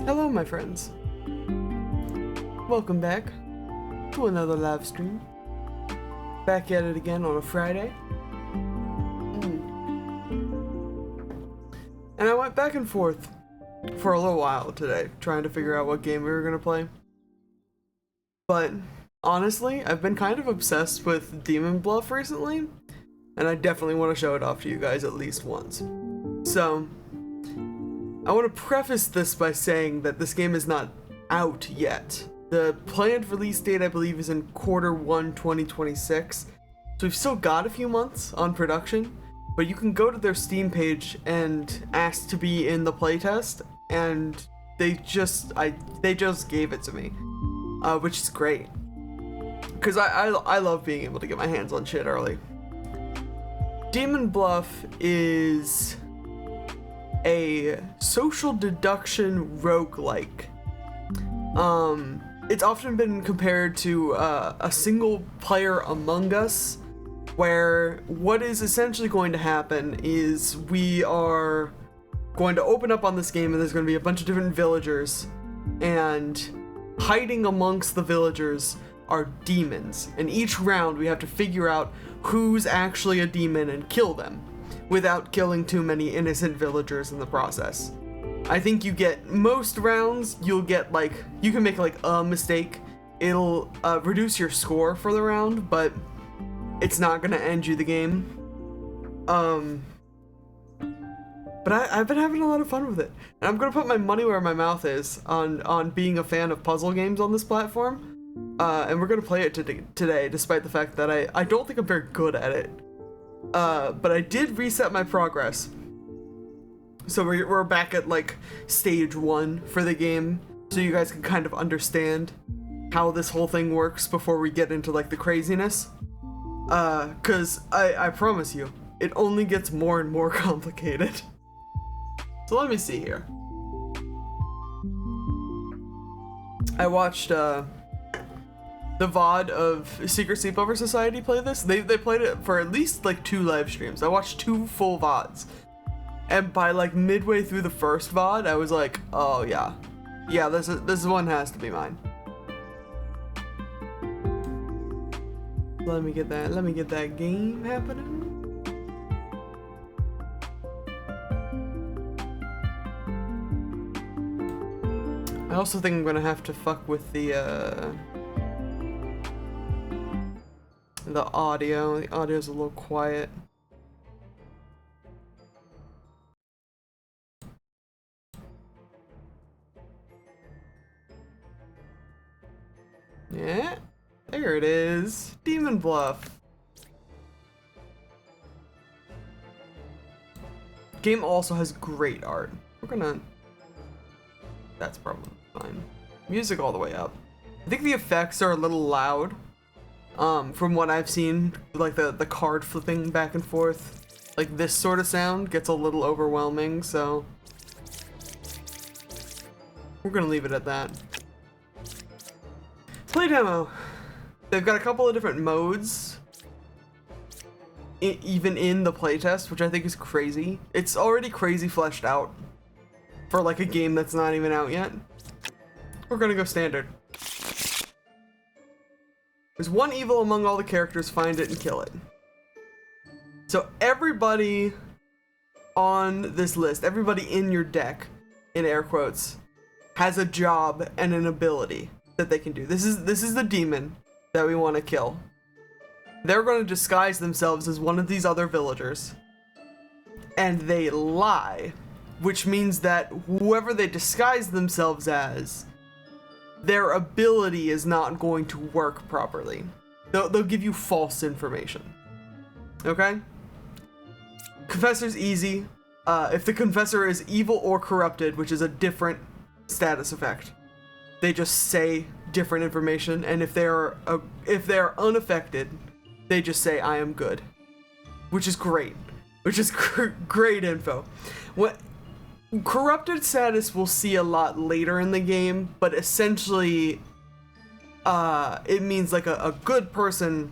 Hello, my friends. Welcome back to another live stream. Back at it again on a Friday. And I went back and forth for a little while today, trying to figure out what game we were gonna play. But honestly, I've been kind of obsessed with Demon Bluff recently, and I definitely want to show it off to you guys at least once. So, I want to preface this by saying that this game is not out yet. The planned release date, I believe, is in Q1 2026, so we've still got a few months on production, but you can go to their Steam page and ask to be in the playtest, and they just gave it to me, which is great, because I love being able to get my hands on shit early. Demon Bluff is a social deduction roguelike. It's often been compared to a single player Among Us, where what is essentially going to happen is we are going to open up on this game and there's going to be a bunch of different villagers, and hiding amongst the villagers are demons, and each round we have to figure out who's actually a demon and kill them without killing too many innocent villagers in the process. I think you get most rounds, you'll get like, you can make like a mistake, it'll reduce your score for the round, but it's not gonna end you the game. But I've been having a lot of fun with it, and I'm gonna put my money where my mouth is on being a fan of puzzle games on this platform, and we're gonna play it today, despite the fact that I don't think I'm very good at it. But I did reset my progress. So we're back at like stage 1 for the game, so you guys can kind of understand how this whole thing works before we get into like the craziness. Cause I promise you, it only gets more and more complicated. So let me see here. I watched the VOD of Secret Sleepover Society play this. They played it for at least like 2 live streams. I watched 2 full VODs. And by like midway through the first VOD, I was like, oh yeah. Yeah, this one has to be mine. Let me get that game happening. I also think I'm gonna have to fuck with the audio. The audio's a little quiet. Yeah, there it is. Demon Bluff. Game also has great art. That's probably fine. Music all the way up. I think the effects are a little loud. From what I've seen, like the card flipping back and forth, like this sort of sound gets a little overwhelming, so we're gonna leave it at that. Play demo. They've got a couple of different modes, even in the playtest, which I think is crazy. It's already crazy fleshed out for like a game that's not even out yet. We're gonna go standard. There's one evil among all the characters, find it and kill it. So everybody on this list, everybody in your deck, in air quotes, has a job and an ability that they can do. This is the demon that we want to kill. They're going to disguise themselves as one of these other villagers, and they lie, which means that whoever they disguise themselves as, their ability is not going to work properly. They'll give you false information. Okay? Confessor's easy. If the confessor is evil or corrupted, which is a different status effect, they just say different information, and if they're unaffected, they just say I am good, which is great. Which is great info. What corrupted status we'll see a lot later in the game, but essentially it means like a good person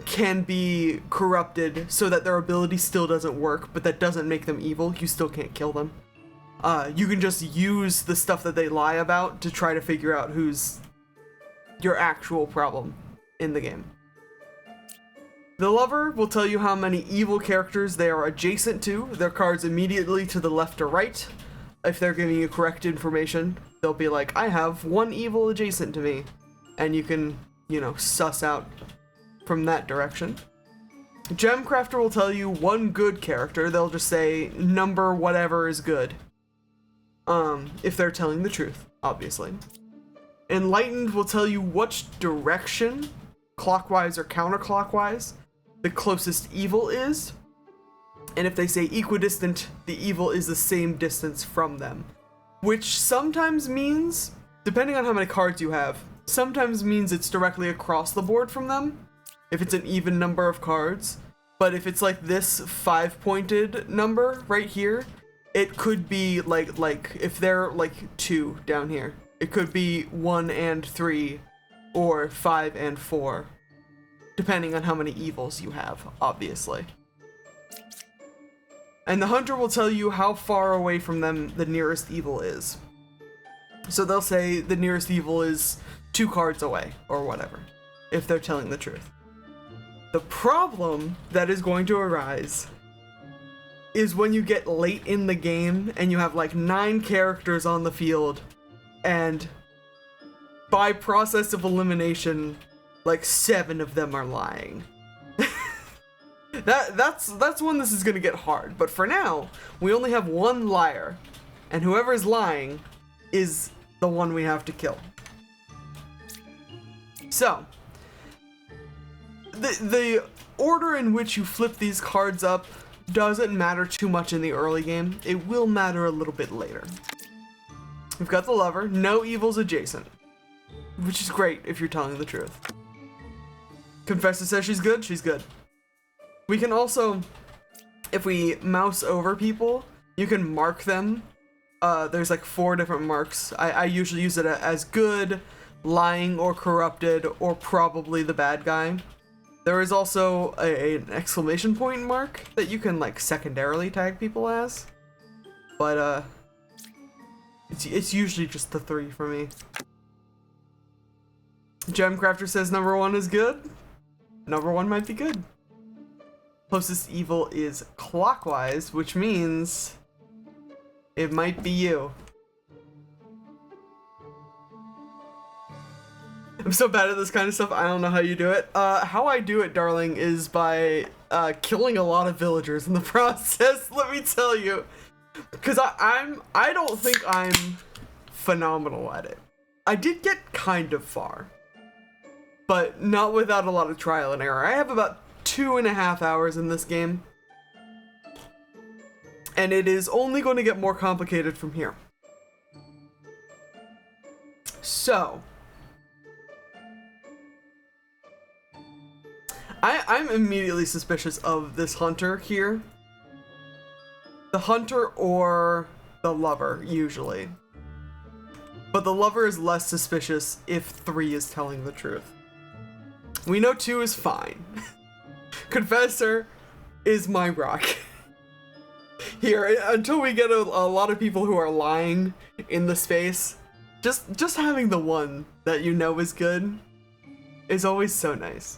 can be corrupted so that their ability still doesn't work, but that doesn't make them evil. You still can't kill them. you can just use the stuff that they lie about to try to figure out who's your actual problem in the game. The Lover will tell you how many evil characters they are adjacent to, their cards immediately to the left or right. If they're giving you correct information, they'll be like, I have one evil adjacent to me. And you can, suss out from that direction. Gem Crafter will tell you one good character. They'll just say number whatever is good. If they're telling the truth, obviously. Enlightened will tell you which direction, clockwise or counterclockwise, the closest evil is. And if they say equidistant, the evil is the same distance from them. Which sometimes means, depending on how many cards you have, sometimes means it's directly across the board from them, if it's an even number of cards. But if it's like this 5-pointed number right here, it could be like if they're like 2 down here, it could be 1 and 3 or 5 and 4, depending on how many evils you have, obviously. And the Hunter will tell you how far away from them the nearest evil is. So they'll say the nearest evil is 2 cards away, or whatever, if they're telling the truth. The problem that is going to arise is when you get late in the game and you have like 9 characters on the field, and by process of elimination, like 7 of them are lying. That's when this is gonna get hard. But for now, we only have 1 liar, and whoever is lying is the one we have to kill. So, the order in which you flip these cards up doesn't matter too much in the early game. It will matter a little bit later. We've got the Lover, no evils adjacent, which is great if you're telling the truth. Confessor says she's good, she's good. We can also, if we mouse over people, you can mark them. There's like 4 different marks. I usually use it as good, lying, or corrupted, or probably the bad guy. There is also an exclamation point mark that you can like secondarily tag people as. But it's usually just the 3 for me. Gem Crafter says number 1 is good. Number 1 might be good. Closest evil is clockwise, which means it might be you. I'm so bad at this kind of stuff, I don't know how you do it. How I do it, darling, is by killing a lot of villagers in the process, let me tell you. Because I don't think I'm phenomenal at it. I did get kind of far, but not without a lot of trial and error. I have about 2.5 hours in this game, and it is only going to get more complicated from here. So, I'm immediately suspicious of this Hunter here. The Hunter or the Lover, usually. But the Lover is less suspicious if 3 is telling the truth. We know 2 is fine. Confessor is my rock. Here, until we get a lot of people who are lying in the space, just having the one that you know is good is always so nice.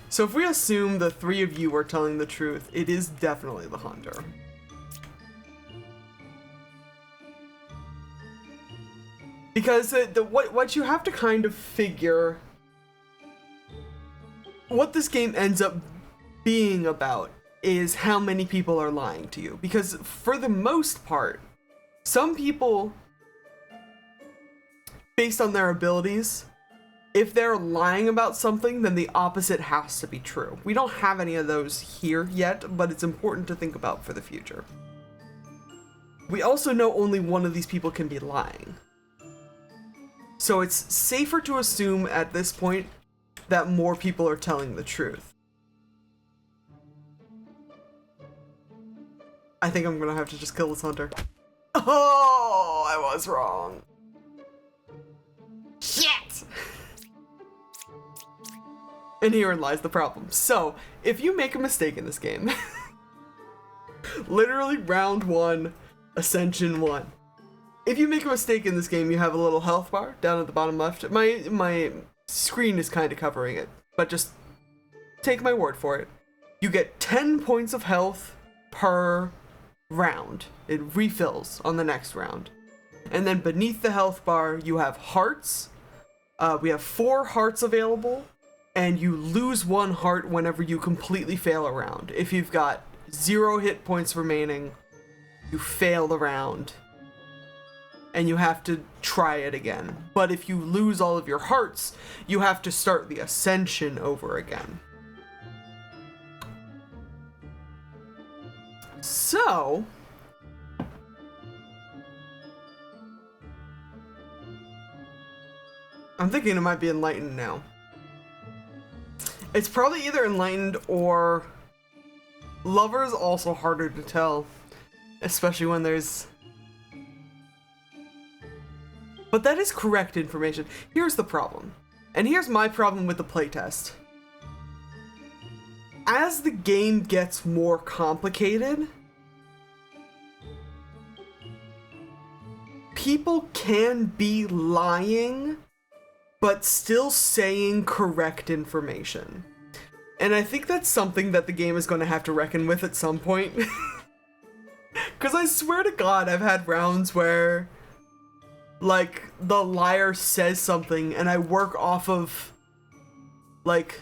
So if we assume the 3 of you are telling the truth, it is definitely the Hunter. Because what you have to kind of figure, what this game ends up being about is how many people are lying to you. Because for the most part, some people, based on their abilities, if they're lying about something, then the opposite has to be true. We don't have any of those here yet, but it's important to think about for the future. We also know only one of these people can be lying. So it's safer to assume at this point that more people are telling the truth. I think I'm gonna have to just kill this Hunter. Oh, I was wrong. Shit! And herein lies the problem. So, if you make a mistake in this game, Literally round 1, Ascension 1. If you make a mistake in this game, you have a little health bar down at the bottom left. My screen is kind of covering it, but just take my word for it. You get 10 points of health per round. It refills on the next round. And then beneath the health bar, you have hearts. We have 4 hearts available, and you lose 1 heart whenever you completely fail a round. If you've got 0 hit points remaining, you fail the round, and you have to try it again. But if you lose all of your hearts, you have to start the Ascension over again. So, I'm thinking it might be Enlightened now. It's probably either Enlightened or Lover is also harder to tell, especially when there's... But that is correct information. Here's the problem, and here's my problem with the playtest. As the game gets more complicated, people can be lying, but still saying correct information. And I think that's something that the game is going to have to reckon with at some point. Because I swear to God, I've had rounds where, like, the liar says something, and I work off of, like...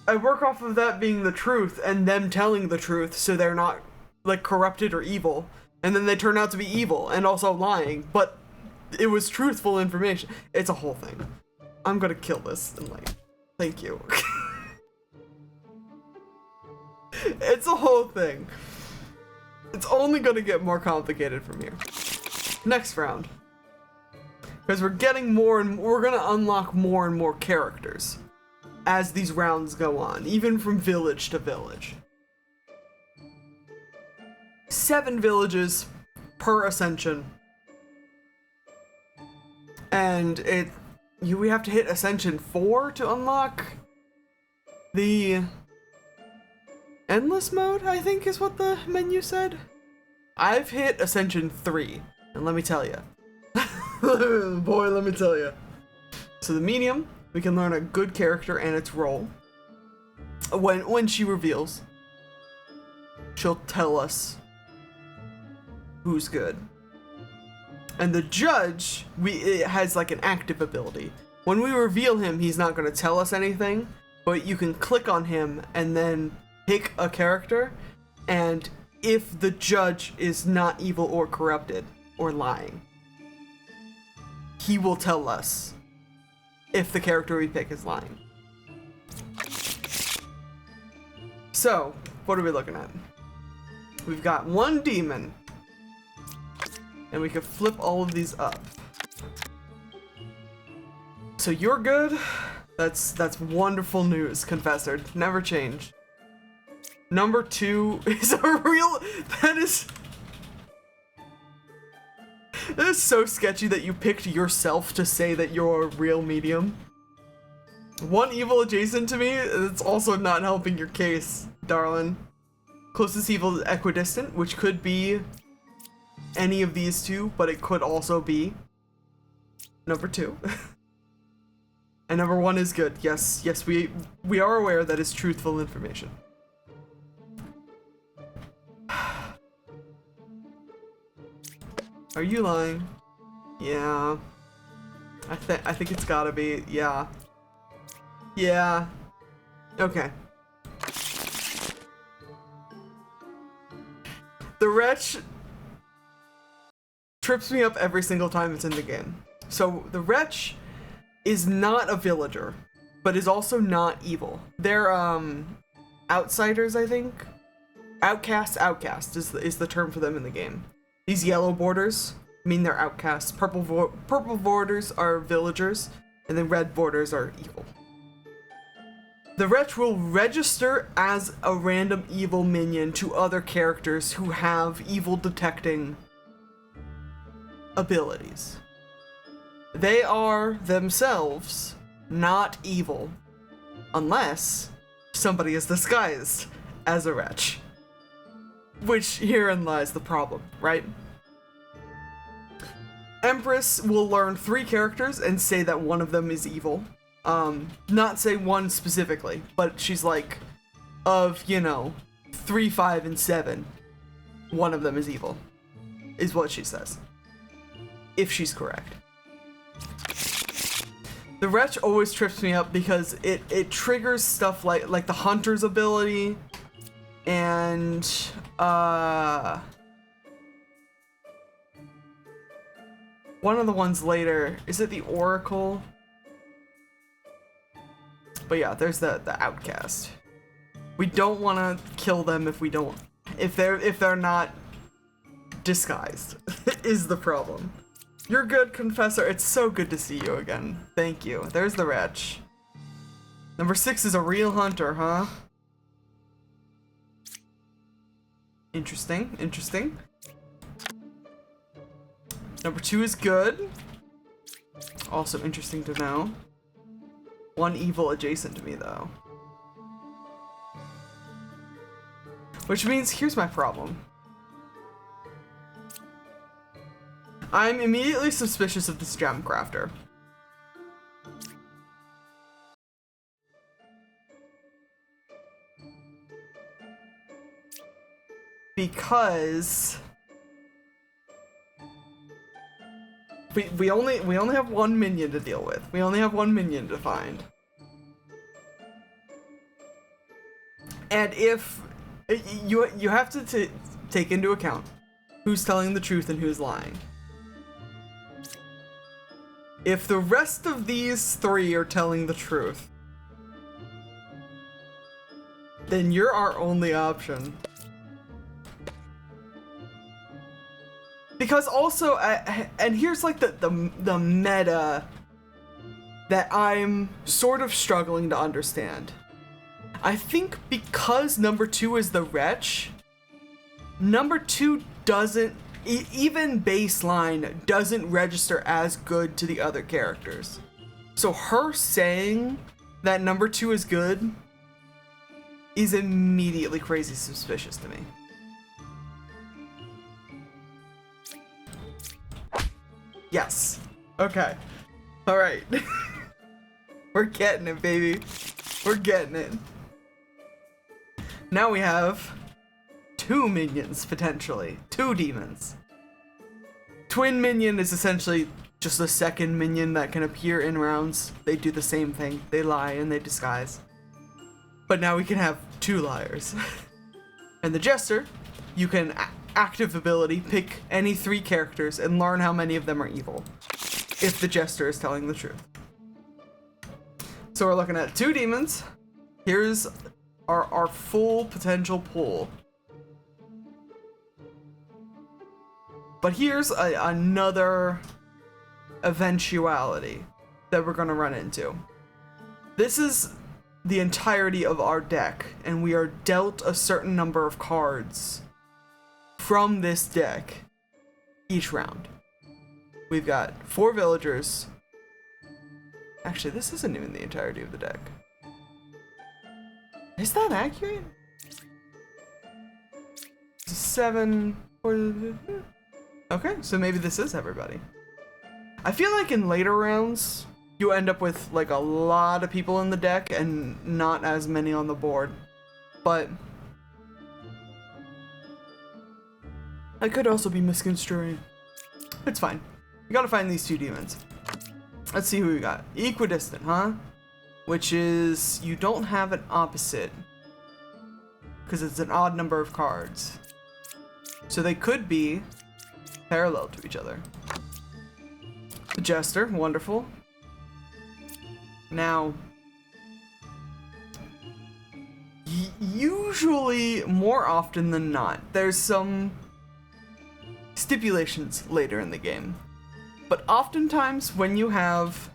I work off of that being the truth, and them telling the truth, so they're not, like, corrupted or evil. And then they turn out to be evil, and also lying, but it was truthful information. It's a whole thing. I'm gonna kill this and, like, thank you. It's a whole thing. It's only gonna get more complicated from here. Next round. Because we're getting more and we're gonna unlock more and more characters as these rounds go on, even from village to village. 7 villages per ascension. And we have to hit Ascension 4 to unlock the Endless mode, I think is what the menu said. I've hit Ascension 3, and let me tell you. Boy, let me tell you. So the medium, we can learn a good character and its role. When she reveals, she'll tell us who's good. And the judge, it has like an active ability. When we reveal him, he's not going to tell us anything, but you can click on him and then pick a character, and if the judge is not evil or corrupted or lying, he will tell us if the character we pick is lying. So, what are we looking at? We've got 1 demon, and we can flip all of these up. So you're good. That's wonderful news, Confessor. Never change. Number 2 is a real... That is so sketchy that you picked yourself to say that you're a real medium. 1 evil adjacent to me, it's also not helping your case, darling. Closest evil is equidistant, which could be any of these 2, but it could also be number 2. And number 1 is good. Yes, we are aware that is truthful information. Are you lying? Yeah. I think it's gotta be. Yeah. Yeah. Okay. The wretch trips me up every single time it's in the game. So the wretch is not a villager, but is also not evil. They're outsiders, I think. Outcast is the term for them in the game. These yellow borders mean they're outcasts. Purple borders are villagers, and then red borders are evil. The wretch will register as a random evil minion to other characters who have evil detecting abilities. They are themselves not evil unless somebody is disguised as a wretch. Which herein lies the problem, right? Empress will learn 3 characters and say that one of them is evil. Not say one specifically, but she's like, of, you know, 3, 5, and 7, one of them is evil, is what she says. If she's correct. The Wretch always trips me up because it triggers stuff like the Hunter's ability and one of the ones later, is it the Oracle? But yeah, there's the Outcast. We don't want to kill them if they're not disguised. Is the problem. You're good, Confessor. It's so good to see you again. Thank you. There's the Wretch. Number 6 is a real hunter, huh? Interesting, interesting. Number 2 is good. Also interesting to know. 1 evil adjacent to me, though. Which means, here's my problem. I'm immediately suspicious of this gem crafter. Because we only have 1 minion to deal with. We only have 1 minion to find. And if you have to take into account who's telling the truth and who's lying. If the rest of these 3 are telling the truth, then you're our only option. Because also, and here's like the meta that I'm sort of struggling to understand. I think because number 2 is the Wretch, number 2 doesn't, even baseline, doesn't register as good to the other characters. So her saying that number 2 is good is immediately crazy suspicious to me. Yes. Okay. All right. We're getting it, baby. We're getting it. Now we have 2 minions, potentially. 2 demons. Twin minion is essentially just a second minion that can appear in rounds. They do the same thing. They lie and they disguise. But now we can have 2 liars. And the Jester, you can active ability, pick any 3 characters and learn how many of them are evil. If the Jester is telling the truth. So we're looking at 2 demons. Here's our full potential pool. But here's another eventuality that we're gonna run into. This is the entirety of our deck, and we are dealt a certain number of cards from this deck each round. We've got 4 villagers. Actually, this isn't even the entirety of the deck. Is that accurate? 7. Okay, so maybe this is everybody. I feel like in later rounds, you end up with like a lot of people in the deck and not as many on the board. But I could also be misconstruing. It's fine. We gotta find these 2 demons. Let's see who we got. Equidistant, huh? Which is, you don't have an opposite. Because it's an odd number of cards. So they could be parallel to each other. The Jester, wonderful. Now, usually, more often than not, there's some stipulations later in the game. But oftentimes, when you have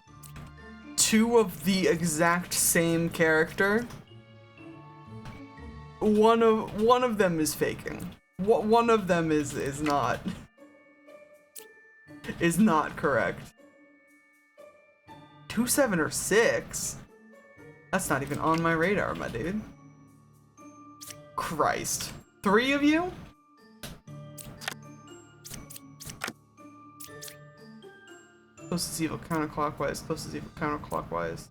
2 of the exact same character, one of them is faking. One of them is not correct. 2, 7, or 6. That's not even on my radar, my dude. Christ. 3 of you? Closest evil counterclockwise, closest evil counterclockwise,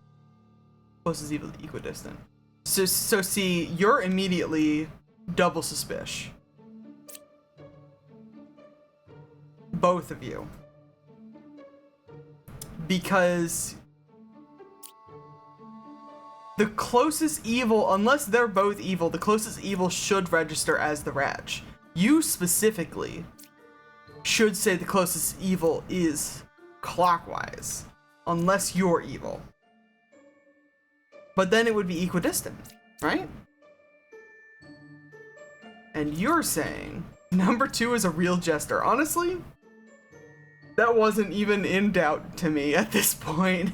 closest evil equidistant. So see, you're immediately double suspicious. Both of you. Because the closest evil, unless they're both evil, the closest evil should register as the wretch. You specifically should say the closest evil is clockwise, unless you're evil. But then it would be equidistant, right? And you're saying number 2 is a real jester. Honestly, that wasn't even in doubt to me at this point.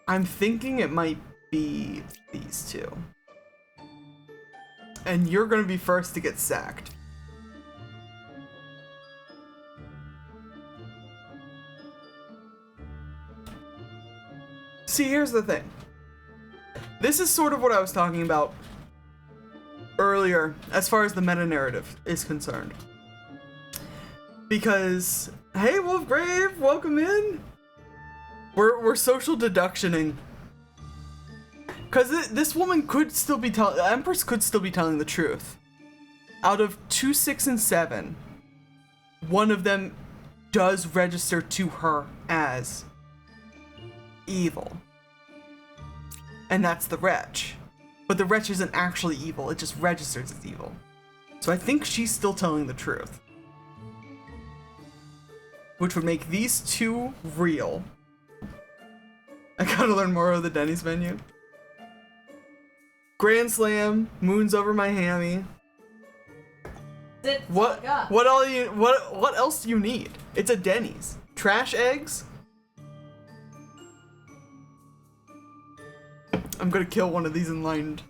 I'm thinking it might be these two. And you're gonna be first to get sacked. See, here's the thing. This is sort of what I was talking about earlier as far as the meta-narrative is concerned. Because, hey Wolfgrave, welcome in. We're social deductioning. Because this woman could still be telling, Empress could still be telling the truth. Out of 2, 6, and 7, one of them does register to her as evil. And that's the wretch. But the wretch isn't actually evil, it just registers as evil. So I think she's still telling the truth. Which would make these two real. I gotta learn more of the Denny's menu. Grand Slam, moons over my hammy. What else do you need? It's a Denny's. Trash eggs? I'm gonna kill one of these enlightened.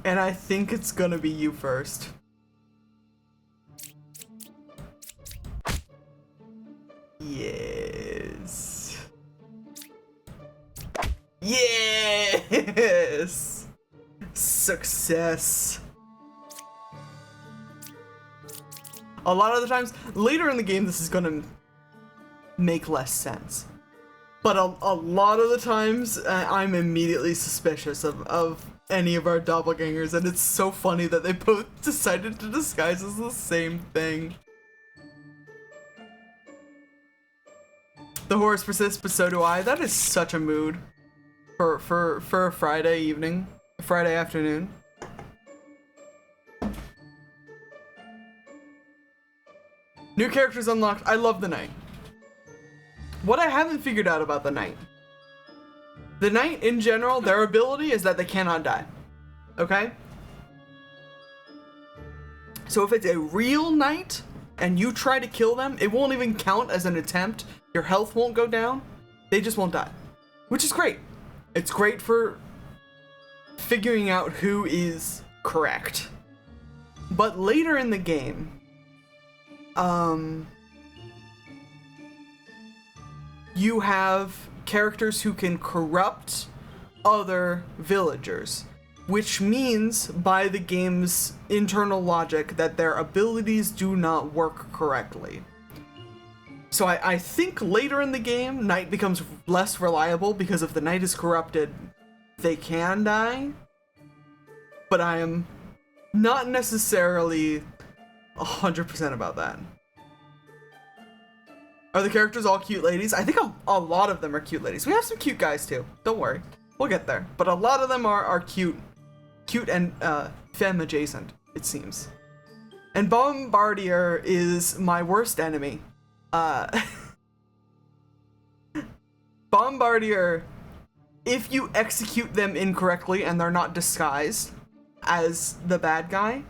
And I think it's gonna be you first. Yes. Yes! Success. A lot of the times, later in the game, this is gonna make less sense. But a lot of the times, I'm immediately suspicious of any of our doppelgangers, and it's so funny that they both decided to disguise as the same thing. The horrors persist, but so do I. That is such a mood for a Friday evening, a Friday afternoon. New characters unlocked. I love the Knight. What I haven't figured out about the Knight. The Knight, in general, their ability is that they cannot die. Okay? So if it's a real Knight, and you try to kill them, it won't even count as an attempt. Your health won't go down. They just won't die. Which is great. It's great for figuring out who is correct. But later in the game, you have characters who can corrupt other villagers, which means by the game's internal logic that their abilities do not work correctly. So I think later in the game, Knight becomes less reliable because if the Knight is corrupted, they can die. But I am not necessarily 100% about that. Are the characters all cute ladies? I think a lot of them are cute ladies. We have some cute guys too. Don't worry. We'll get there. But a lot of them are cute. Cute and femme adjacent, it seems. And Bombardier is my worst enemy. Bombardier, if you execute them incorrectly and they're not disguised as the bad guy,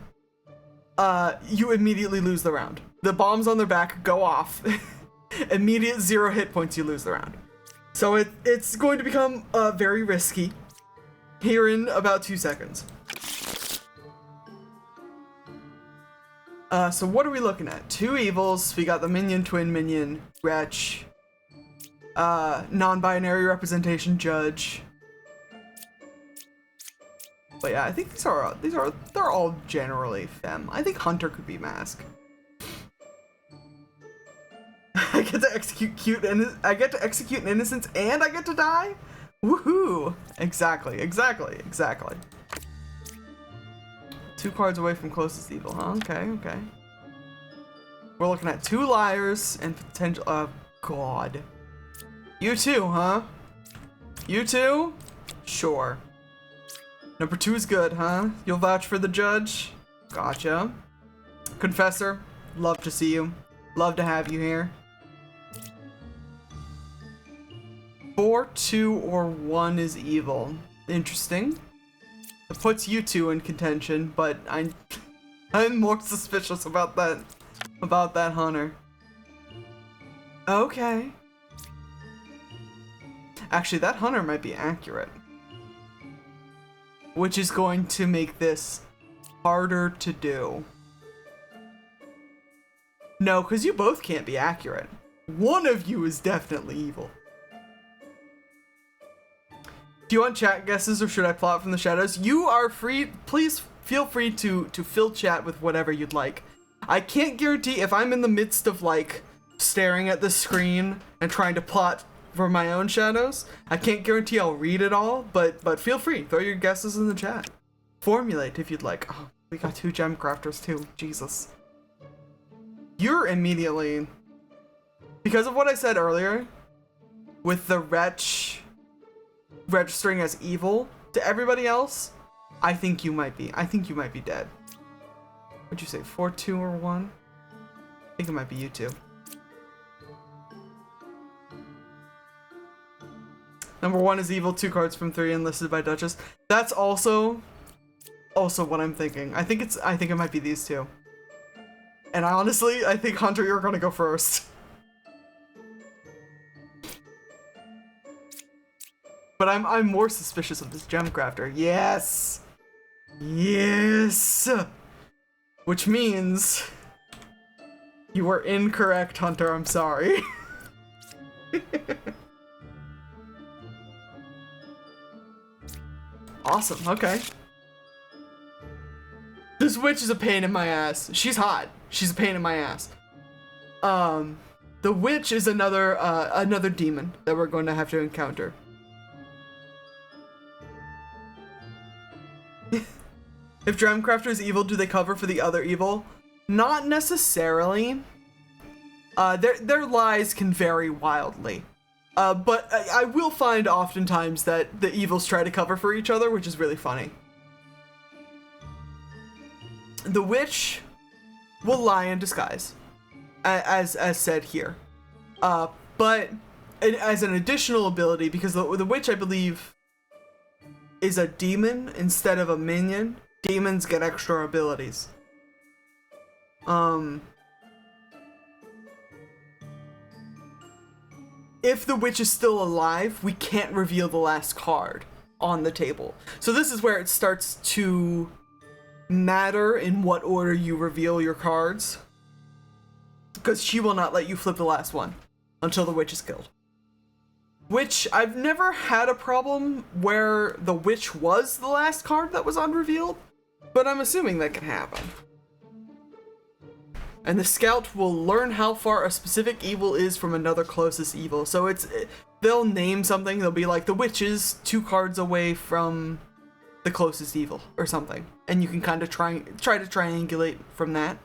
you immediately lose the round. The bombs on their back go off. Immediate 0 hit points, you lose the round. So it's going to become very risky here in about 2 seconds. So what are we looking at? 2 evils. We got the minion, twin minion, wretch. non-binary representation judge. But yeah, I think they're all generally femme. I think Hunter could be mask. I get to execute an innocence and I get to die? Woohoo! Exactly. 2 cards away from closest evil, huh? Okay. We're looking at 2 liars and potential, God. You too, huh? You too? Sure. Number 2 is good, huh? You'll vouch for the judge? Gotcha. Confessor, love to see you. Love to have you here. 4, 2, or 1 is evil. Interesting. It puts you 2 in contention, but I'm more suspicious about that Hunter. Okay. Actually, that Hunter might be accurate. Which is going to make this harder to do. No, because you both can't be accurate. One of you is definitely evil. Do you want chat guesses or should I plot from the shadows? You are free. Please feel free to fill chat with whatever you'd like. I can't guarantee if I'm in the midst of like staring at the screen and trying to plot for my own shadows. I can't guarantee I'll read it all, but feel free. Throw your guesses in the chat. Formulate if you'd like. Oh, we got 2 gem crafters too. Jesus. You're immediately, because of what I said earlier, with the wretch registering as evil to everybody else, I think you might be dead. What'd you say, 4, 2, or 1? I think it might be you two. Number 1 is evil, 2 cards from 3 enlisted by Duchess. That's also what I'm thinking. I think it might be these two. And honestly, I think Hunter, you're gonna go first. But I'm more suspicious of this gem crafter. Yes! Yes! Which means you were incorrect, Hunter. I'm sorry. Awesome, okay. This witch is a pain in my ass. She's hot. She's a pain in my ass. The witch is another demon that we're going to have to encounter. If Gemcrafter is evil, do they cover for the other evil? Not necessarily. Their lies can vary wildly. But I will find oftentimes that the evils try to cover for each other, which is really funny. The witch will lie in disguise, as said here. But as an additional ability, because the witch, I believe, is a demon instead of a minion. Demons get extra abilities. If the witch is still alive, we can't reveal the last card on the table. So this is where it starts to matter in what order you reveal your cards. Because she will not let you flip the last one until the witch is killed. Which, I've never had a problem where the witch was the last card that was unrevealed, but I'm assuming that can happen. And the scout will learn how far a specific evil is from another closest evil. So they'll name something, they'll be like, the witch is 2 cards away from the closest evil, or something. And you can kind of try to triangulate from that.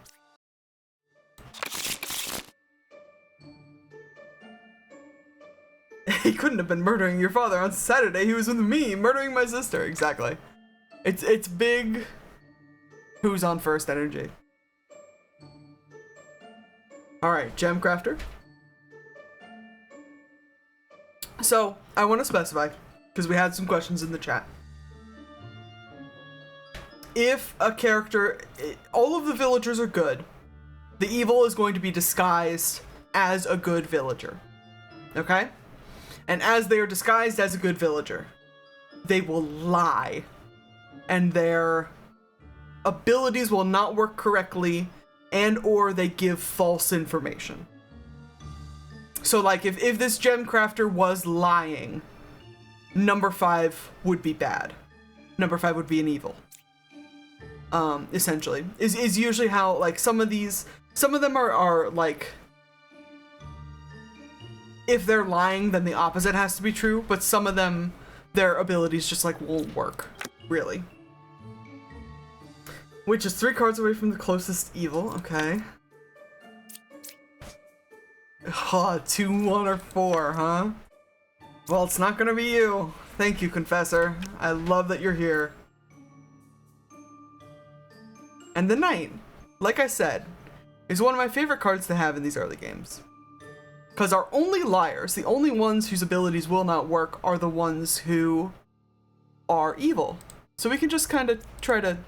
He couldn't have been murdering your father on Saturday. He was with me, murdering my sister. Exactly. It's big who's on first energy. Alright, Gem Crafter. So, I want to specify, because we had some questions in the chat. If a character, all of the villagers are good, the evil is going to be disguised as a good villager. Okay? And as they are disguised as a good villager, they will lie. And their abilities will not work correctly, and or they give false information. So like if this gem crafter was lying, number 5 would be bad. Number 5 would be an evil. Essentially. Is usually how like some of them are like, if they're lying, then the opposite has to be true, but some of them, their abilities just like won't work, really. Which is 3 cards away from the closest evil, okay. 2, 1, or 4, huh? Well, it's not gonna be you. Thank you, Confessor. I love that you're here. And the Knight, like I said, is one of my favorite cards to have in these early games. Because our only liars, the only ones whose abilities will not work, are the ones who are evil. So we can just kind of try to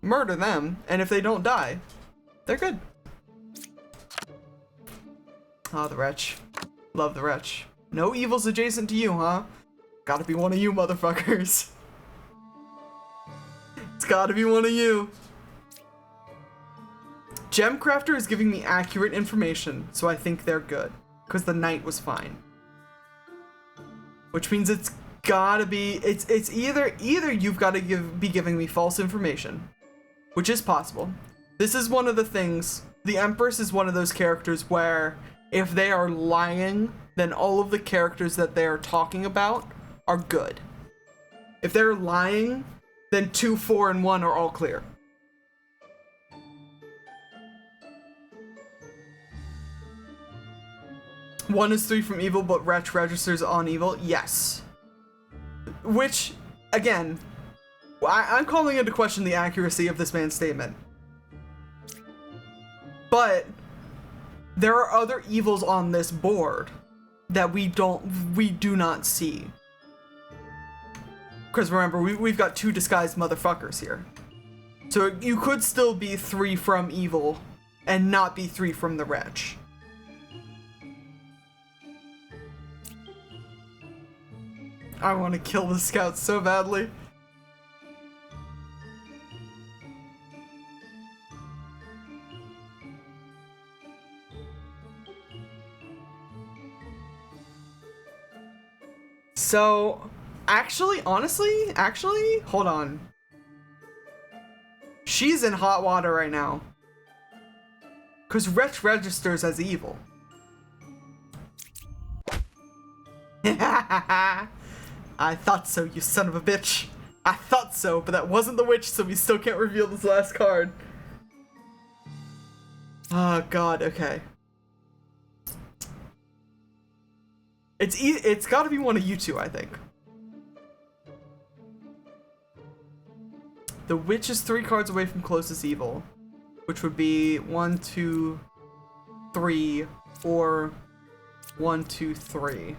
murder them, and if they don't die, they're good. Ah, the Wretch. Love the Wretch. No evils adjacent to you, huh? Gotta be one of you, motherfuckers. It's gotta be one of you. Gem Crafter is giving me accurate information, so I think they're good. Because the Knight was fine. Which means it's gotta be, it's either you've gotta be giving me false information, which is possible. This is one of the things, the Empress is one of those characters where if they are lying, then all of the characters that they are talking about are good. If they're lying, then 2, 4, and 1 are all clear. One is 3 from evil, but Wretch registers on evil. Yes. Which, again, I'm calling into question the accuracy of this man's statement. But there are other evils on this board that we do not see. Because remember, we've got 2 disguised motherfuckers here. So you could still be 3 from evil and not be 3 from the Wretch. I want to kill the scouts so badly. So, actually, hold on. She's in hot water right now. Because Wretch registers as evil. I thought so, you son of a bitch. I thought so, but that wasn't the witch, so we still can't reveal this last card. Oh god, okay. It's gotta be one of you two, I think. The witch is 3 cards away from closest evil, which would be 1, 2, 3, or 1, 2, 3.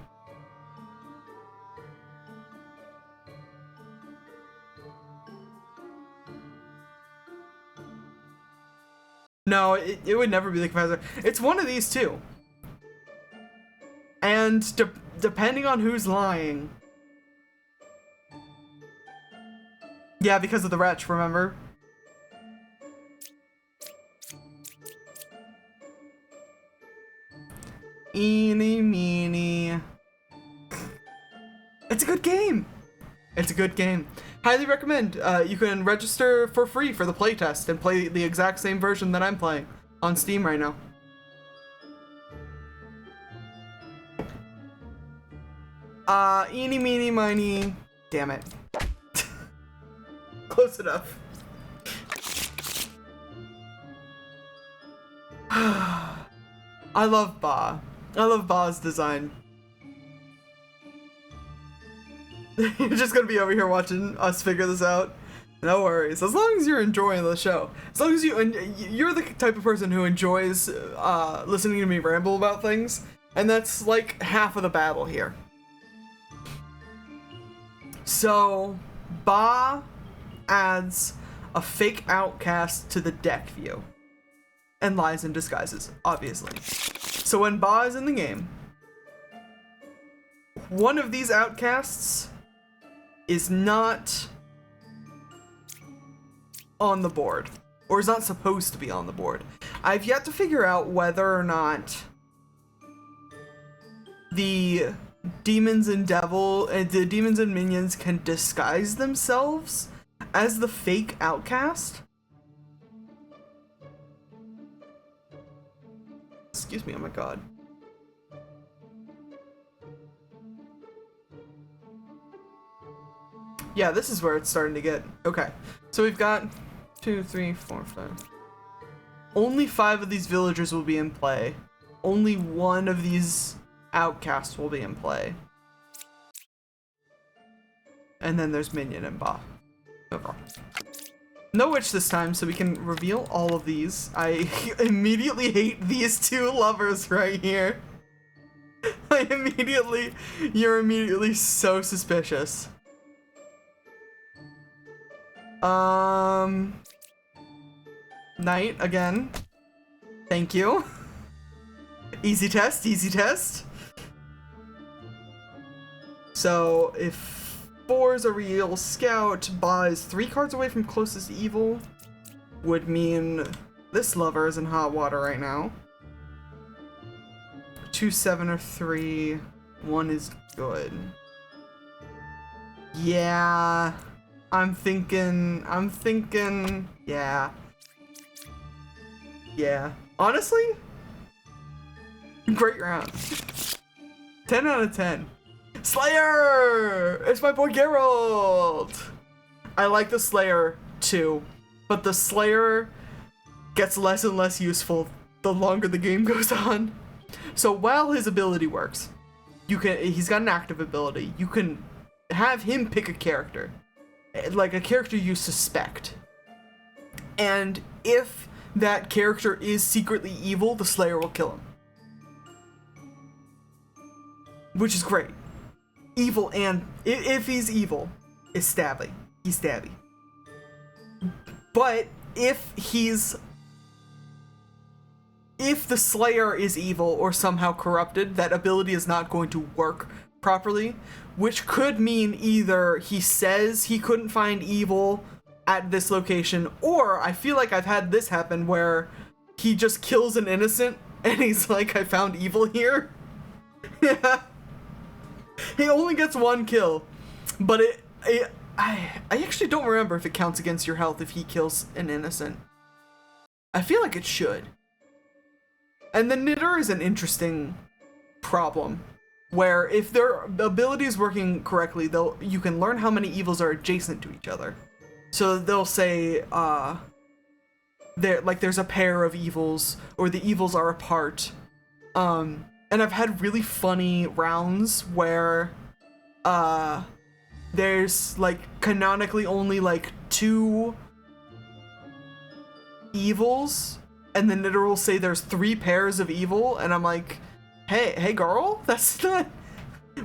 No, it would never be the Confessor. It's one of these two. And depending on who's lying. Yeah, because of the Wretch, remember? Eeny, meeny. It's a good game. It's a good game. Highly recommend. You can register for free for the playtest and play the exact same version that I'm playing on Steam right now. Eeny, meeny, miny. Damn it. Close enough. I love Ba. I love Ba's design. You're just gonna be over here watching us figure this out. No worries. As long as you're enjoying the show. As long as you're the type of person who enjoys listening to me ramble about things. And that's like half of the battle here. So, Ba adds a fake outcast to the deck view. And lies in disguises, obviously. So when Ba is in the game, one of these outcasts is not on the board, or is not supposed to be on the board. I've yet to figure out whether or not the demons and minions can disguise themselves as the fake outcast. Excuse me, oh my god. Yeah, this is where it's starting to get... Okay, so we've got 2, 3, 4, 5. Only 5 of these villagers will be in play. Only 1 of these outcasts will be in play. And then there's Minion and Ba. Overall. No witch this time, so we can reveal all of these. I immediately hate these 2 lovers right here. You're immediately so suspicious. Knight again. Thank you. Easy test, easy test. So if 4 is a real scout, Ba is 3 cards away from closest evil, would mean this lover is in hot water right now. 2, 7, or 3. 1 is good. Yeah. I'm thinking, yeah. Yeah. Honestly, great round. 10 out of 10. Slayer! It's my boy Geralt! I like the Slayer too, but the Slayer gets less and less useful the longer the game goes on. So while his ability works, he's got an active ability, you can have him pick a character. Like a character you suspect. And if that character is secretly evil, the Slayer will kill him. Which is great. Evil, and if he's evil, is stabby. He's stabby. But if the Slayer is evil or somehow corrupted, that ability is not going to work properly, which could mean either he says he couldn't find evil at this location, or I feel like I've had this happen where he just kills an innocent and he's like, I found evil here. Yeah. He only gets 1 kill, but I actually don't remember if it counts against your health if he kills an innocent. I feel like it should. And the Knitter is an interesting problem, where if their ability is working correctly, you can learn how many evils are adjacent to each other. So they'll say, there's a pair of evils, or the evils are apart. And I've had really funny rounds where, there's, like, canonically only, like, 2 evils, and the Knitter will say there's 3 pairs of evil, and I'm like, hey girl, that's not,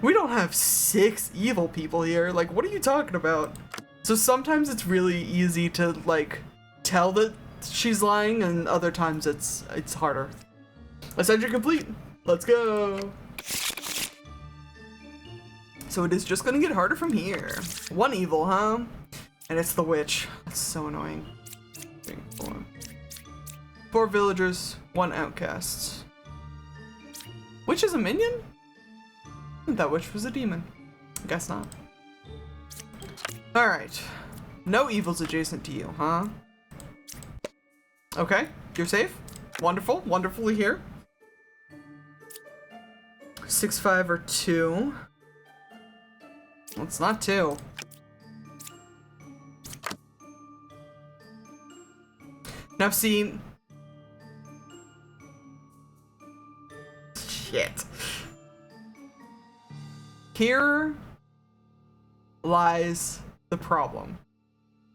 we don't have 6 evil people here, like, what are you talking about? So sometimes it's really easy to, like, tell that she's lying, and other times it's harder. Ascension complete, let's go. So it is just gonna get harder from here. 1 evil, huh? And it's the witch. That's so annoying. 3, 4. 4 villagers, 1 outcast. Witch is a minion? I thought witch was a demon. Guess not. Alright. No evils adjacent to you, huh? Okay, you're safe. Wonderful, wonderfully here. 6, 5, or 2. Well, it's not 2. Now see... Shit. Here lies the problem.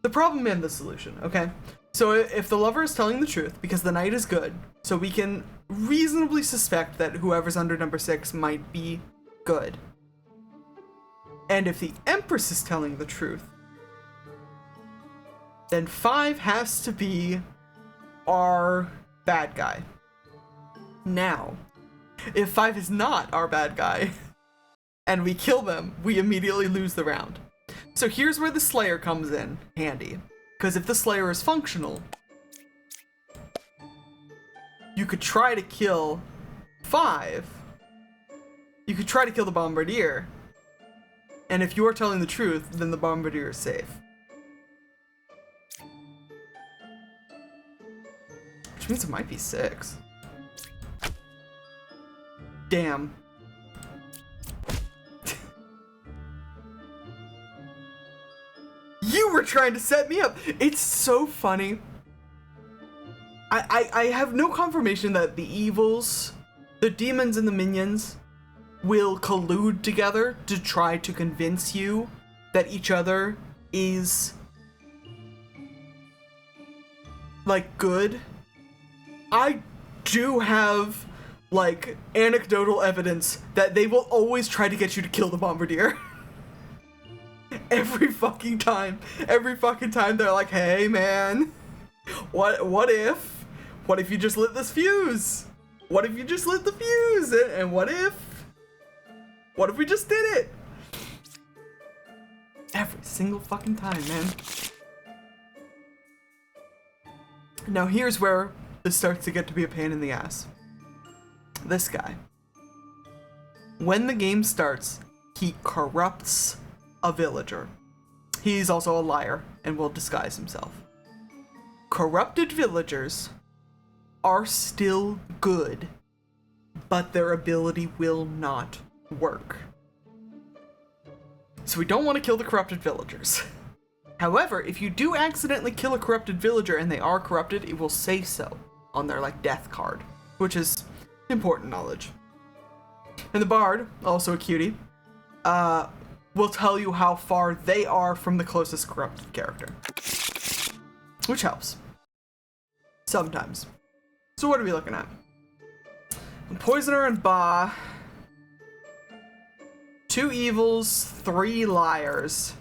The problem and the solution, okay? So if the lover is telling the truth, because the knight is good, so we can reasonably suspect that whoever's under number 6 might be good. And if the Empress is telling the truth, then 5 has to be our bad guy. Now, if 5 is not our bad guy, and we kill them, we immediately lose the round. So here's where the Slayer comes in handy. Because if the Slayer is functional, you could try to kill 5 You could try to kill the Bombardier. And if you are telling the truth, then the Bombardier is safe. Which means it might be 6. Damn. You were trying to set me up! It's so funny. I have no confirmation that the evils, the demons and the minions, will collude together to try to convince you that each other is, like, good. I do have, like, anecdotal evidence that they will always try to get you to kill the Bombardier. Every fucking time they're like, hey man, what if you just lit this fuse? What if you just lit the fuse? And what if we just did it? Every single fucking time, man. Now here's where this starts to get to be a pain in the ass. This guy. When the game starts, he corrupts a villager. He's also a liar and will disguise himself. Corrupted villagers are still good, but their ability will not work. So we don't want to kill the corrupted villagers. However, if you do accidentally kill a corrupted villager and they are corrupted, it will say so on their, like, death card, which is important knowledge. And the bard, also a cutie, will tell you how far they are from the closest corrupted character, which helps sometimes. So what are we looking at? Poisoner and Ba. 2 evils, 3 liars.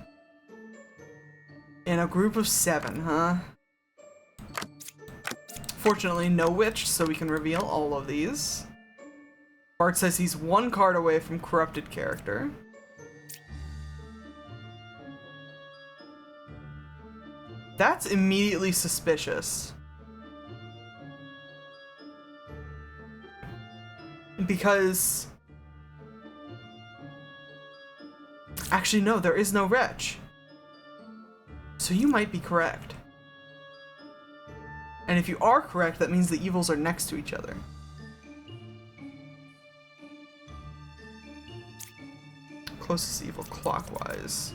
In a group of 7, huh? Fortunately, no witch, so we can reveal all of these. Bart says he's 1 card away from corrupted character. That's immediately suspicious. Because... actually, no, there is no wretch. So you might be correct. And if you are correct, that means the evils are next to each other. Closest evil clockwise.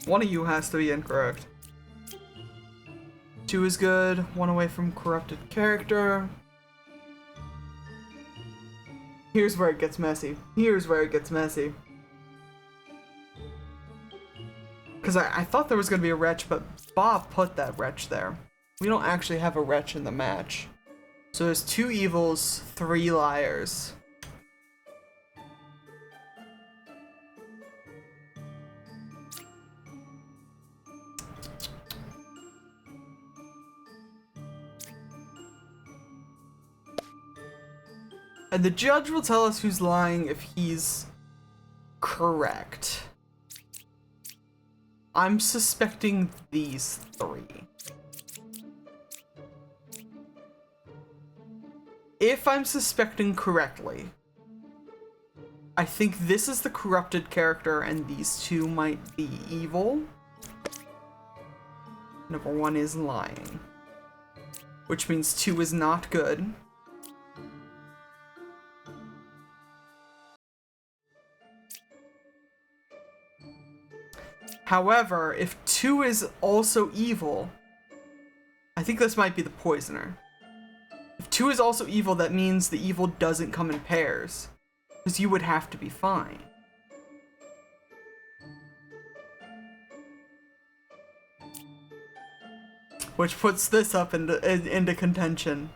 One of you has to be incorrect. 2 is good, 1 away from corrupted character. Here's where it gets messy. Because I thought there was going to be a wretch, but Bob put that wretch there. We don't actually have a wretch in the match. So there's 2 evils, 3 liars. And the judge will tell us who's lying if he's correct. I'm suspecting these 3. If I'm suspecting correctly, I think this is the corrupted character and these 2 might be evil. Number 1 is lying, which means 2 is not good. However, if 2 is also evil, I think this might be the poisoner. If 2 is also evil, that means the evil doesn't come in pairs, because you would have to be fine. Which puts this up into contention.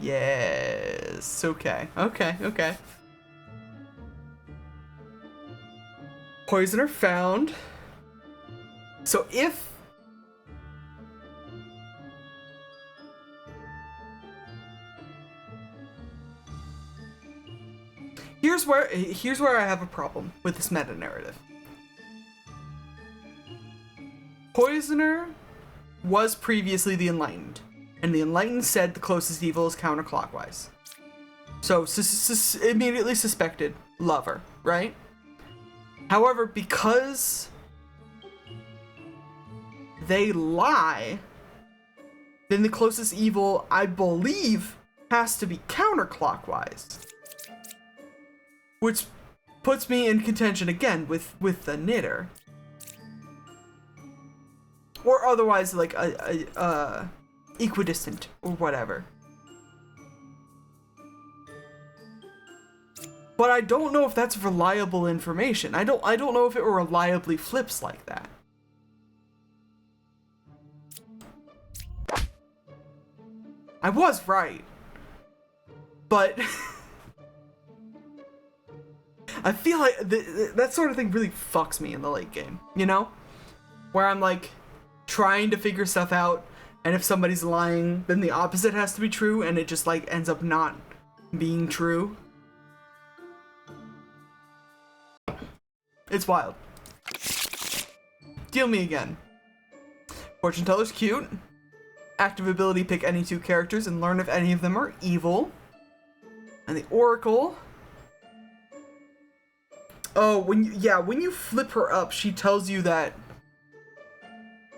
Yes, okay. Poisoner found. So if... Here's where I have a problem with this meta-narrative. Poisoner was previously the Enlightened. and the enlightened said the closest evil is counterclockwise. So immediately suspected lover, right? However, because they lie, then the closest evil, I believe, has to be counterclockwise. Which puts me in contention again with the knitter. Or otherwise like a equidistant or whatever. But I don't know if that's reliable information. I don't know if it reliably flips like that. I was right. But I feel like that sort of thing really fucks me in the late game, you know? Where I'm like trying to figure stuff out, and if somebody's lying, then the opposite has to be true, and it just like ends up not being true. It's wild. Deal me again. Fortune teller's cute. Active ability, pick any 2 characters and learn if any of them are evil. And the oracle. Oh, when you flip her up, she tells you that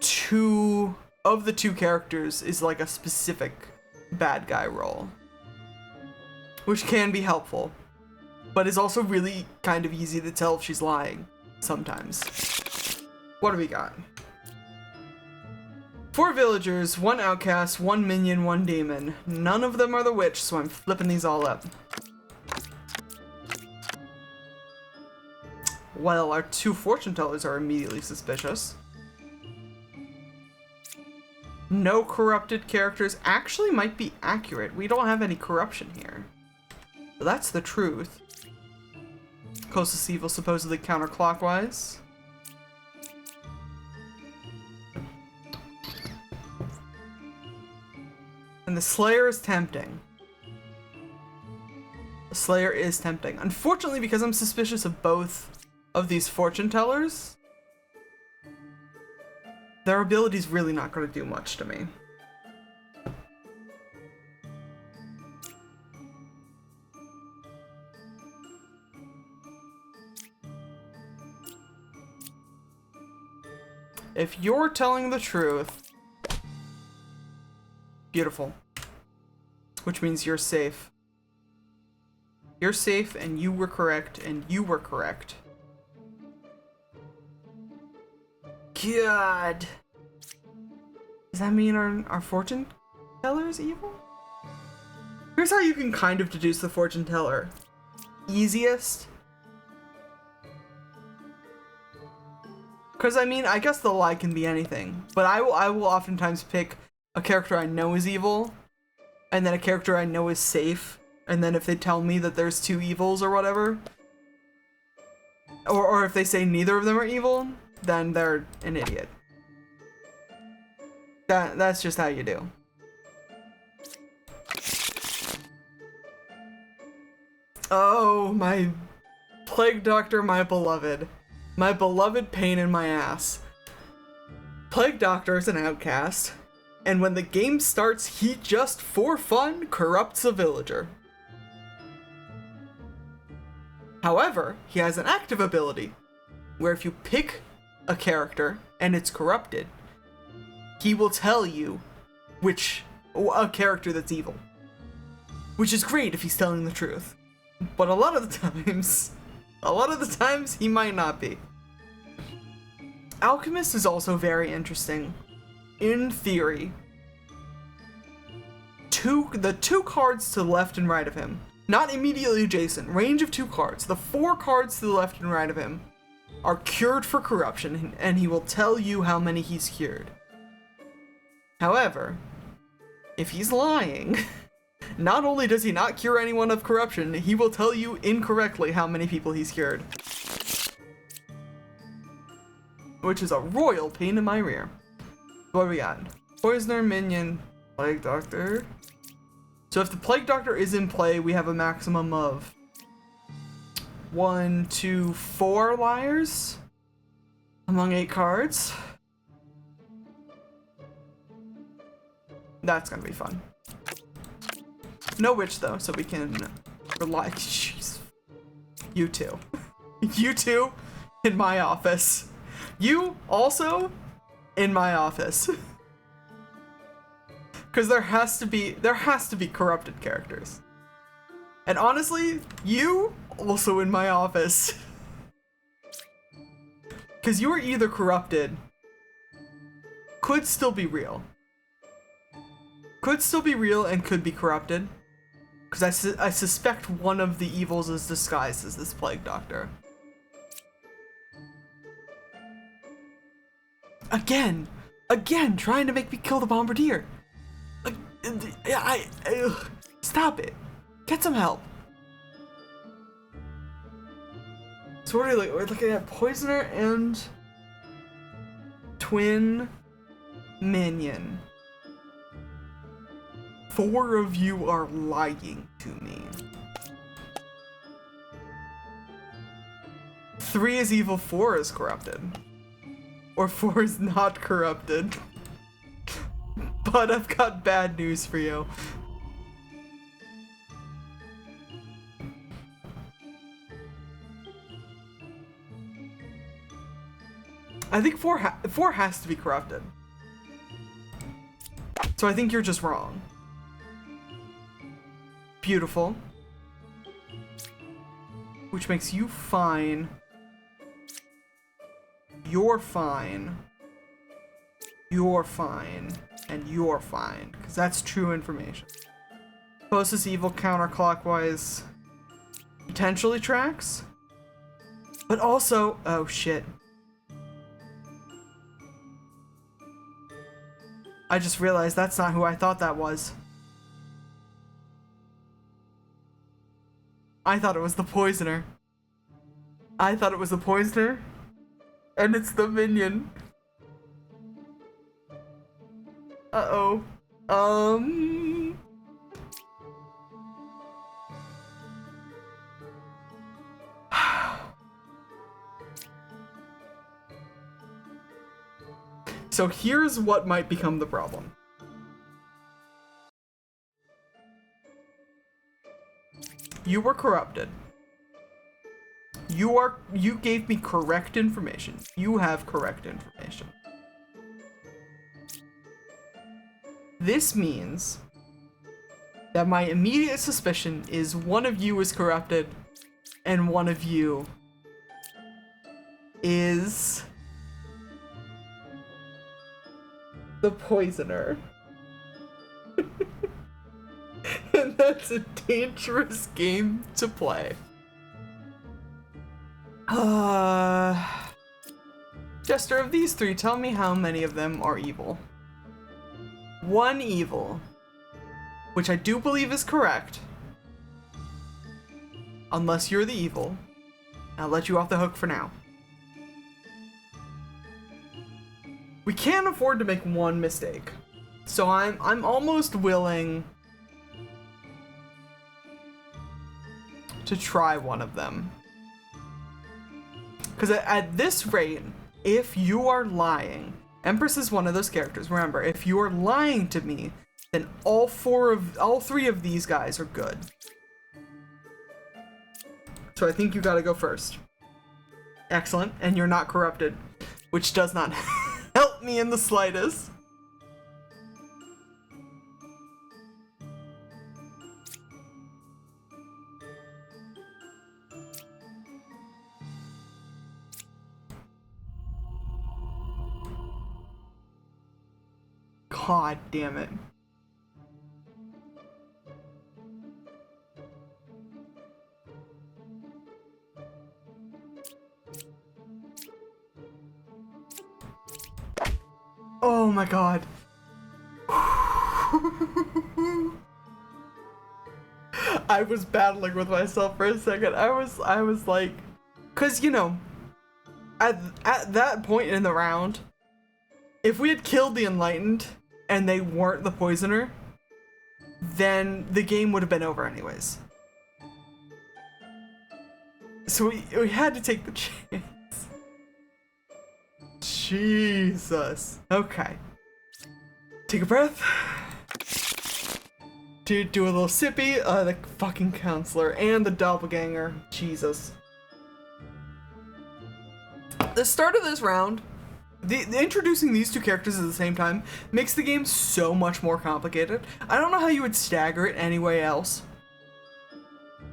2 of the 2 characters is like a specific bad guy role, which can be helpful, but is also really kind of easy to tell if she's lying sometimes. What do we got? 4 villagers, 1 outcast, 1 minion, 1 demon. None of them are the witch, so I'm flipping these all up. Well, our 2 fortune tellers are immediately suspicious. No corrupted characters actually might be accurate. We don't have any corruption here. So that's the truth. Closest evil supposedly counterclockwise. And the Slayer is tempting. The Slayer is tempting. Unfortunately, because I'm suspicious of both of these fortune tellers, their ability's really not going to do much to me. If you're telling the truth, beautiful. Which means you're safe. You're safe, and you were correct, and you were correct. God. Does that mean our fortune teller is evil? Here's how you can kind of deduce the fortune teller. Easiest. Because I mean, I guess the lie can be anything, but I will oftentimes pick a character I know is evil, and then a character I know is safe, and then if they tell me that there's 2 evils or whatever, or if they say neither of them are evil, then they're an idiot. That's just how you do. Oh, my Plague Doctor, my beloved. My beloved pain in my ass. Plague Doctor is an outcast, and when the game starts, he just, for fun, corrupts a villager. However, he has an active ability, where if you pick a character and it's corrupted, he will tell you a character that's evil. Which is great if he's telling the truth. But a lot of the times he might not be. Alchemist is also very interesting. In theory, the 2 cards to the left and right of him, not immediately adjacent, range of 2 cards, the 4 cards to the left and right of him are cured for corruption, and he will tell you how many he's cured. However, if he's lying, not only does he not cure anyone of corruption, he will tell you incorrectly how many people he's cured. Which is a royal pain in my rear. What do we got? Poisoner, minion, Plague Doctor. So if the Plague Doctor is in play, we have a maximum of 1, 2, 4 liars among 8 cards. That's gonna be fun. No witch though, so we can rely. Jeez. You two. You two in my office. You also in my office. Because there has to be corrupted characters. And honestly, you also in my office. Because you are either corrupted, could still be real. Could still be real and could be corrupted. Because I suspect one of the evils is disguised as this plague doctor. Again, trying to make me kill the bombardier. Stop it. Get some help. So what are we looking at? Poisoner and twin minion. 4 of you are lying to me. 3 is evil, 4 is corrupted. Or 4 is not corrupted. But I've got bad news for you. I think 4 has to be corrupted. So I think you're just wrong. Beautiful. Which makes you fine. You're fine. You're fine. And you're fine. Because that's true information. Closest evil counterclockwise potentially tracks. But also, oh shit. I just realized that's not who I thought that was. I thought it was the poisoner. I thought it was the poisoner. And it's the minion. Uh-oh. So here's what might become the problem. You were corrupted. You gave me correct information. You have correct information. This means that my immediate suspicion is one of you is corrupted and one of you is the poisoner. And that's a dangerous game to play. Jester, of these 3, tell me how many of them are evil. 1 evil, which I do believe is correct. Unless you're the evil. I'll let you off the hook for now. We can't afford to make 1 mistake. So I'm almost willing to try one of them. Because at this rate, if you are lying, Empress is one of those characters. Remember, if you are lying to me, then all 3 of these guys are good. So I think you gotta go first. Excellent, and you're not corrupted, which does not help me in the slightest. God damn it. Oh my god. I was battling with myself for a second. I was like, cause you know, at that point in the round, if we had killed the Enlightened and they weren't the poisoner, then the game would have been over anyways. So we had to take the chance. Jesus. Okay. Take a breath. do a little sippy. The fucking counselor and the doppelganger. Jesus. The start of this round, introducing these two characters at the same time makes the game so much more complicated. I don't know how you would stagger it anyway else,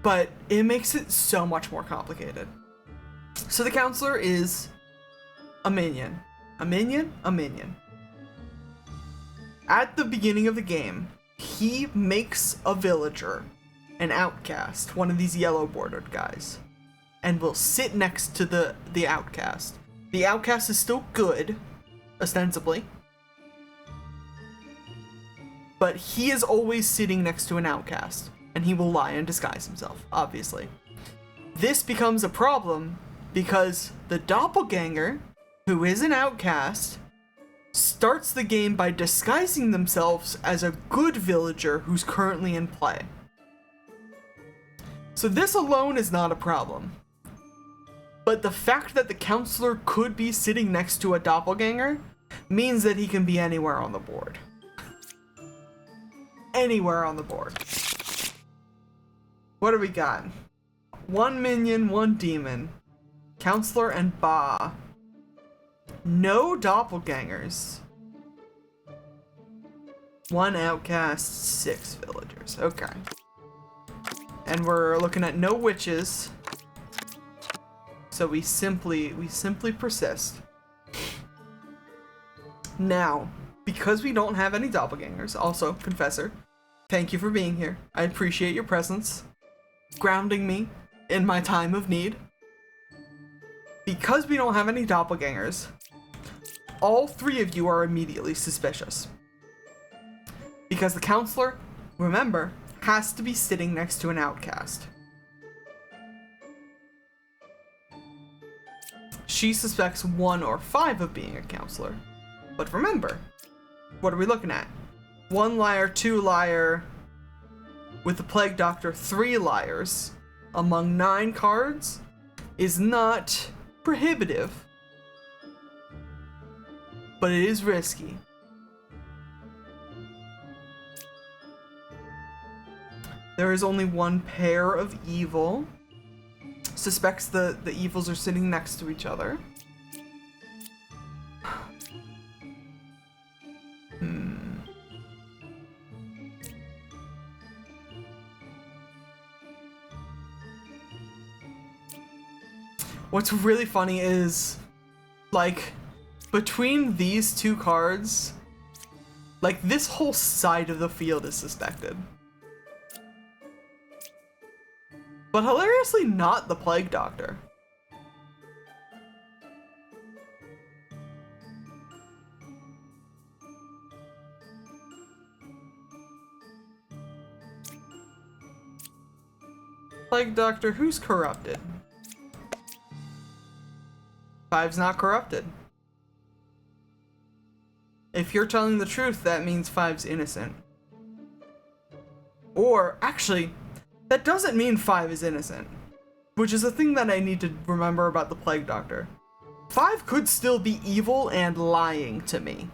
but it makes it so much more complicated. So the counselor is a minion. A minion? A minion. At the beginning of the game, he makes a villager, an outcast, one of these yellow bordered guys, and will sit next to the outcast. The outcast is still good, ostensibly, but he is always sitting next to an outcast, and he will lie and disguise himself, obviously. This becomes a problem because the doppelganger, who is an outcast, starts the game by disguising themselves as a good villager who's currently in play. So this alone is not a problem. But the fact that the counselor could be sitting next to a doppelganger means that he can be anywhere on the board. Anywhere on the board. What do we got? One minion, one demon. Counselor and Ba. No doppelgangers. One outcast, 6 villagers. Okay. And we're looking at no witches. So we simply persist. Now, because we don't have any doppelgangers, also, Confessor, thank you for being here. I appreciate your presence, grounding me in my time of need. Because we don't have any doppelgangers, all 3 of you are immediately suspicious. Because the counselor, remember, has to be sitting next to an outcast. She suspects 1 or 5 of being a counselor. But remember, what are we looking at? 1 liar, 2 liar, with the Plague Doctor 3 liars, among 9 cards, is not prohibitive. But it is risky. There is only 1 pair of evil. Suspects the evils are sitting next to each other. What's really funny is, like, between these 2 cards, like, this whole side of the field is suspected. But hilariously not the Plague Doctor. Plague Doctor, who's corrupted? 5's not corrupted. If you're telling the truth, that means 5's innocent. Or, actually, that doesn't mean 5 is innocent, which is a thing that I need to remember about the Plague Doctor. 5 could still be evil and lying to me.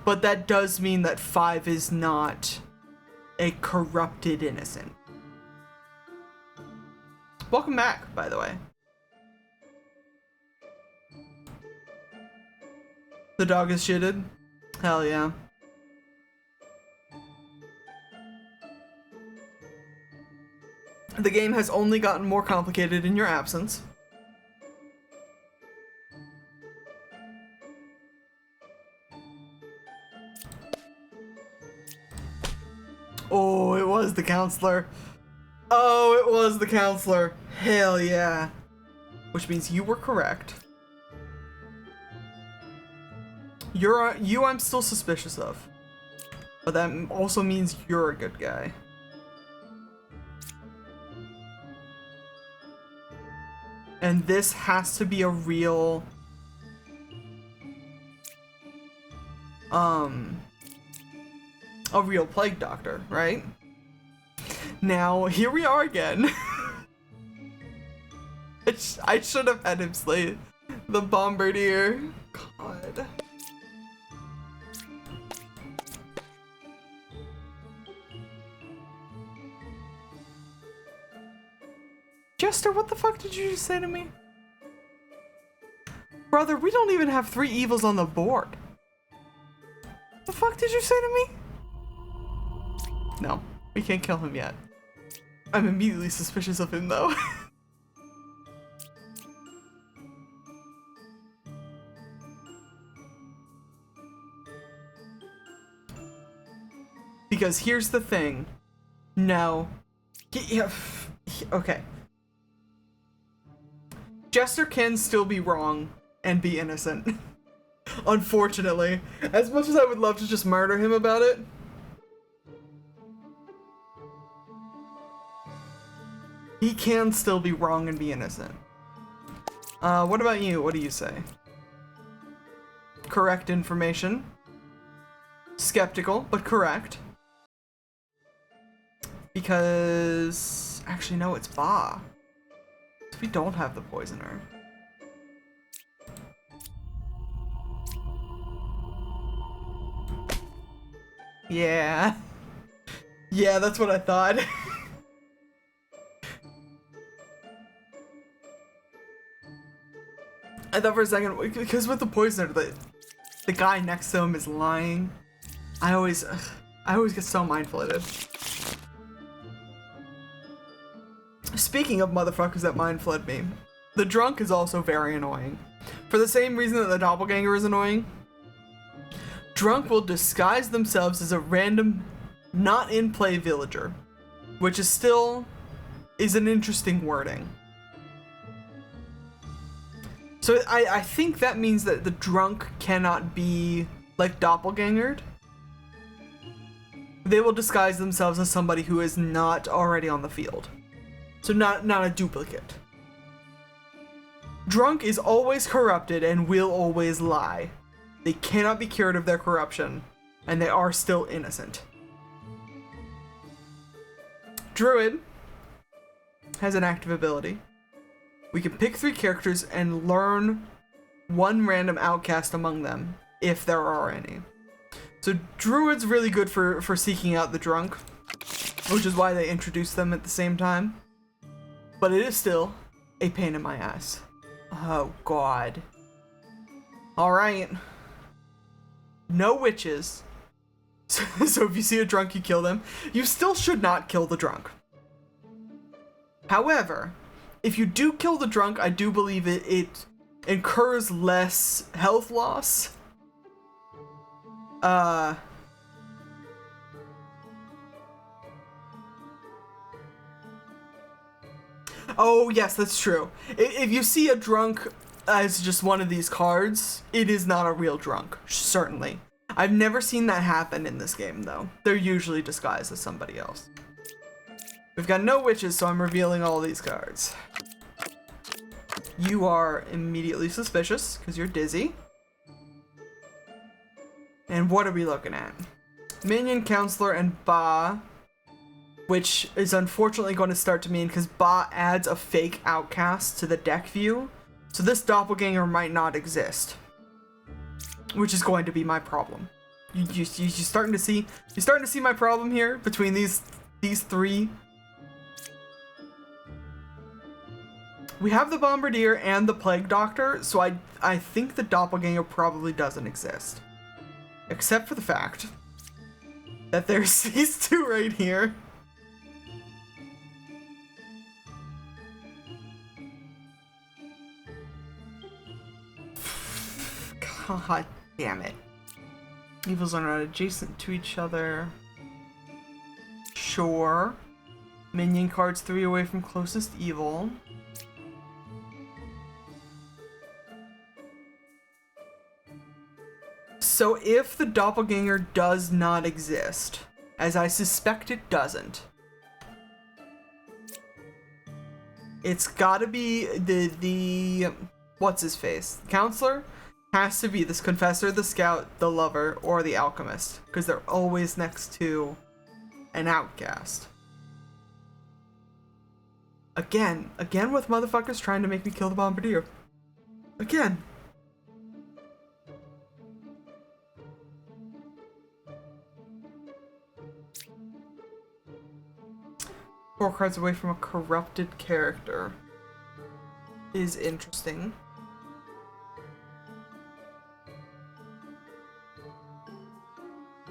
But that does mean that 5 is not a corrupted innocent. Welcome back, by the way. The dog is shitted? Hell yeah. The game has only gotten more complicated in your absence. Oh, it was the counselor. Oh, it was the counselor. Hell yeah. Which means you were correct. You I'm still suspicious of. But that also means you're a good guy. And this has to be a real... a real Plague Doctor, right? Now, here we are again. I should have had him slay the Bombardier. God. Jester, what the fuck did you just say to me? Brother, we don't even have 3 evils on the board. The fuck did you say to me? No, we can't kill him yet. I'm immediately suspicious of him though. Because here's the thing. No. Yeah, okay. Jester can still be wrong and be innocent. Unfortunately. As much as I would love to just murder him about it. He can still be wrong and be innocent. What about you? What do you say? Correct information. Skeptical, but correct. Because... Actually, no, it's Ba. We don't have the poisoner. Yeah. Yeah, that's what I thought. I thought for a second, because with the poisoner, the guy next to him is lying. I always get so mind-flooded. Speaking of motherfuckers that mind-flood me, the drunk is also very annoying. For the same reason that the doppelganger is annoying, drunk will disguise themselves as a random, not in play villager, which is still an interesting wording. So I think that means that the drunk cannot be like doppelgangered. They will disguise themselves as somebody who is not already on the field. So not a duplicate. Drunk is always corrupted and will always lie. They cannot be cured of their corruption, and they are still innocent. Druid has an active ability. We can pick 3 characters and learn 1 random outcast among them, if there are any. So Druid's really good for seeking out the drunk, which is why they introduced them at the same time. But it is still a pain in my ass. Oh god. Alright. No witches. So if you see a drunk, you kill them. You still should not kill the drunk. However, if you do kill the drunk, I do believe it incurs less health loss. Oh, yes, that's true. If you see a drunk as just one of these cards, it is not a real drunk, certainly. I've never seen that happen in this game, though. They're usually disguised as somebody else. We've got no witches, so I'm revealing all these cards. You are immediately suspicious, because you're dizzy. And what are we looking at? Minion, Counselor, and Ba. Which is unfortunately going to start to mean because Ba adds a fake outcast to the deck view. So this doppelganger might not exist. Which is going to be my problem. You starting to see my problem here between these 3. We have the Bombardier and the Plague Doctor, so I think the doppelganger probably doesn't exist. Except for the fact that there's these 2 right here. God damn it. Evils are not adjacent to each other. Sure. Minion cards 3 away from closest evil. So if the doppelganger does not exist, as I suspect it doesn't, it's gotta be the what's his face? Counselor? Has to be this Confessor, the Scout, the Lover, or the Alchemist, because they're always next to an outcast. Again with motherfuckers trying to make me kill the Bombardier. Again. Four cards away from a corrupted character. is interesting.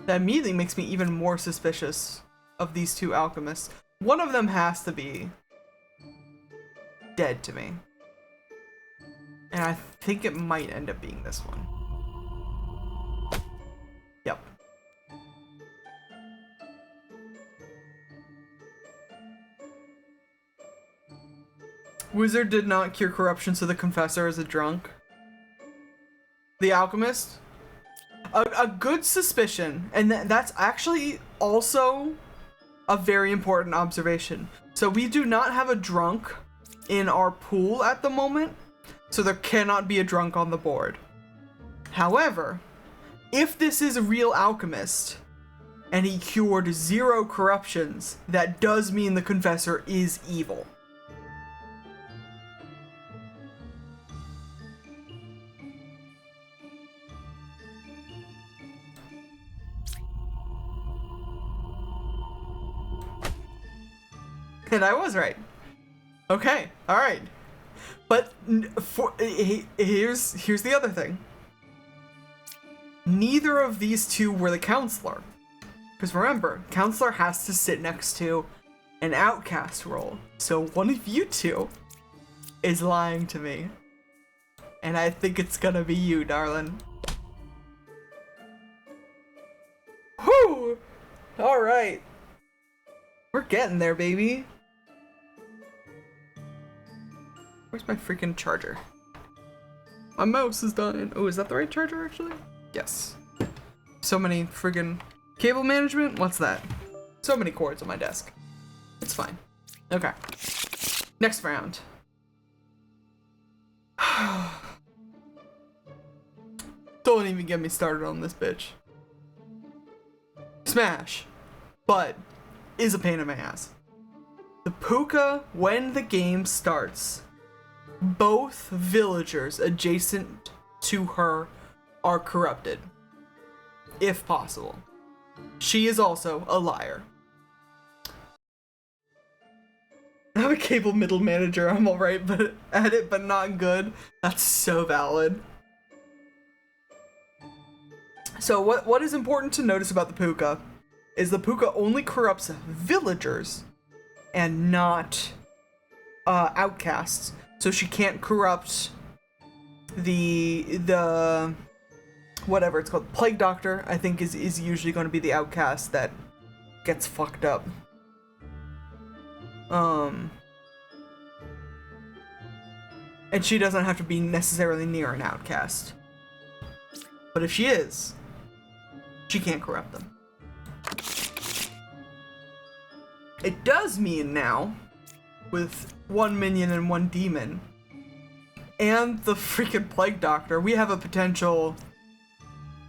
That immediately makes me even more suspicious of these two alchemists. One of them has to be dead to me. And I think it might end up being this one. Yep. Wizard did not cure corruption, so the confessor is a drunk. The alchemist? A good suspicion, and that's actually also a very important observation. So we do not have a drunk in our pool at the moment, so there cannot be a drunk on the board. However, if this is a real alchemist, and he cured 0 corruptions, that does mean the confessor is evil. And I was right. Okay, all right. But here's the other thing. Neither of these two were the counselor. Because remember, counselor has to sit next to an outcast role. So one of you two is lying to me. And I think it's gonna be you, darling. Whew! All right. We're getting there, baby. Where's my freaking charger? My mouse is dying. Oh, is that the right charger, actually? Yes. So many friggin' cable management? What's that? So many cords on my desk. It's fine. Okay. Next round. Don't even get me started on this bitch. Smash. But is a pain in my ass. The puka, when the game starts, both villagers adjacent to her are corrupted, if possible. She is also a liar. I'm a cable middle manager. I'm alright at it, but not good. That's so valid. So what is important to notice about the puka is the puka only corrupts villagers and not outcasts. So she can't corrupt the whatever it's called, plague doctor, I think is usually going to be the outcast that gets fucked up. And she doesn't have to be necessarily near an outcast. But if she is, she can't corrupt them. It does mean now, with 1 minion and 1 demon, and the freaking plague doctor, we have a potential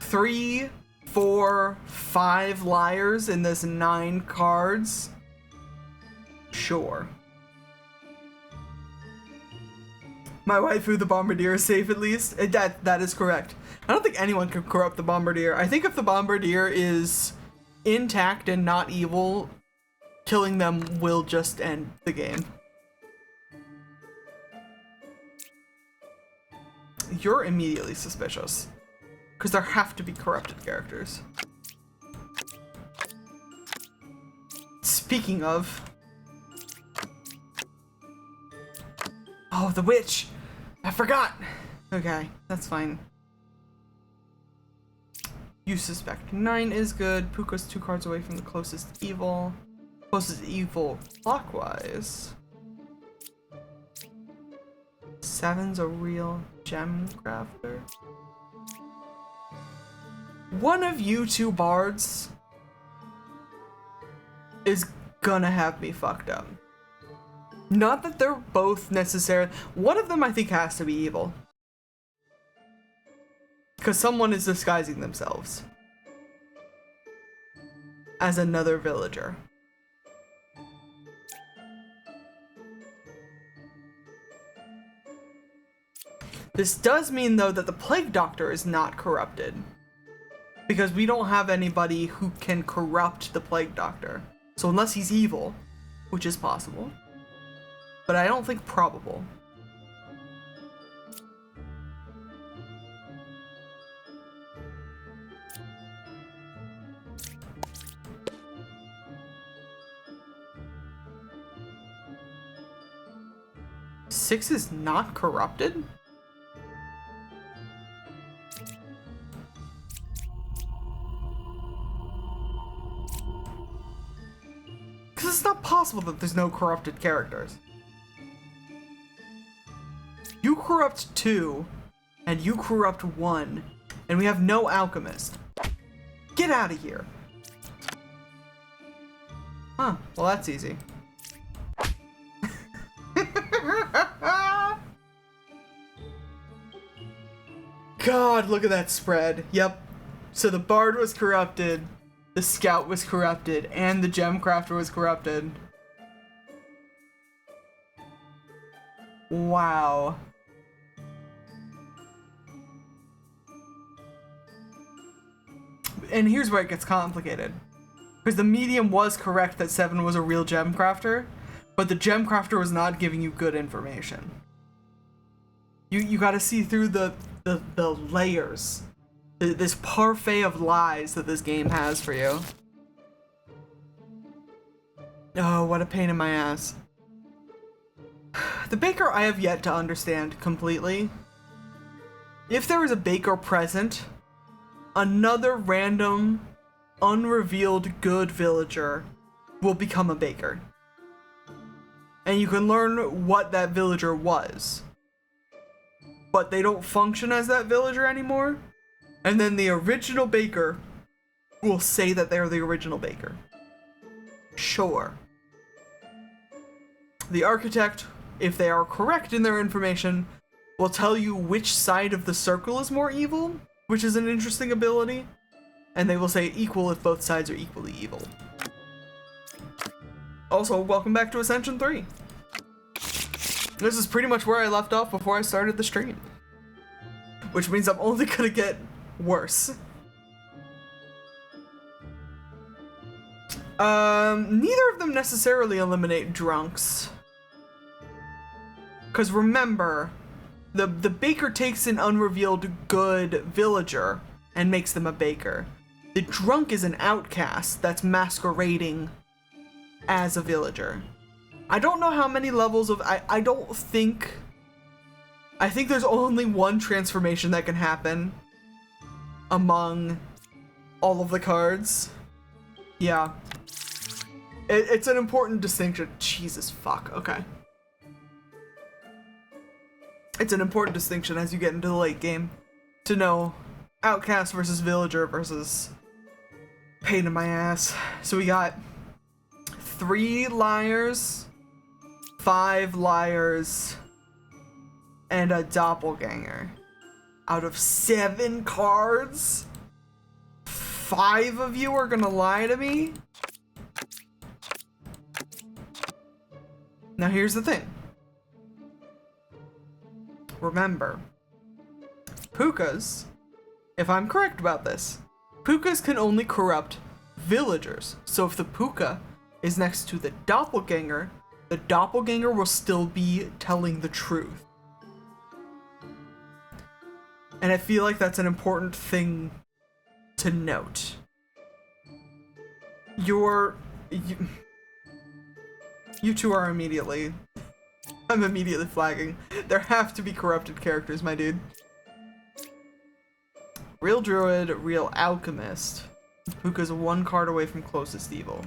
3, 4, 5 liars in this 9 cards. Sure. My waifu, the bombardier, is safe at least. That is correct. I don't think anyone can corrupt the bombardier. I think if the bombardier is intact and not evil, killing them will just end the game. You're immediately suspicious. Because there have to be corrupted characters. Speaking of... Oh, the witch! I forgot! Okay, that's fine. You suspect 9 is good. Puka's 2 cards away from the closest evil. Closest evil clockwise. 7's a real gem crafter. One of you 2 bards is gonna have me fucked up. Not that they're both necessarily. One of them I think has to be evil. Because someone is disguising themselves as another villager. This does mean, though, that the plague doctor is not corrupted. Because we don't have anybody who can corrupt the plague doctor. So unless he's evil, which is possible, but I don't think probable. 6 is not corrupted? Because it's not possible that there's no corrupted characters. You corrupt 2, and you corrupt 1, and we have no Alchemist. Get out of here. Huh, well that's easy. God, look at that spread. Yep. So the Bard was corrupted, the Scout was corrupted, and the Gem Crafter was corrupted. Wow. And here's where it gets complicated. Because the medium was correct that 7 was a real Gem Crafter, but the Gem Crafter was not giving you good information. You gotta see through the layers. This parfait of lies that this game has for you. Oh, what a pain in my ass. The Baker I have yet to understand completely. If there is a Baker present, another random, unrevealed good villager will become a Baker. And you can learn what that villager was. But they don't function as that villager anymore. And then the original Baker will say that they're the original Baker. Sure. The Architect, if they are correct in their information, will tell you which side of the circle is more evil, which is an interesting ability. And they will say equal if both sides are equally evil. Also, welcome back to Ascension 3. This is pretty much where I left off before I started the stream. Which means I'm only gonna get worse. Neither of them necessarily eliminate drunks. Because remember, the Baker takes an unrevealed good villager and makes them a Baker. The drunk is an outcast that's masquerading as a villager. I don't know how many levels of... I think there's only one transformation that can happen among all of the cards. Yeah. It's an important distinction. Jesus fuck, okay. It's an important distinction as you get into the late game to know outcast versus villager versus pain in my ass. So we got 3 liars, 5 liars, and a doppelganger. Out of 7 cards, 5 of you are gonna lie to me? Now here's the thing. Remember, Pukas, if I'm correct about this, Pukas can only corrupt villagers. So if the Puka is next to the doppelganger will still be telling the truth. And I feel like that's an important thing to note. You two are immediately... I'm immediately flagging. There have to be corrupted characters, my dude. Real Druid, real Alchemist. Puka's 1 card away from closest evil.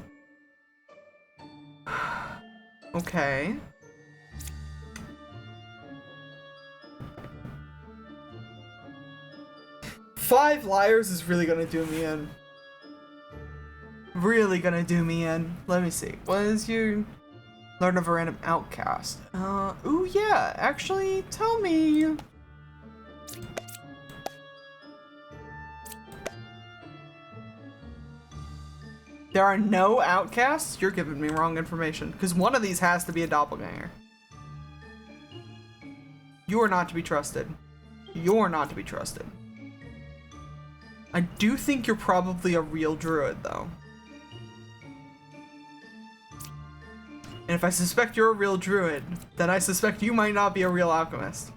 Okay. Five liars is really gonna do me in. Really gonna do me in. Let me see. What is your... Learn of a random outcast. Ooh yeah, actually, tell me. There are no outcasts? You're giving me wrong information, because one of these has to be a doppelganger. You are not to be trusted. You're not to be trusted. I do think you're probably a real druid, though. And if I suspect you're a real druid, then I suspect you might not be a real alchemist.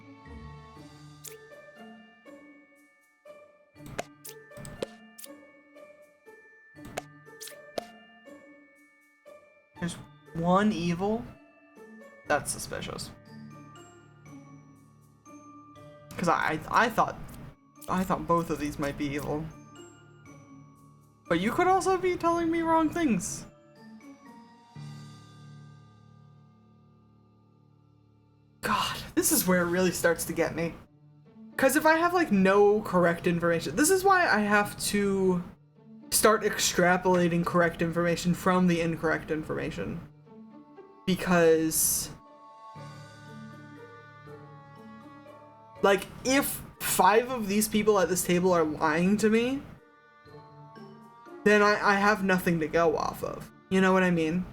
There's 1 evil? That's suspicious. Because I thought both of these might be evil. But you could also be telling me wrong things. God, this is where it really starts to get me. Because if I have like no correct information, this is why I have to start extrapolating correct information from the incorrect information. Because like if 5 of these people at this table are lying to me, then I have nothing to go off of. You know what I mean?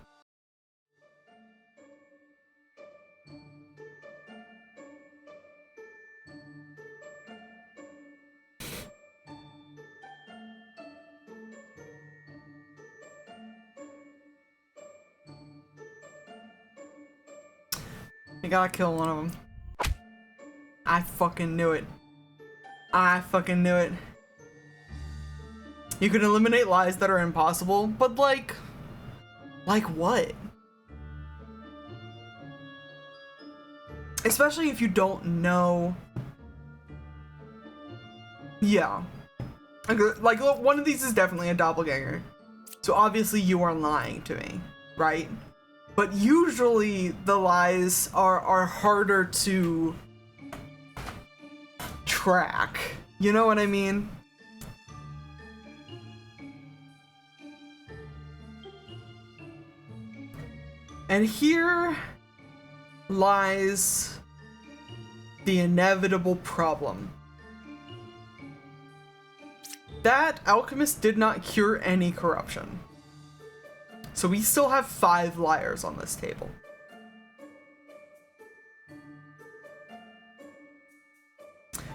I gotta kill one of them. I fucking knew it. I fucking knew it. You can eliminate lies that are impossible, but like what? Especially if you don't know. Yeah. Like one of these is definitely a doppelganger. So obviously you are lying to me, right? But usually the lies are harder to track. You know what I mean? And here lies the inevitable problem. That Alchemist did not cure any corruption. So we still have 5 liars on this table.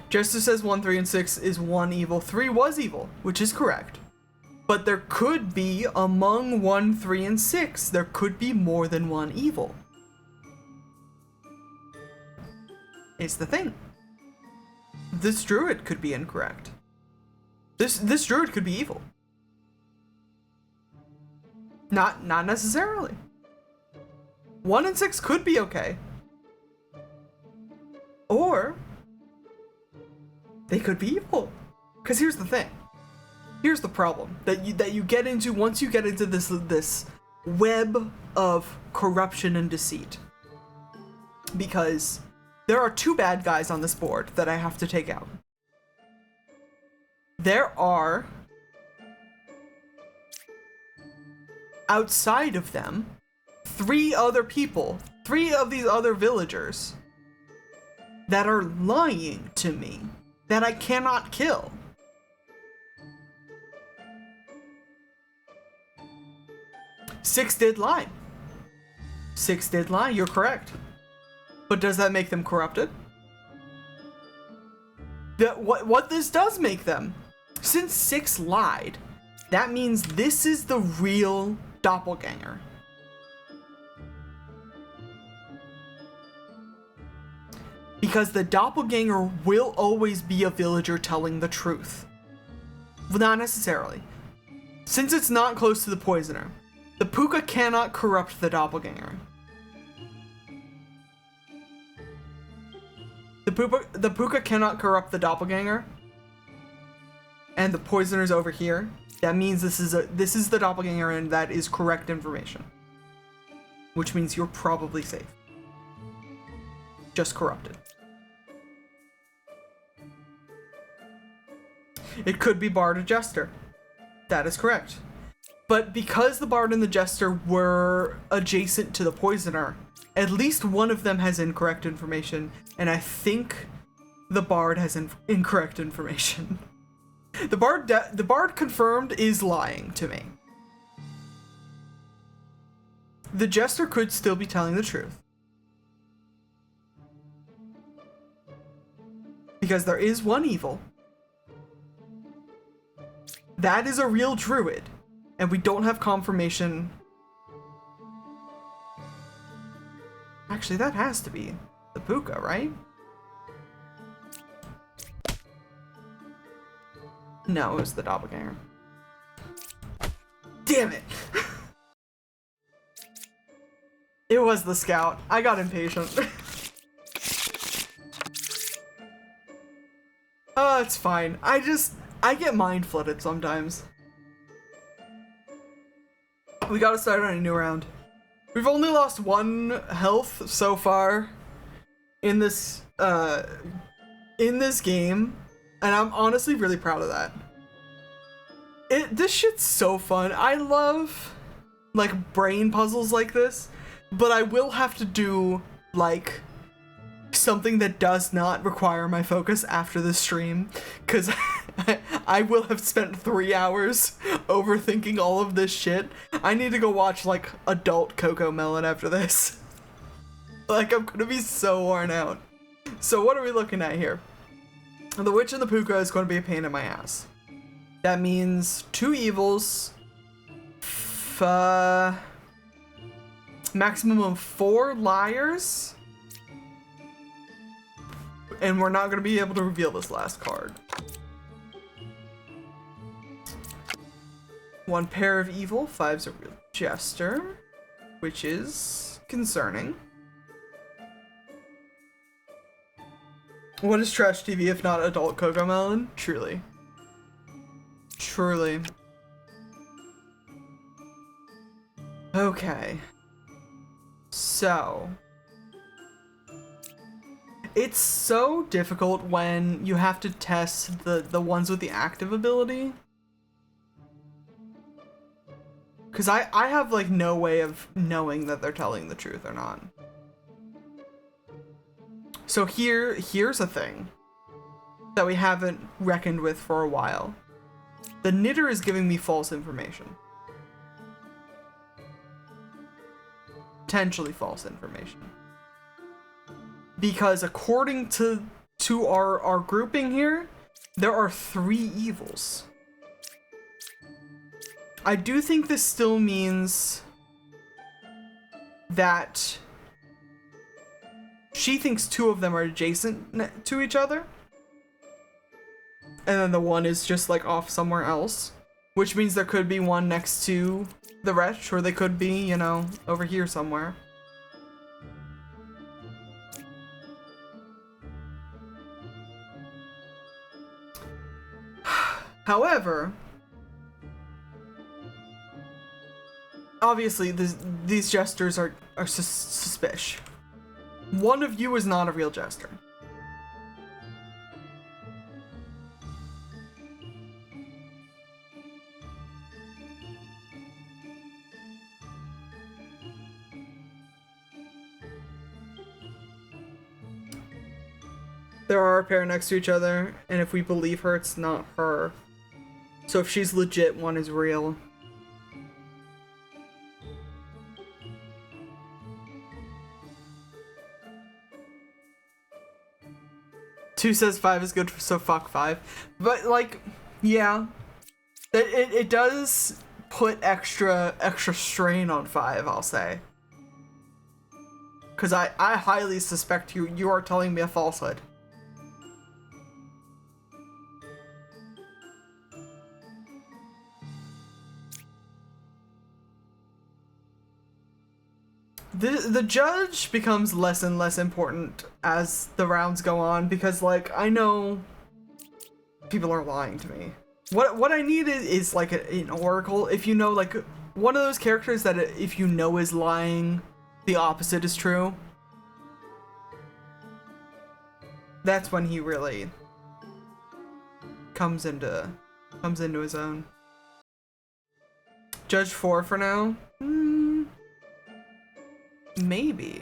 Jester says 1, 3, and 6 is 1 evil. 3 was evil, which is correct. But there could be, among 1, 3, and 6, there could be more than 1 evil. It's the thing. This druid could be incorrect. This druid could be evil. Not necessarily. 1 and 6 could be okay. Or they could be evil. Because here's the thing. Here's the problem that you get into once you get into this web of corruption and deceit. Because there are 2 bad guys on this board that I have to take out. There are, outside of them, 3 other people, 3 of these other villagers that are lying to me that I cannot kill. Six did lie. 6 did lie, you're correct. But does that make them corrupted? What this does make them, since 6 lied, that means this is the real doppelganger. Because the doppelganger will always be a villager telling the truth. Well, not necessarily. Since it's not close to the poisoner, the puka cannot corrupt the doppelganger. The puka cannot corrupt the doppelganger. And the poisoner's over here. That means this is the doppelganger, and that is correct information. Which means you're probably safe. Just corrupted. It could be Bard or Jester. That is correct. But because the Bard and the Jester were adjacent to the poisoner, at least one of them has incorrect information, and I think the Bard has incorrect information. The Bard confirmed is lying to me. The Jester could still be telling the truth. Because there is one evil. That is a real druid. And we don't have confirmation. Actually, that has to be the puka, right? No, it was the doppelganger. Damn it! It was the scout. I got impatient. Oh, it's fine. I get mind flooded sometimes. We gotta start on a new round. We've only lost 1 health so far in this game, and I'm honestly really proud of that. This shit's so fun. I love like brain puzzles like this, but I will have to do like something that does not require my focus after the stream, because I will have spent 3 hours overthinking all of this shit. I need to go watch like adult Coco Melon after this. Like, I'm gonna be so worn out. So what are we looking at here? The Witch and the Puka is going to be a pain in my ass. That means 2 evils, maximum of 4 liars, and we're not going to be able to reveal this last card. 1 pair of evil, 5's a real jester, which is concerning. What is trash TV if not adult Coco Melon? Truly. Truly. Okay. So. It's so difficult when you have to test the ones with the active ability. Because I have like no way of knowing that they're telling the truth or not. So here's a thing that we haven't reckoned with for a while. The knitter is giving me false information. Potentially false information. Because according to our grouping here, there are 3 evils. I do think this still means that she thinks 2 of them are adjacent to each other. And then the one is just like off somewhere else. Which means there could be one next to the wretch, or they could be, you know, over here somewhere. However, obviously these jesters are suspicious. One of you is not a real jester. There are a pair next to each other, and if we believe her, it's not her. So if she's legit, one is real. Two says 5 is good, so fuck 5. But like, yeah, it does put extra strain on 5, I'll say. Because I highly suspect you are telling me a falsehood. The judge becomes less and less important as the rounds go on, because like I know people are lying to me. What I need is like an oracle. If you know, like one of those characters that if you know is lying, the opposite is true. That's when he really comes into his own. Judge 4 for now. Maybe.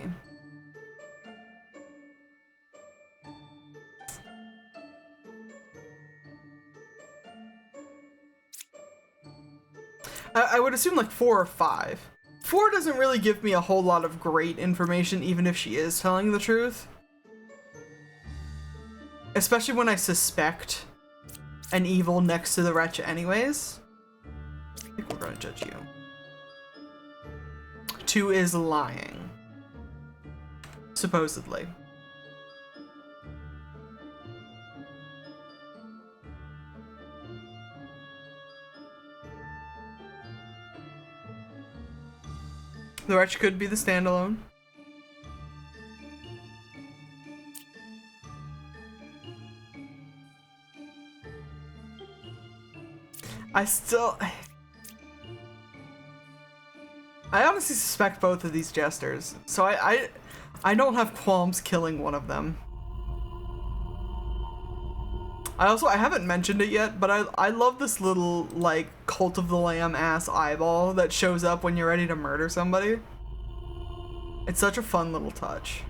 I would assume like 4 or 5. 4 doesn't really give me a whole lot of great information, even if she is telling the truth. Especially when I suspect an evil next to the wretch anyways. I think we're gonna judge you. 2 is lying. Supposedly. The wretch could be the standalone. I honestly suspect both of these jesters, so I don't have qualms killing one of them. I haven't mentioned it yet, but I love this little, like, Cult of the Lamb ass eyeball that shows up when you're ready to murder somebody. It's such a fun little touch.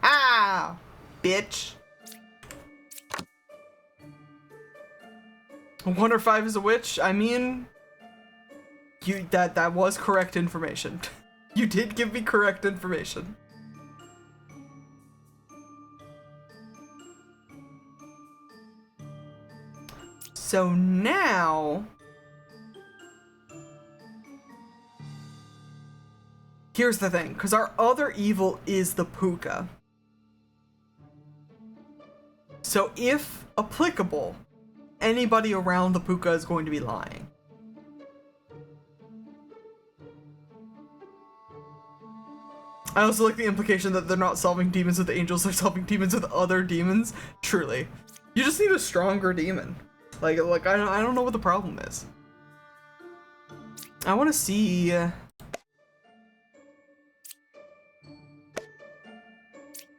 Ah! Bitch! Wonder 5 is a witch? I mean... that was correct information. You did give me correct information. So now... Here's the thing, because our other evil is the puka. So if applicable, anybody around the puka is going to be lying. I also like the implication that they're not solving demons with angels, they're solving demons with other demons. Truly. You just need a stronger demon. Like I don't know what the problem is. I want to see...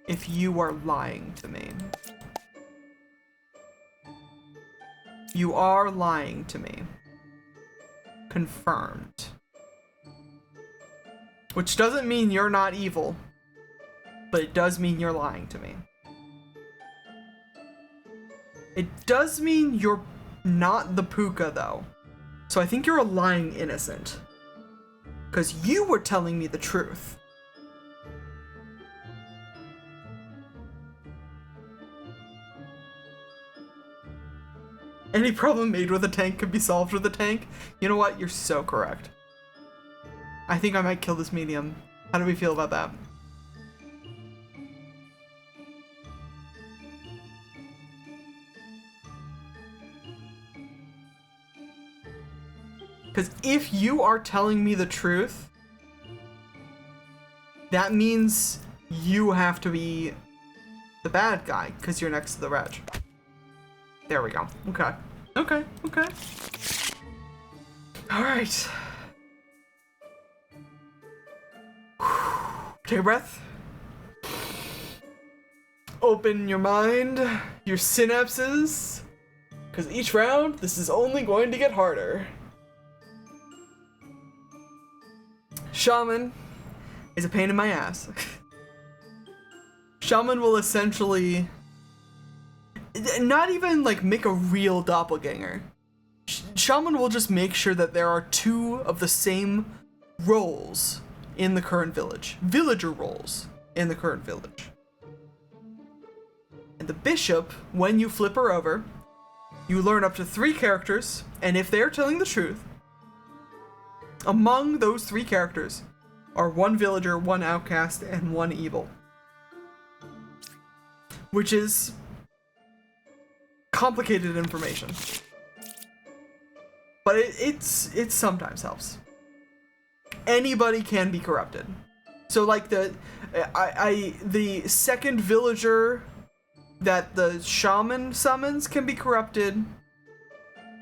if you are lying to me. You are lying to me. Confirmed. Which doesn't mean you're not evil, but it does mean you're lying to me. It does mean you're not the puka, though. So I think you're a lying innocent. Because you were telling me the truth. Any problem made with a tank could be solved with a tank. You know what? You're so correct. I think I might kill this medium. How do we feel about that? Because if you are telling me the truth, that means you have to be the bad guy, because you're next to the reg. There we go. Okay. Okay, okay. Alright. Take a breath. Open your mind, your synapses, because each round, this is only going to get harder. Shaman is a pain in my ass. Shaman will essentially not even like make a real doppelganger. Shaman will just make sure that there are two of the same roles in the current village. Villager roles in the current village. And the bishop, when you flip her over, you learn up to 3 characters, and if they are telling the truth, among those 3 characters are 1 villager, 1 outcast, and 1 evil. Which is complicated information. But it sometimes helps. Anybody can be corrupted. So like the second villager that the shaman summons can be corrupted.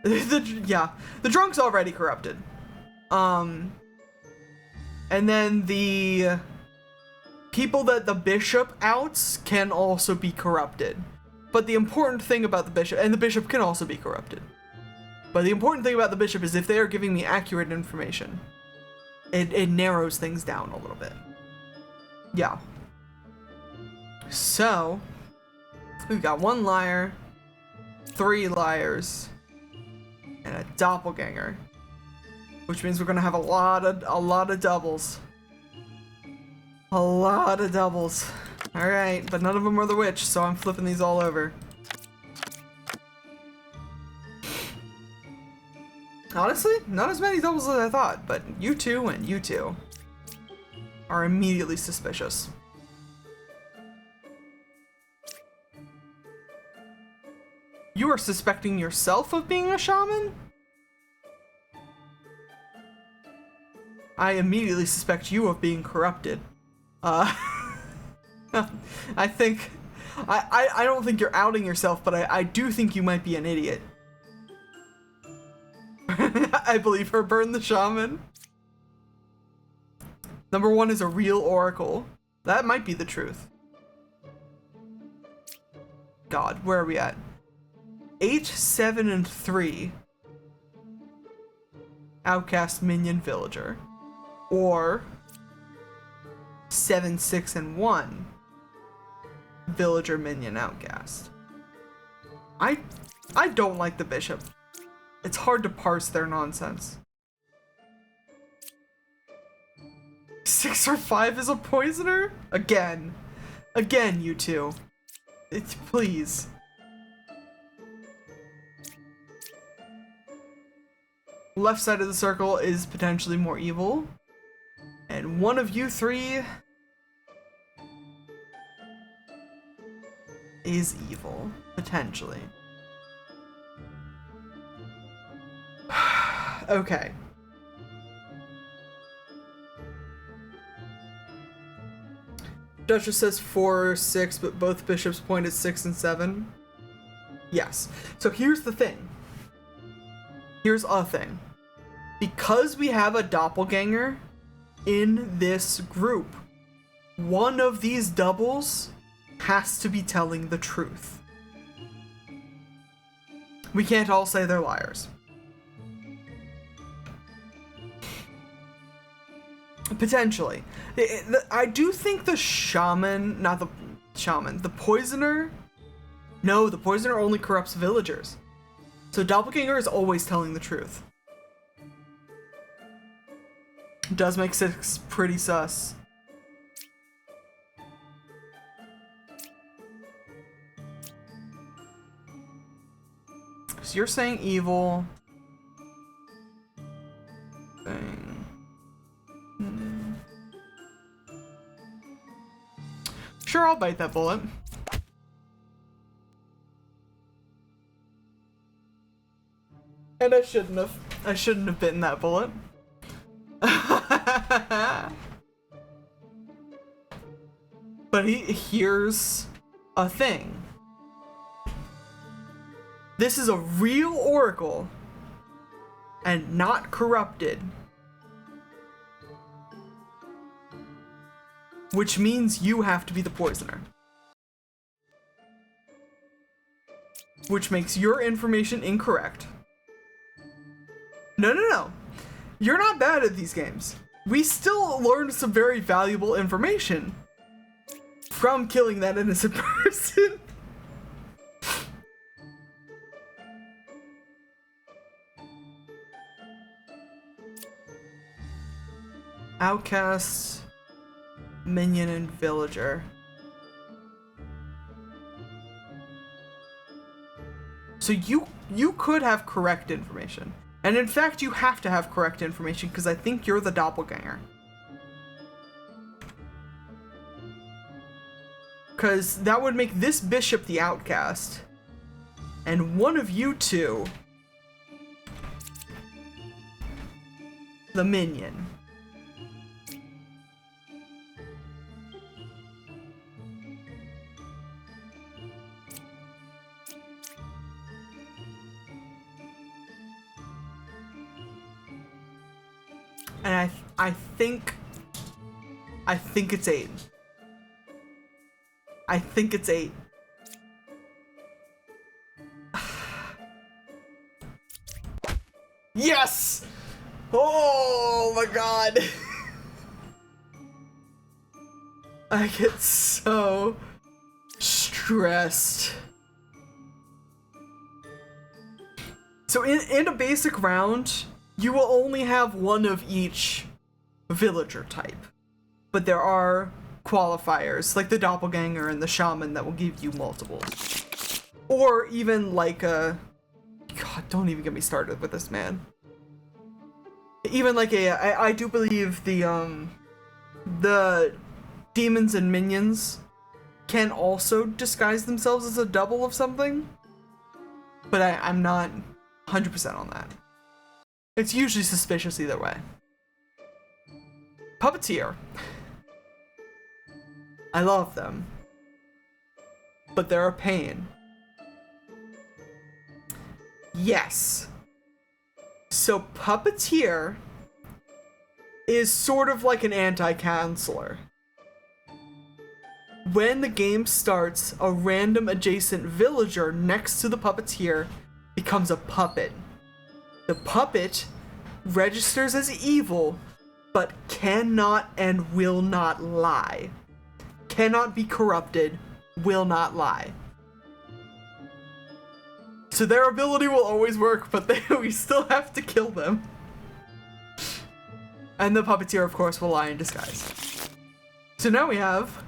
The drunk's already corrupted. And then the people that the bishop outs can also be corrupted. But the important thing about the bishop, and the bishop can also be corrupted. But the important thing about the bishop is if they are giving me accurate information, it narrows things down a little bit. Yeah. So, we've got 1 liar, 3 liars, and a doppelganger. Which means we're gonna have a lot of doubles. A lot of doubles. Alright, but none of them are the witch, so I'm flipping these all over. Honestly, not as many doubles as I thought, but you two and you two are immediately suspicious. You are suspecting yourself of being a shaman? I immediately suspect you of being corrupted. I think I don't think you're outing yourself, but I do think you might be an idiot. I believe her, burn the shaman. Number 1 is a real oracle. That might be the truth. God, where are we at? 8, 7, and 3. Outcast, minion, villager. Or 7, 6, and 1. Villager, minion, outcast. I don't like the bishop. It's hard to parse their nonsense. 6 or 5 is a poisoner? Again. Again, you two. Please. Left side of the circle is potentially more evil. And one of you 3 is evil, potentially. Okay. Duchess says 4 or 6, but both bishops point at 6 and 7. Yes. So here's the thing. Here's a thing. Because we have a doppelganger in this group, one of these doubles has to be telling the truth. We can't all say they're liars. Potentially. I do think the shaman, not the shaman, the poisoner. No, the poisoner only corrupts villagers. So doppelganger is always telling the truth. Does make 6 pretty sus. So you're saying evil. Sure, I'll bite that bullet. And I shouldn't have. I shouldn't have bitten that bullet. But here's a thing. This is a real oracle and not corrupted. Which means you have to be the poisoner. Which makes your information incorrect. No. You're not bad at these games. We still learned some very valuable information from killing that innocent person. Outcast, minion, and villager. So you could have correct information. And in fact, you have to have correct information because I think you're the doppelganger. Because that would make this bishop the outcast. And one of you two the minion. And I think it's 8. I think it's 8. Yes! Oh my god. I get so stressed. So in a basic round, you will only have one of each villager type. But there are qualifiers, like the doppelganger and the shaman, that will give you multiples. Or even like a... God, don't even get me started with this, man. Even like I do believe the demons and minions can also disguise themselves as a double of something. But I'm not 100% on that. It's usually suspicious either way. Puppeteer. I love them. but they're a pain. Yes. So Puppeteer is sort of like an anti-counselor. When the game starts, a random adjacent villager next to the Puppeteer becomes a puppet. The puppet registers as evil, but cannot and will not lie. Cannot be corrupted, will not lie. So their ability will always work, but we still have to kill them. And the Puppeteer, of course, will lie in disguise. So now we have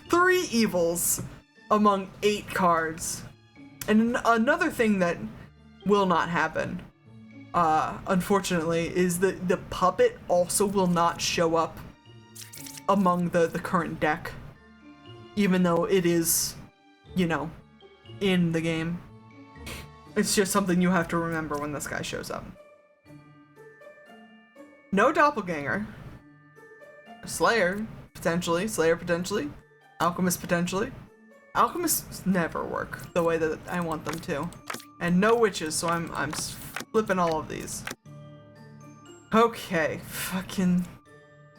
3 evils among 8 cards. And another thing that will not happen, unfortunately, is that the puppet also will not show up among the current deck. Even though it is, you know, in the game. It's just something you have to remember when this guy shows up. No Doppelganger. Slayer, potentially. Alchemist, potentially. Alchemists never work the way that I want them to. And no witches, so I'm flipping all of these. Okay, fucking...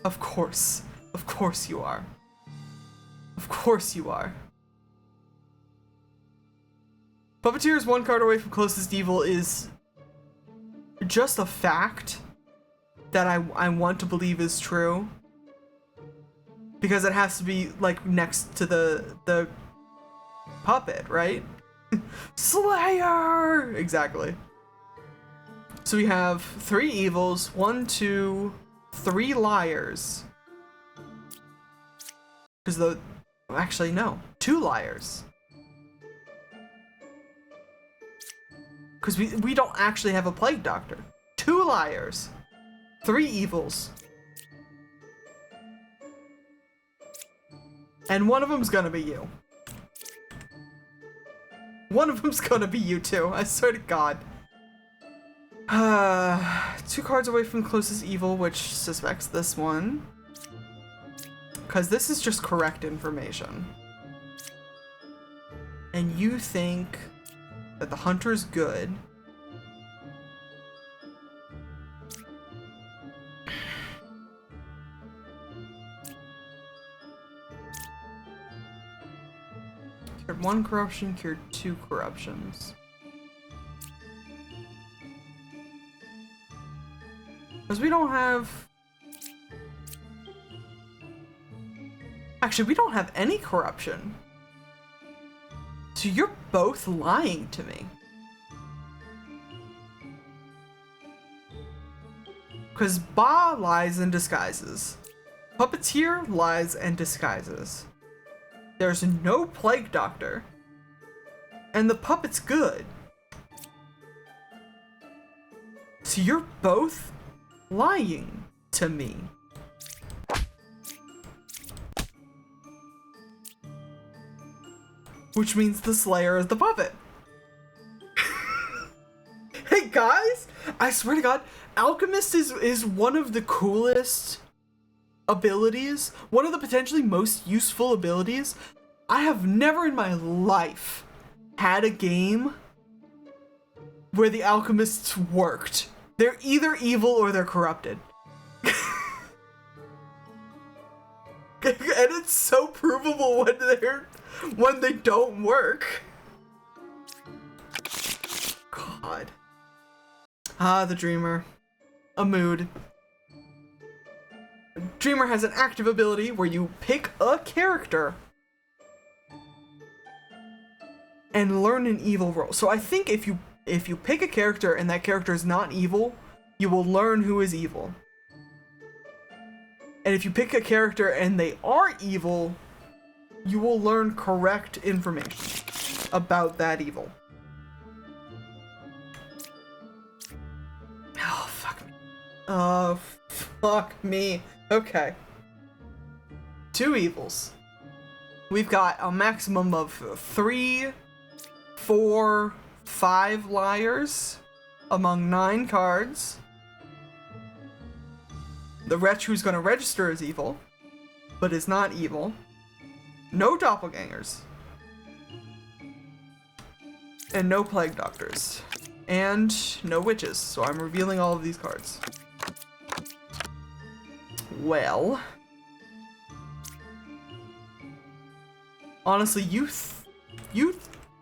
Of course. Of course you are. Of course you are. Puppeteer is 1 card away from closest evil is just a fact that I want to believe is true. Because it has to be, like, next to the puppet, right? Slayer! Exactly. So we have 3 evils, 1, 2, 3 liars. Because actually, no. 2 liars. Because we don't actually have a plague doctor. 2 liars. 3 evils. And one of them's gonna be you. One of them's gonna be you too, I swear to God. 2 cards away from closest evil, which suspects this one. Because this is just correct information. And you think that the hunter's good. Cured 1 corruption, cured 2 corruptions. Because we don't have... Actually, we don't have any corruption. So you're both lying to me. Because Ba lies and disguises. Puppeteer lies and disguises. There's no plague doctor. And the puppet's good. So you're both lying to me. Which means the Slayer is the puppet. Hey guys, I swear to God, Alchemist is one of the coolest abilities, one of the potentially most useful abilities. I have never in my life had a game where the alchemists worked. They're either evil or they're corrupted. And it's so provable when they don't work. God. Ah, the Dreamer. A mood. Dreamer has an active ability where you pick a character and learn an evil role. So I think if you pick a character and that character is not evil, you will learn who is evil. And if you pick a character and they are evil, you will learn correct information about that evil. Oh, fuck me. Oh, fuck me. Okay. 2 evils. We've got a maximum of 3, 4, 5 liars among 9 cards. The wretch who's going to register as evil, but is not evil. No doppelgangers. And no plague doctors. And no witches, so I'm revealing all of these cards. Well. Honestly, you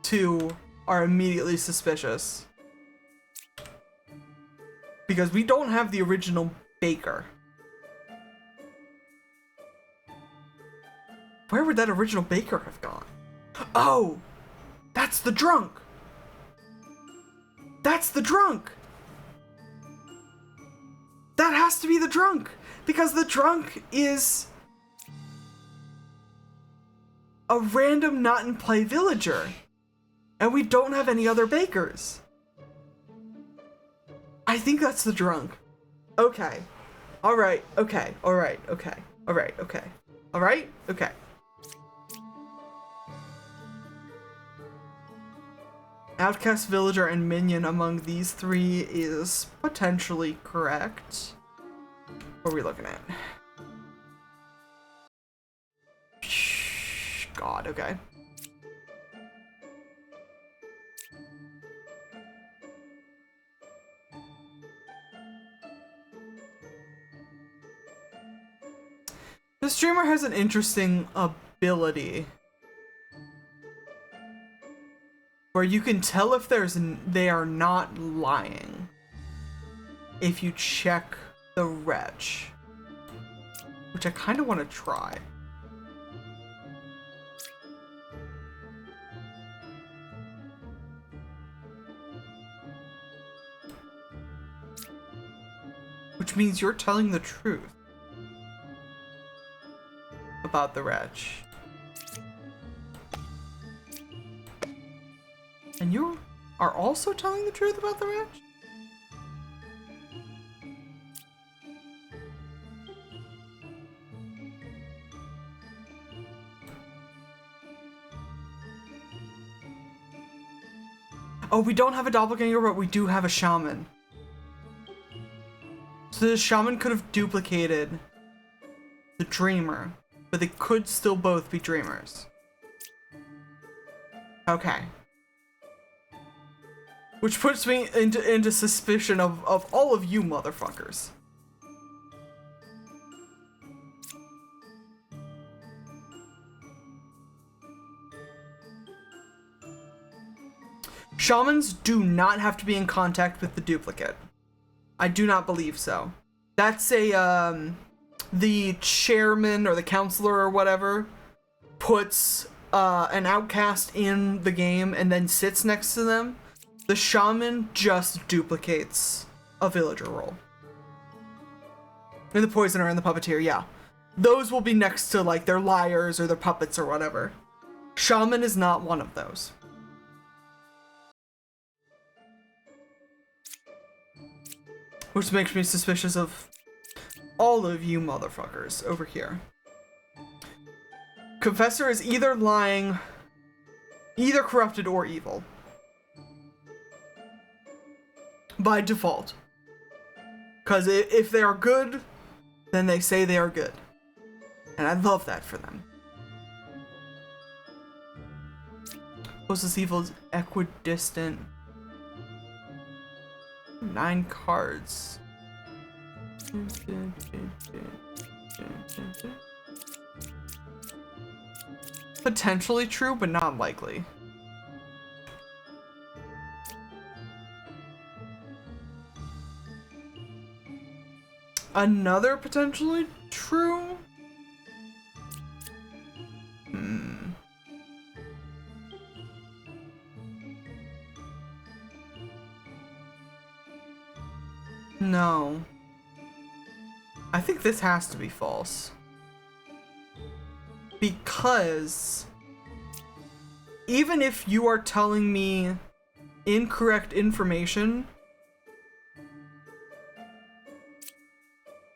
two are immediately suspicious. Because we don't have the original baker. Where would that original baker have gone? Oh! That's the drunk! That's the drunk! That has to be the drunk! Because the drunk is a random not in play villager. And we don't have any other bakers. I think that's the drunk. Okay. Alright, okay, alright, okay, alright, okay. Alright, okay. Outcast, villager, and minion among these three is potentially correct. What are we looking at? God, okay. The streamer has an interesting ability where you can tell if they are not lying if you check the wretch, which I kind of want to try. Which means you're telling the truth about the wretch. And you are also telling the truth about the wretch? Oh, we don't have a doppelganger, but we do have a shaman. So the shaman could have duplicated the dreamer, but they could still both be dreamers. Okay. Which puts me into suspicion of all of you motherfuckers. Shamans do not have to be in contact with the duplicate. I do not believe so. That's the chairman or the counselor or whatever puts an outcast in the game and then sits next to them. The shaman just duplicates a villager role. And the poisoner and the puppeteer, yeah. Those will be next to like their liars or their puppets or whatever. Shaman is not one of those. Which makes me suspicious of all of you motherfuckers over here. Confessor is either lying, either corrupted or evil. By default. Because if they are good, then they say they are good. And I love that for them. Closest evil is equidistant. 9 cards. Potentially true, but not likely. Another potentially true? No. I think this has to be false. Because even if you are telling me incorrect information,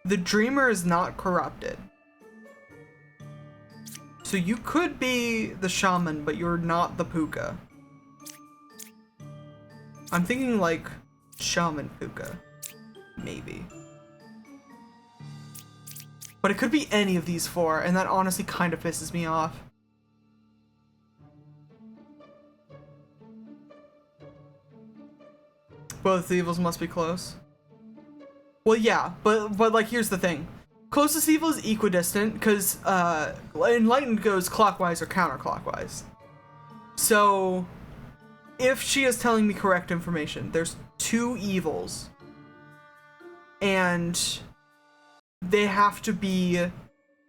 the dreamer is not corrupted. So you could be the shaman, but you're not the puka. I'm thinking like shaman puka. Maybe. But it could be any of these 4, and that honestly kind of pisses me off. Both evils must be close. Well, yeah, but like here's the thing. Closest evil is equidistant because enlightened goes clockwise or counterclockwise. So if she is telling me correct information, there's 2 evils and they have to be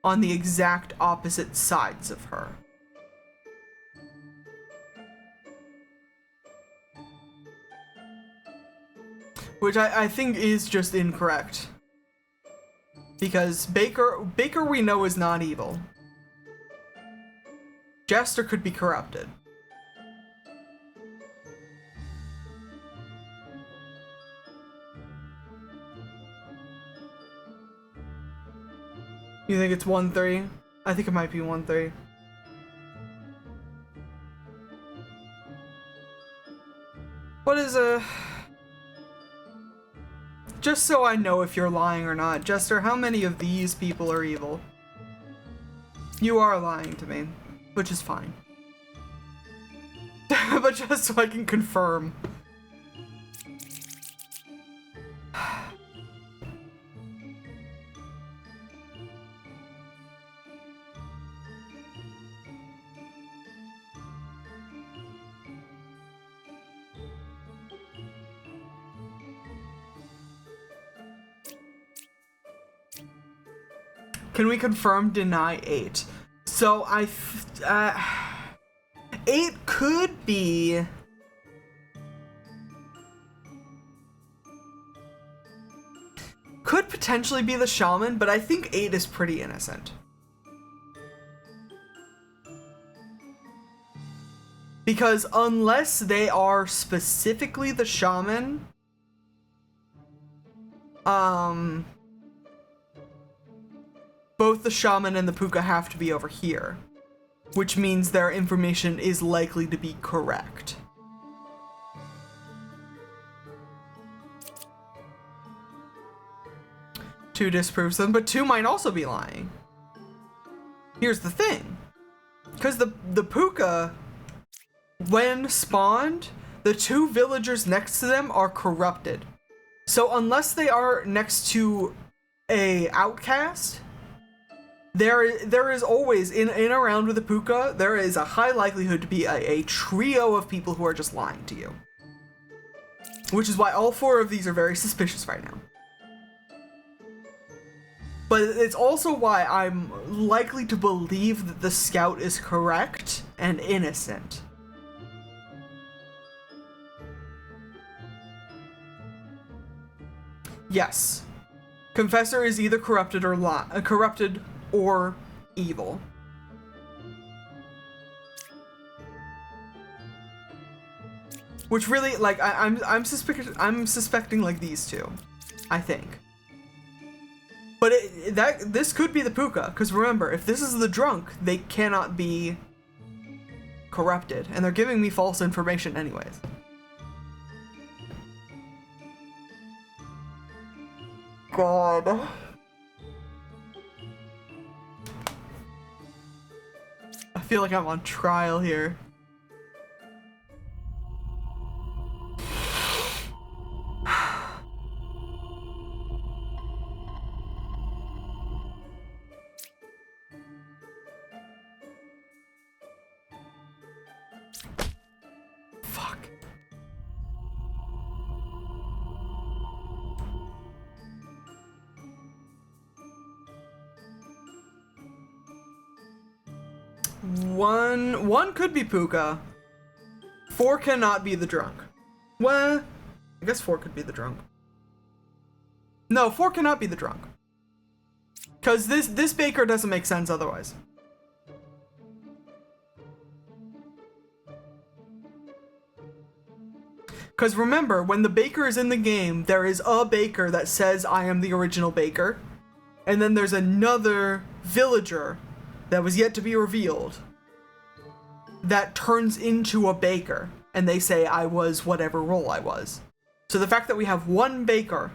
on the exact opposite sides of her. Which I think is just incorrect. Because Baker we know is not evil. Jester could be corrupted. You think it's 1-3? I think it might be 1-3. What is a... Just so I know if you're lying or not, Jester, how many of these people are evil? You are lying to me, which is fine. But just so I can confirm. Can we confirm deny 8? So 8 could be... Could potentially be the shaman, but I think 8 is pretty innocent. Because unless they are specifically the shaman, both the shaman and the puka have to be over here, which means their information is likely to be correct. Two disproves them, but 2 might also be lying. Here's the thing. Because the puka, when spawned, the 2 villagers next to them are corrupted. So unless they are next to a outcast, there is always, in a round with the puka, there is a high likelihood to be a trio of people who are just lying to you. Which is why all 4 of these are very suspicious right now. But it's also why I'm likely to believe that the scout is correct and innocent. Yes. Confessor is either corrupted or evil. Which really, like, I'm suspecting like these 2, I think. But this could be the puka, because remember, if this is the drunk, they cannot be corrupted, and they're giving me false information anyways. God. I feel like I'm on trial here. Fuck. One could be puka. 4 cannot be the drunk. Well, I guess 4 could be the drunk. No, 4 cannot be the drunk. Cause this baker doesn't make sense otherwise. Cause remember, when the baker is in the game, there is a baker that says I am the original baker. And then there's another villager that was yet to be revealed that turns into a baker, and they say I was whatever role I was. So the fact that we have one baker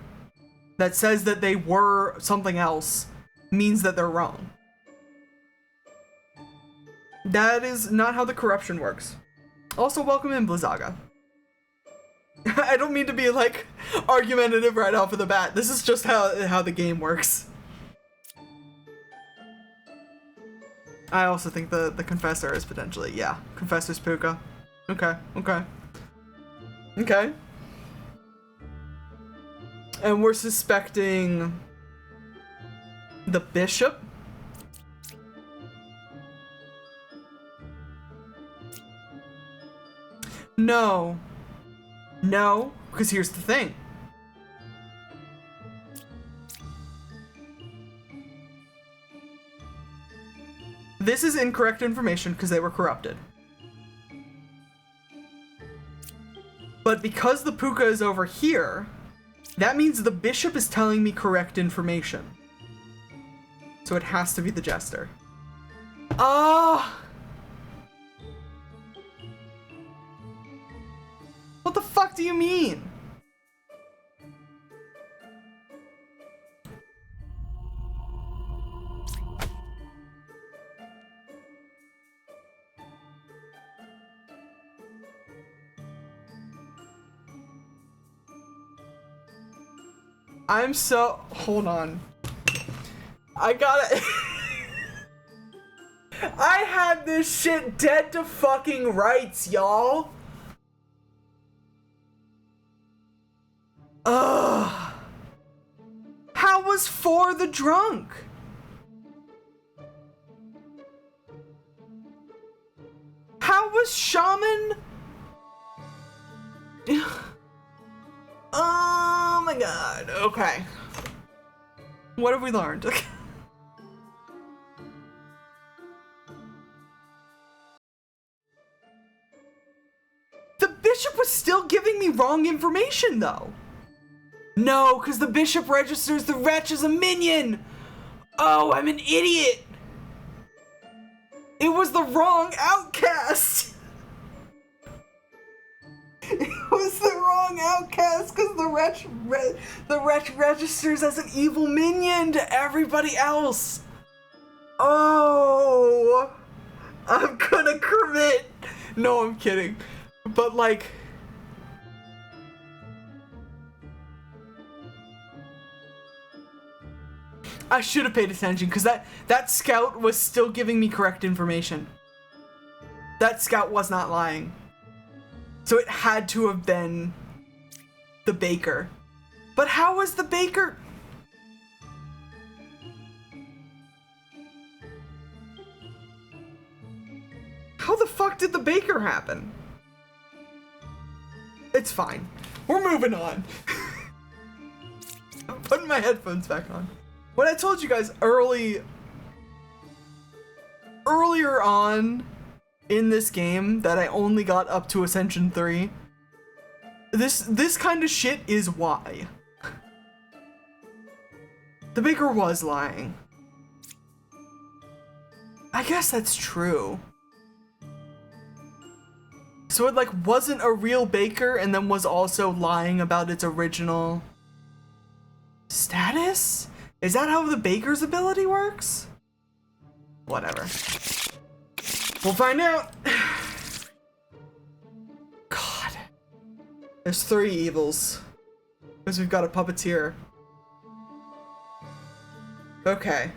that says that they were something else means that they're wrong. That is not how the corruption works. Also, welcome in, Blizzaga. I don't mean to be like argumentative right off of the bat. This is just how the game works. I also think the Confessor is potentially, yeah. Confessor's Puka. Okay, okay. Okay. And we're suspecting the Bishop. No. No, because here's the thing. This is incorrect information because they were corrupted. But because the Puka is over here, that means the Bishop is telling me correct information. So it has to be the Jester. Ah! What the fuck do you mean? I'm so... Hold on. I gotta... I had this shit dead to fucking rights, y'all. Ugh. How was 4 the drunk? How was Shaman? Oh my god. Okay. What have we learned? The Bishop was still giving me wrong information though. No, because the Bishop registers the Wretch as a minion! Oh, I'm an idiot! It was the wrong outcast! It was the wrong outcast because the Wretch registers as an evil minion to everybody else! Oh! I'm gonna commit! No, I'm kidding. But like... I should have paid attention because that scout was still giving me correct information. That scout was not lying. So it had to have been the baker. But how was the baker? How the fuck did the baker happen? It's fine. We're moving on. I'm putting my headphones back on. When I told you guys earlier on in this game that I only got up to Ascension 3, this kind of shit is why. The baker was lying. I guess that's true. So it like wasn't a real baker and then was also lying about its original status? Is that how the baker's ability works? Whatever. We'll find out. God. There's 3 evils. Because we've got a puppeteer. Okay.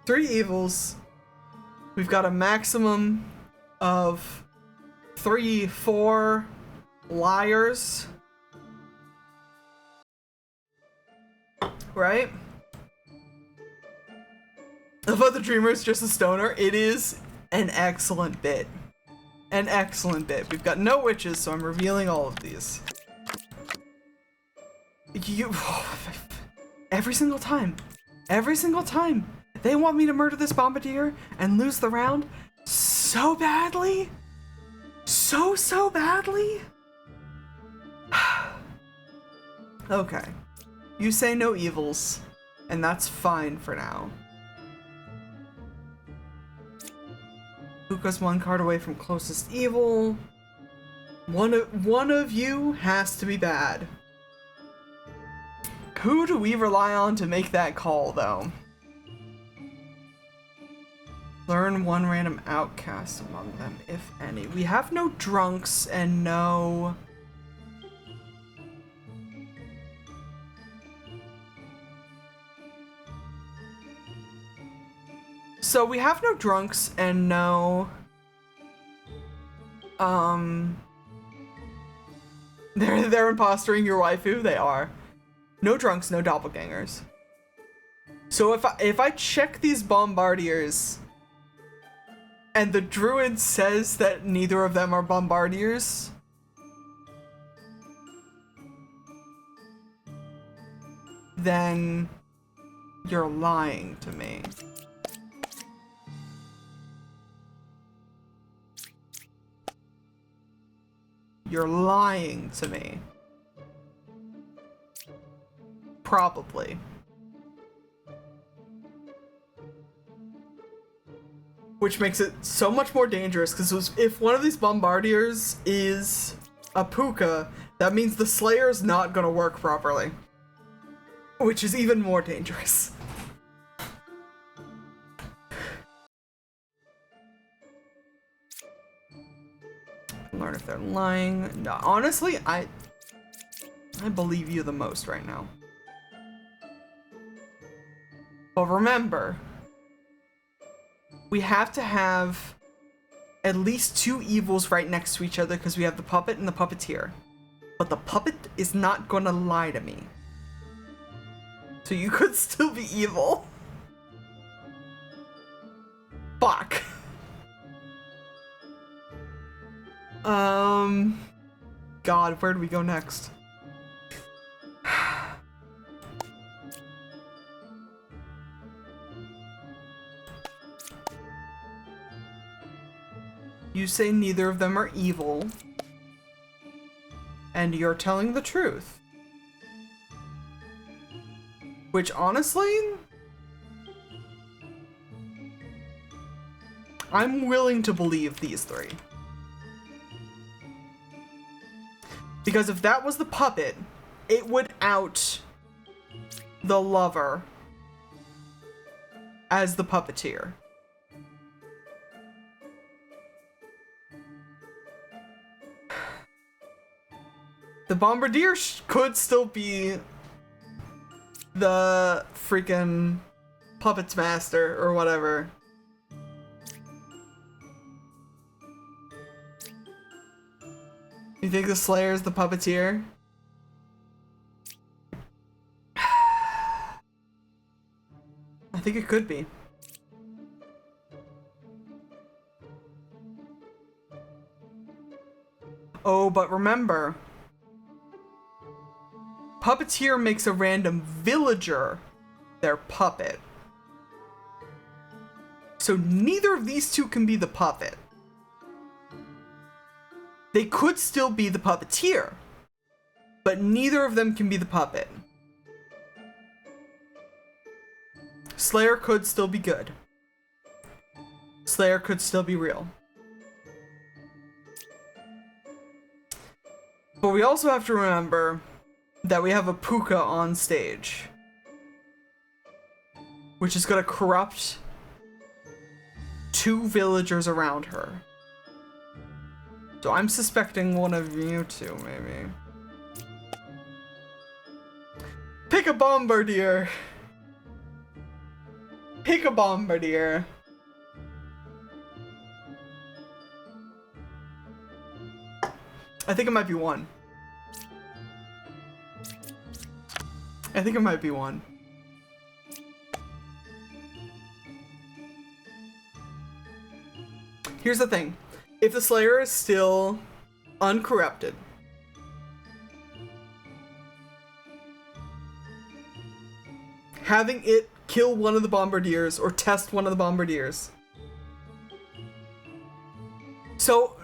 3 evils. We've got a maximum of 4 liars. Right? About the Dreamer's just a stoner, it is an excellent bit. An excellent bit. We've got no witches, so I'm revealing all of these. Every single time. Every single time. They want me to murder this bombardier and lose the round so badly. So badly. Okay. You say no evils, and that's fine for now. Puka's 1 card away from closest evil. One of you has to be bad. Who do we rely on to make that call, though? Learn 1 random outcast among them, if any. We have no drunks and no... So we have no drunks and no... They're impostering your waifu? They are. No drunks, no doppelgangers. So if I check these bombardiers and the druid says that neither of them are bombardiers, then you're lying to me. You're lying to me. Probably. Which makes it so much more dangerous, because if one of these bombardiers is a puka, that means the Slayer is not gonna work properly. Which is even more dangerous. Learn if they're lying. No, honestly, I believe you the most right now. But remember, we have to have at least two evils right next to each other because we have the puppet and the puppeteer. But the puppet is not gonna lie to me. So you could still be evil. Fuck. God, where do we go next? You say neither of them are evil, and you're telling the truth. Which, honestly, I'm willing to believe these three. Because if that was the puppet, it would out the lover as the puppeteer. The bombardier could still be the freaking puppets master or whatever. You think the Slayer is the puppeteer? I think it could be. Oh, but remember, puppeteer makes a random villager their puppet. So neither of these two can be the puppet. They could still be the puppeteer, but neither of them can be the puppet. Slayer could still be good. Slayer could still be real. But we also have to remember that we have a puka on stage, which is gonna corrupt two villagers around her. So I'm suspecting one of you two, maybe. Pick a bombardier. Pick a bombardier. I think it might be one. I think it might be one. Here's the thing. If the Slayer is still uncorrupted, having it kill one of the bombardiers or test one of the bombardiers. So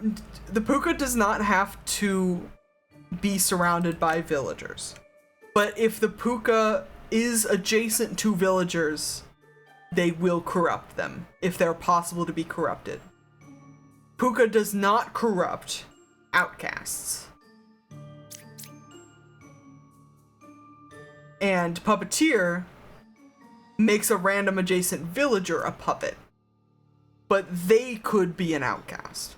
the puka does not have to be surrounded by villagers. But if the puka is adjacent to villagers, they will corrupt them if they're possible to be corrupted. Puka does not corrupt outcasts. And puppeteer makes a random adjacent villager a puppet. But they could be an outcast.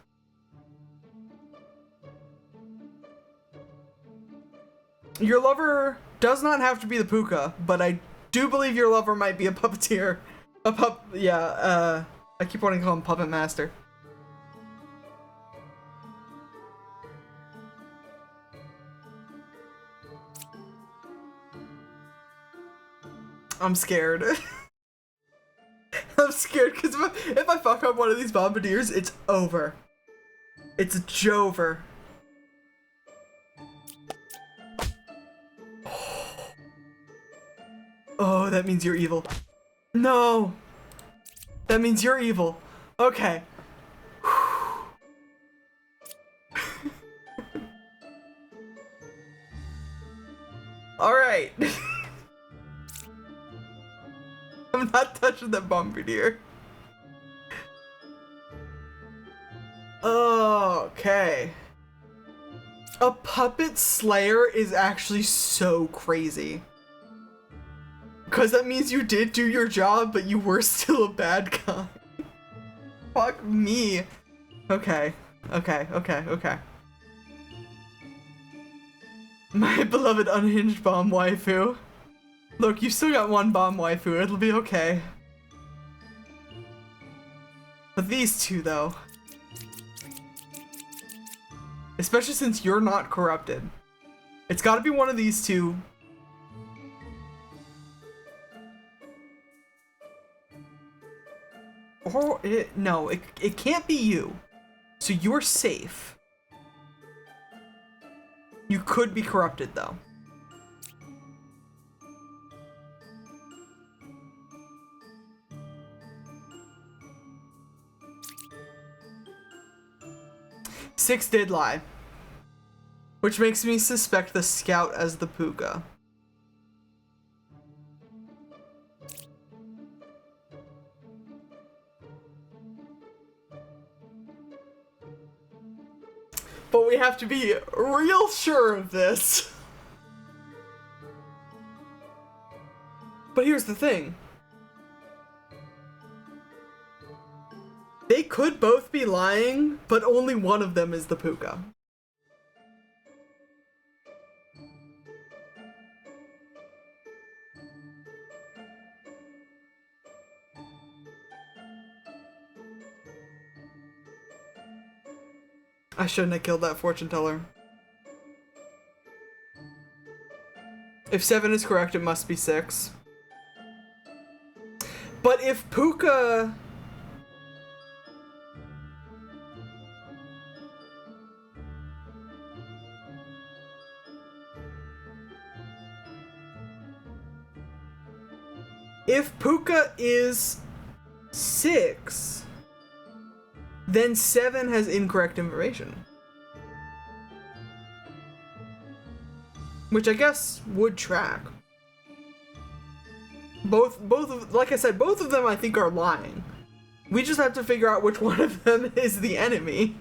Your lover does not have to be the puka, but I do believe your lover might be a puppeteer Yeah, I keep wanting to call him Puppet Master. I'm scared. I'm scared because if I fuck up one of these bombardiers, it's over. It's Jover. Oh, that means you're evil. No! That means you're evil. Okay. Alright. I'm not touching that bombardier. Okay. A puppet slayer is actually so crazy. Because that means you did do your job, but you were still a bad guy. Fuck me. Okay. My beloved unhinged bomb waifu. Look, you still got one bomb waifu. It'll be okay. But these two, though. Especially since you're not corrupted. It's gotta be one of these two. Or, no, it can't be you. So you're safe. You could be corrupted, though. Six did lie. Which makes me suspect the scout as the puka. But we have to be real sure of this. But here's the thing. They could both be lying, but only one of them is the puka. I shouldn't have killed that fortune teller. If 7 is correct, it must be 6. But if Puka... If Puka is 6... then 7 has incorrect information. Which I guess would track. Both of, like I said, both of them I think are lying. We just have to figure out which one of them is the enemy.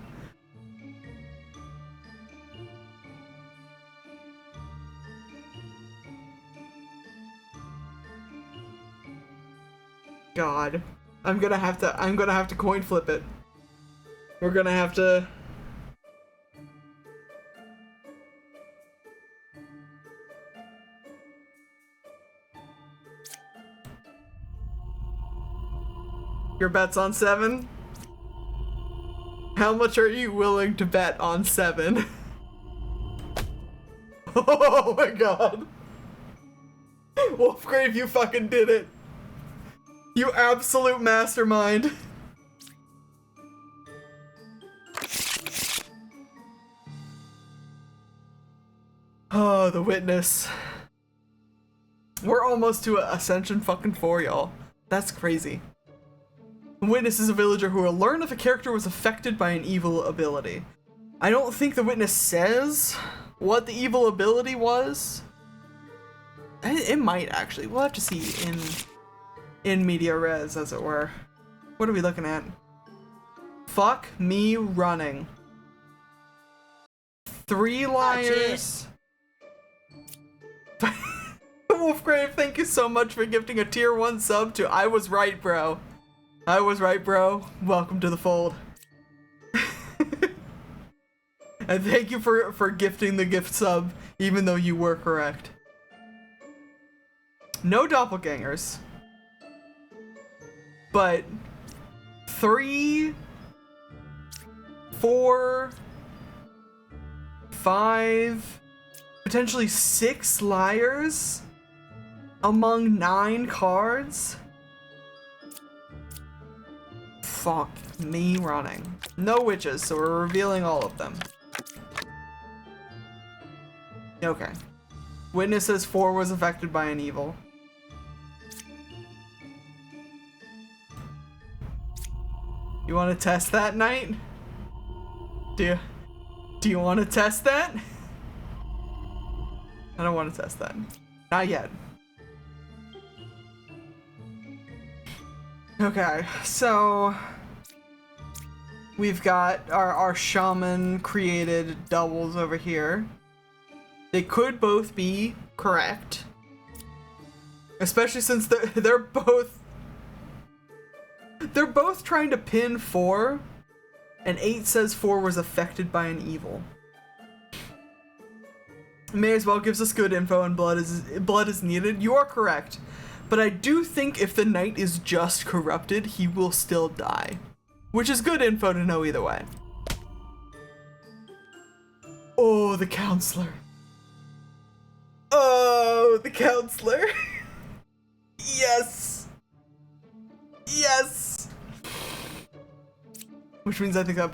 God. I'm gonna have to coin flip it. We're gonna have to... Your bet's on 7? How much are you willing to bet on 7? Oh my god. Wolfgrave, you fucking did it. You absolute mastermind. Oh, the witness. We're almost to Ascension fucking 4, y'all. That's crazy. The witness is a villager who will learn if a character was affected by an evil ability. I don't think the witness says what the evil ability was. It might actually. We'll have to see in media res, as it were. What are we looking at? Fuck me running. 3 liars. Wolfgrave, thank you so much for gifting a tier 1 sub to I Was Right, Bro. I was right, bro. Welcome to the fold. And thank you for gifting the gift sub, even though you were correct. No doppelgangers. but 3, 4, 5, potentially 6 liars among 9 cards? Fuck me running. No witches, so we're revealing all of them. Okay. Witness says 4 was affected by an evil. You want to test that, Knight? Do you want to test that? I don't want to test that. Not yet. Okay, so we've got our shaman created doubles over here. They could both be correct, especially since they're both trying to pin 4, and 8 says 4 was affected by an evil. May as well gives us good info, and blood is needed. You are correct, but I do think if the knight is just corrupted, he will still die, which is good info to know either way. Oh, the counselor. Oh, the counselor. Yes. Yes. Which means I think that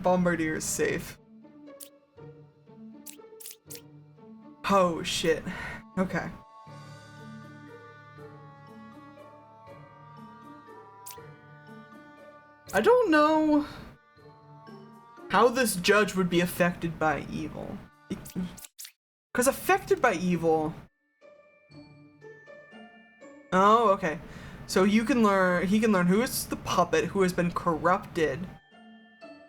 bombardier is safe. Oh, shit. Okay. I don't know how this judge would be affected by evil. Because affected by evil... Oh, okay. So he can learn who is the puppet who has been corrupted,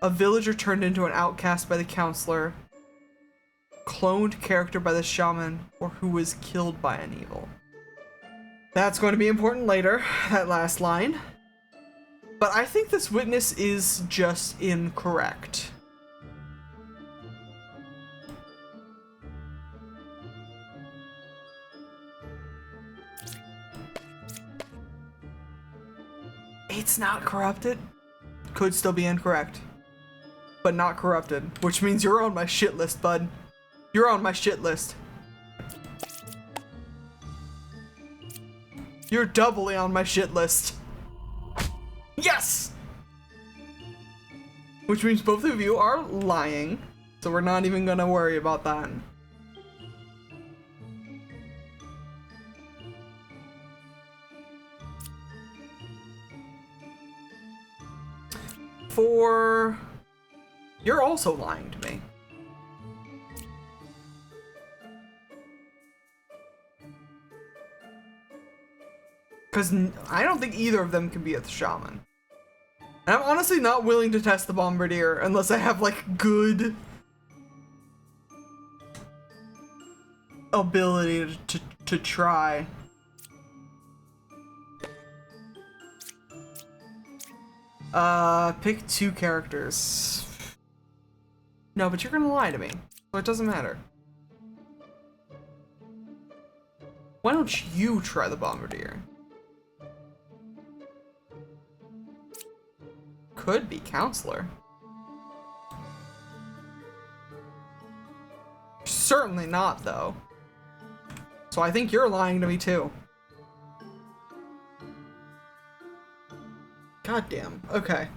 a villager turned into an outcast by the counselor, cloned character by the shaman, or who was killed by an evil. That's going to be important later, that last line. But I think this witness is just incorrect. It's not corrupted. Could still be incorrect. But not corrupted. Which means you're on my shit list, bud. You're on my shit list. You're doubly on my shit list. Yes! Which means both of you are lying. So we're not even gonna worry about that. For... You're also lying to me. Because I don't think either of them can be a shaman. And I'm honestly not willing to test the bombardier unless I have like good ability to try. Pick 2 characters. No, but you're gonna lie to me, so it doesn't matter. Why don't you try the bombardier? Could be counselor. Certainly not, though. So I think you're lying to me, too. Goddamn. Okay.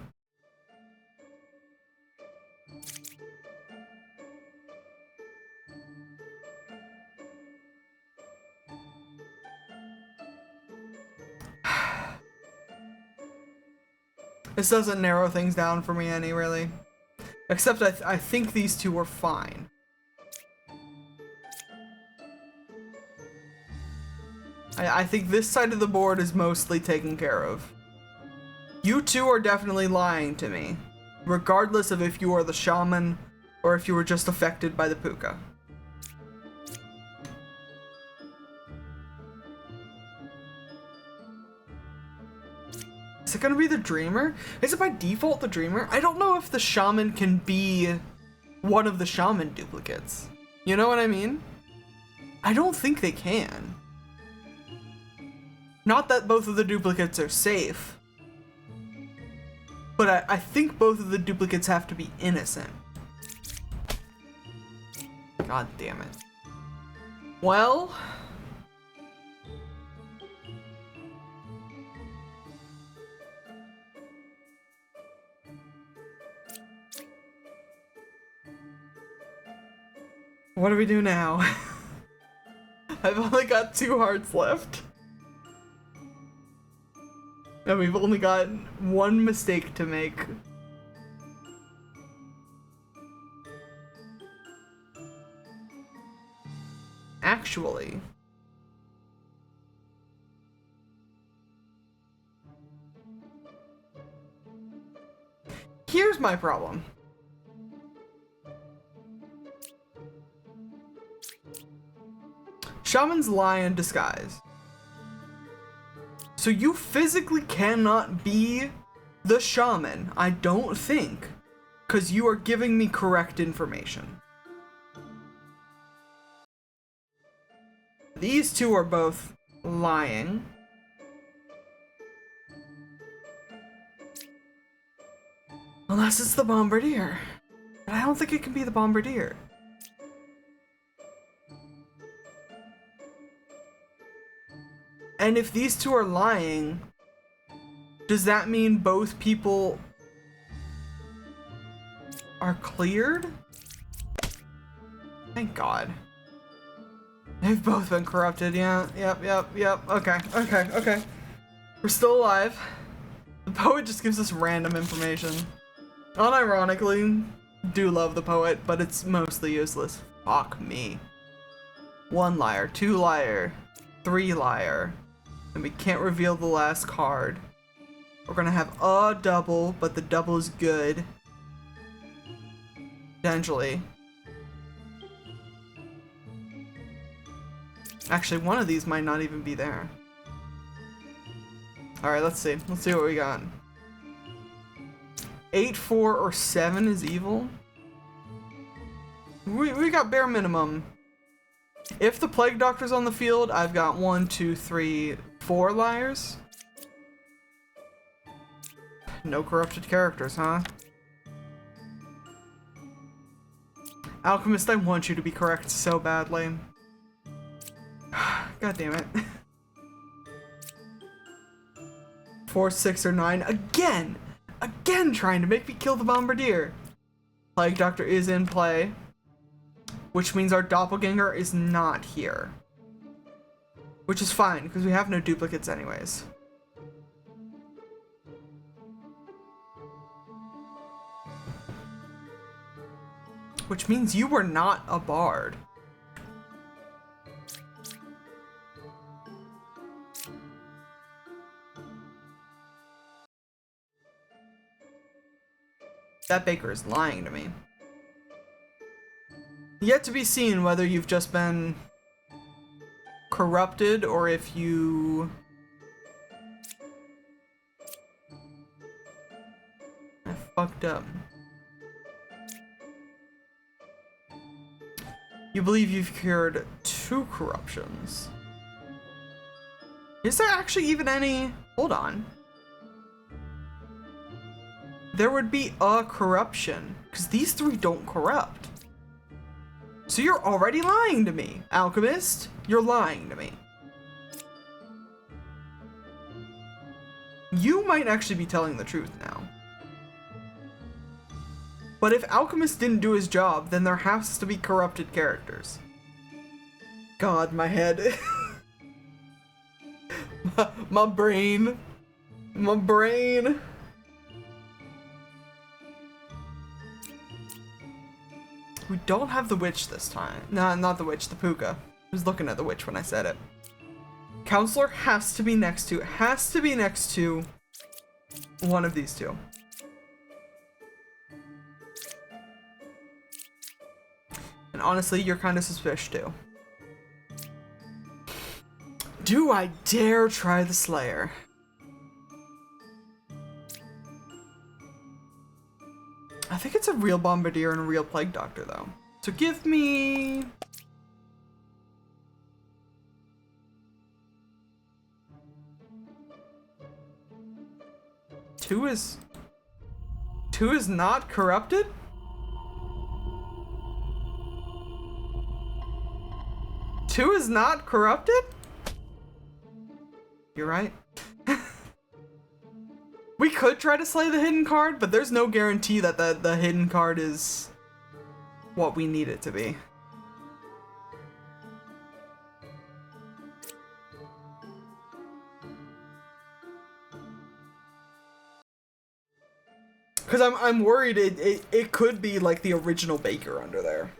This doesn't narrow things down for me any, really. Except I think these two were fine. I think this side of the board is mostly taken care of. You two are definitely lying to me, regardless of if you are the shaman or if you were just affected by the puka. Is it gonna be the dreamer? Is it by default the dreamer? I don't know if the shaman can be one of the shaman duplicates. You know what I mean? I don't think they can. Not that both of the duplicates are safe, But I think both of the duplicates have to be innocent. God damn it. Well... what do we do now? I've only got 2 hearts left. And we've only got 1 mistake to make. Actually... here's my problem. Shamans lie in disguise. So you physically cannot be the shaman, I don't think, because you are giving me correct information. These two are both lying. Unless it's the bombardier. But I don't think it can be the bombardier. And if these two are lying, does that mean both people are cleared? Thank God. They've both been corrupted, yeah. Yep. Okay. We're still alive. The poet just gives us random information. Unironically, do love the poet, but it's mostly useless. Fuck me. 1 liar, 2 liar, 3 liar. And we can't reveal the last card. We're gonna have a double, but the double is good. Potentially. Actually, one of these might not even be there. Alright, let's see. Let's see what we got. 8, 4, or 7 is evil. We got bare minimum. If the Plague Doctor's on the field, I've got 1, 2, 3, 4 liars. No corrupted characters, huh? Alchemist, I want you to be correct so badly. God damn it. 4, 6, or 9. Again trying to make me kill the Bombardier. Plague Doctor is in play. Which means our doppelganger is not here. Which is fine, because we have no duplicates anyways. Which means you were not a bard. That baker is lying to me. Yet to be seen whether you've just been corrupted or if you... I fucked up. You believe you've cured 2 corruptions. Is there actually even any... Hold on. There would be a corruption, because these 3 don't corrupt. So you're already lying to me, Alchemist. You're lying to me. You might actually be telling the truth now. But if Alchemist didn't do his job, then there has to be corrupted characters. God, my head. my brain. My brain. We don't have the witch this time. Nah, not the witch, the puka. I was looking at the witch when I said it. Counselor has to be next to, one of these 2. And honestly, you're kind of suspicious too. Do I dare try the Slayer? I think it's a real Bombardier and a real Plague Doctor, though. So give me... Two is... 2 is not corrupted? Two is not corrupted? You're right. We could try to slay the hidden card, but there's no guarantee that the hidden card is what we need it to be. Because I'm worried it could be like the original Baker under there.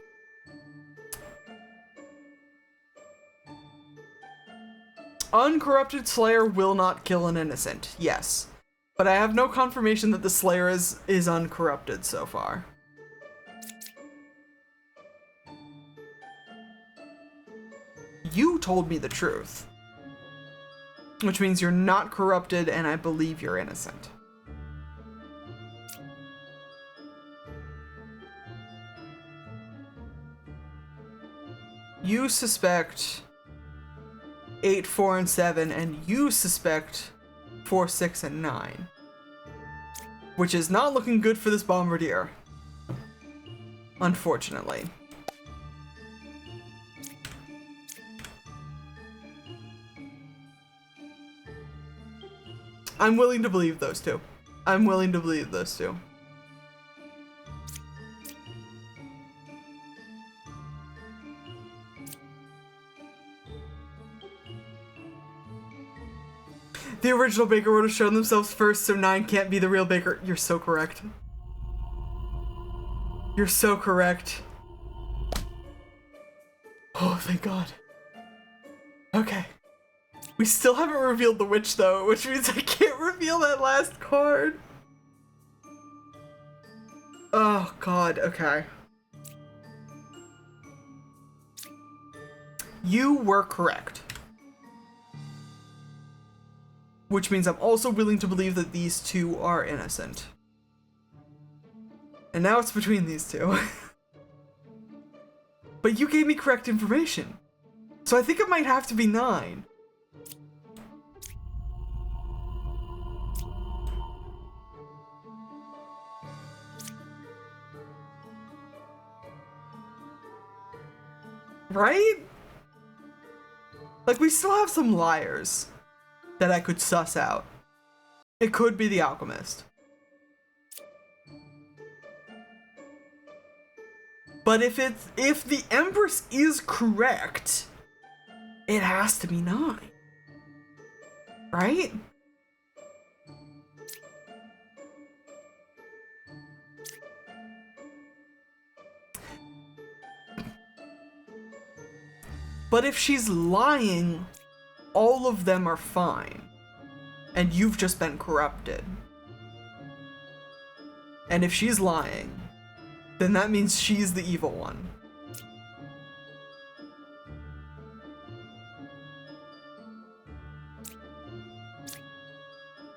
Uncorrupted Slayer will not kill an innocent. Yes. But I have no confirmation that the Slayer is uncorrupted so far. You told me the truth. Which means you're not corrupted and I believe you're innocent. You suspect 8, 4, and 7, and you suspect 4, 6, and 9. Which is not looking good for this Bombardier. Unfortunately. I'm willing to believe those two. I'm willing to believe those two. The original Baker would have shown themselves first, so 9 can't be the real Baker. You're so correct. You're so correct. Oh, thank God. Okay. We still haven't revealed the witch, though, which means I can't reveal that last card. Oh, God, okay. You were correct. Which means I'm also willing to believe that these two are innocent. And now it's between these two. But you gave me correct information. So I think it might have to be 9. Right? Like, we still have some liars that I could suss out. It could be the Alchemist. But if the Empress is correct, it has to be 9. Right? But if she's lying, all of them are fine. And you've just been corrupted. And if she's lying, then that means she's the evil one.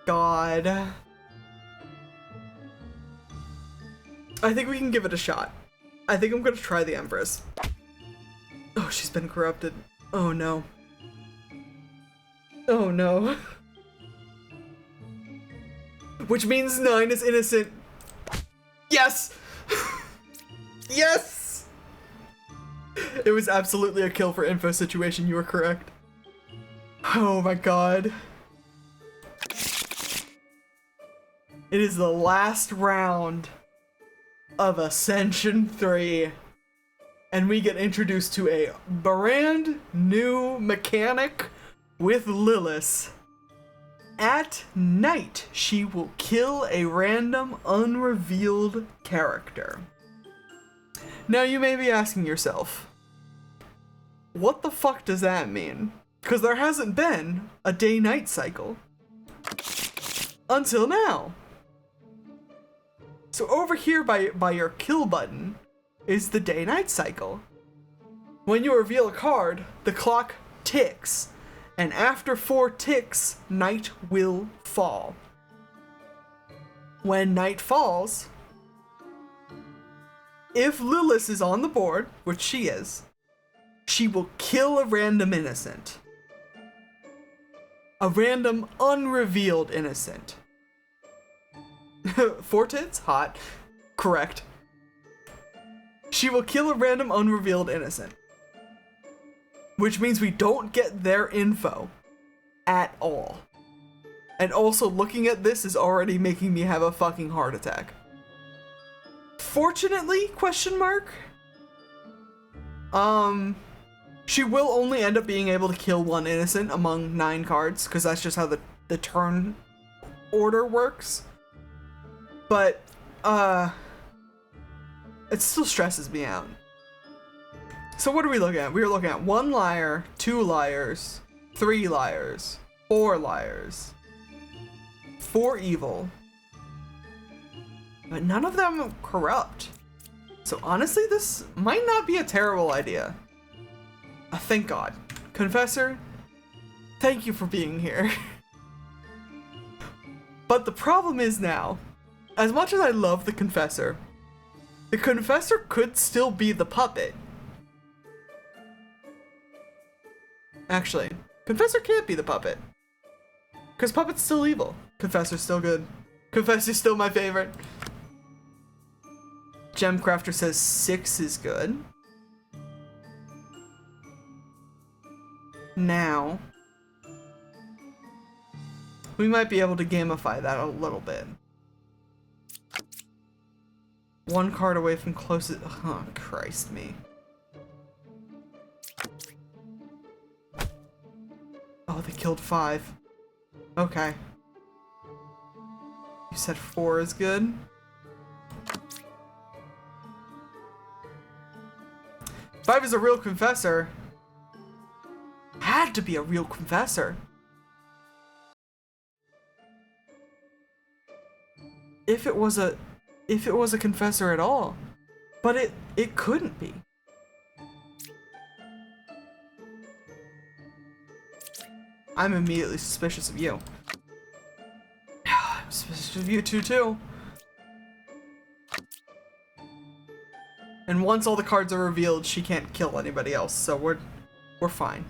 God. I think we can give it a shot. I think I'm gonna try the Empress. Oh, she's been corrupted. Oh no. Oh no. Which means 9 is innocent. Yes! Yes! It was absolutely a kill for info situation, you were correct. Oh my God. It is the last round of Ascension 3. And we get introduced to a brand new mechanic with Lilith. At night, she will kill a random unrevealed character. Now you may be asking yourself, what the fuck does that mean? Because there hasn't been a day-night cycle. Until now. So over here by your kill button is the day-night cycle. When you reveal a card, the clock ticks, and after 4 ticks, night will fall. When night falls, if Lilith is on the board, which she is, she will kill a random innocent. A random unrevealed innocent. Four tits? Hot. Correct. She will kill a random unrevealed innocent. Which means we don't get their info at all. And also looking at this is already making me have a fucking heart attack. Fortunately, question mark? She will only end up being able to kill one innocent among 9 cards, because that's just how the turn order works. But, it still stresses me out. So what are we looking at? We are looking at 1 liar, 2 liars, 3 liars, 4 liars, 4 evil. But none of them corrupt. So honestly, this might not be a terrible idea. Thank God. Confessor, thank you for being here. But the problem is now, as much as I love the Confessor could still be the puppet. Actually, Confessor can't be the puppet. Because puppet's still evil. Confessor's still good. Confessor's still my favorite. Gemcrafter says 6 is good. Now, we might be able to gamify that a little bit. 1 card away from closest. Oh, Christ me. Oh, they killed 5. Okay. You said 4 is good? Five is a real Confessor. Had to be a real Confessor. If it was a Confessor at all. But it couldn't be. I'm immediately suspicious of you. I'm suspicious of you too. And once all the cards are revealed, she can't kill anybody else, so we're fine.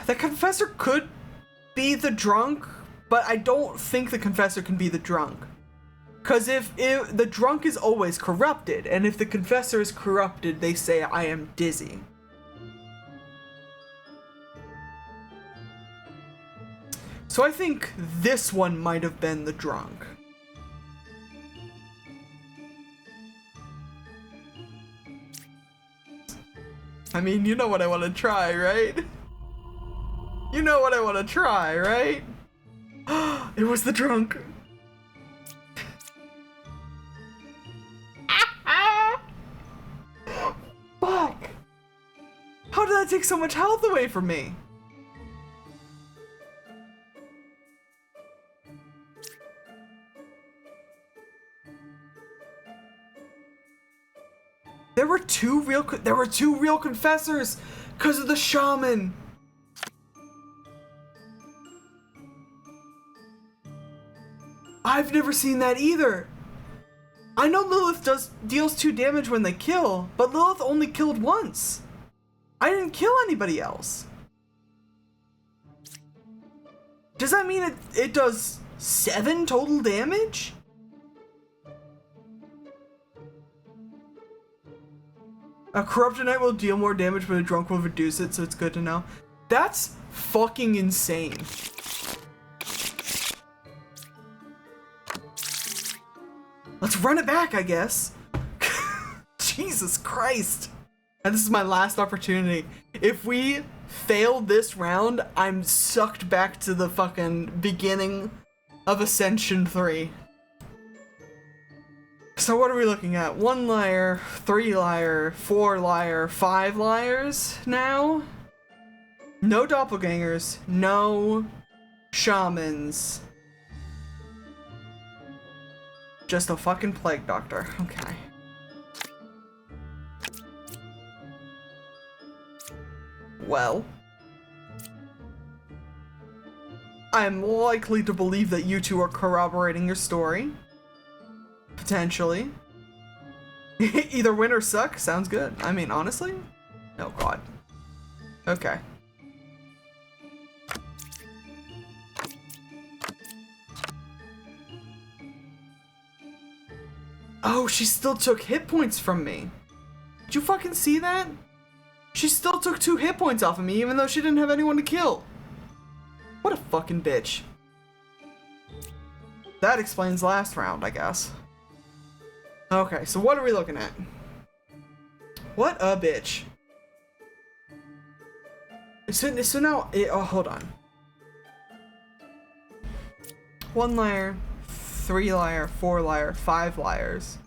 The Confessor could be the drunk, but I don't think the Confessor can be the drunk. Because if the drunk is always corrupted, and if the Confessor is corrupted, they say, I am dizzy. So I think this one might have been the drunk. I mean, you know what I want to try, right? You know what I want to try, right? It was the drunk. Fuck! How did that take so much health away from me? There were two real Confessors because of the shaman. I've never seen that either. I know Lilith deals 2 damage when they kill, but Lilith only killed once. I didn't kill anybody else. Does that mean it does 7 total damage? A corrupted knight will deal more damage, but a drunk will reduce it, so it's good to know. That's fucking insane. Let's run it back, I guess. Jesus Christ. And this is my last opportunity. If we fail this round, I'm sucked back to the fucking beginning of Ascension 3. So what are we looking at? 1 liar, 3 liar, 4 liar, 5 liars now? No doppelgangers, no shamans. Just a fucking plague doctor. Okay. Well, I'm likely to believe that you two are corroborating your story. Potentially. Either win or suck. Sounds good. I mean, honestly? Oh, God. Okay. Oh, she still took hit points from me. Did you fucking see that? She still took 2 hit points off of me even though she didn't have anyone to kill. What a fucking bitch. That explains last round, I guess. Okay, so what are we looking at? What a bitch. So now, oh, hold on. 1 liar, 3 liar, 4 liar, 5 liars.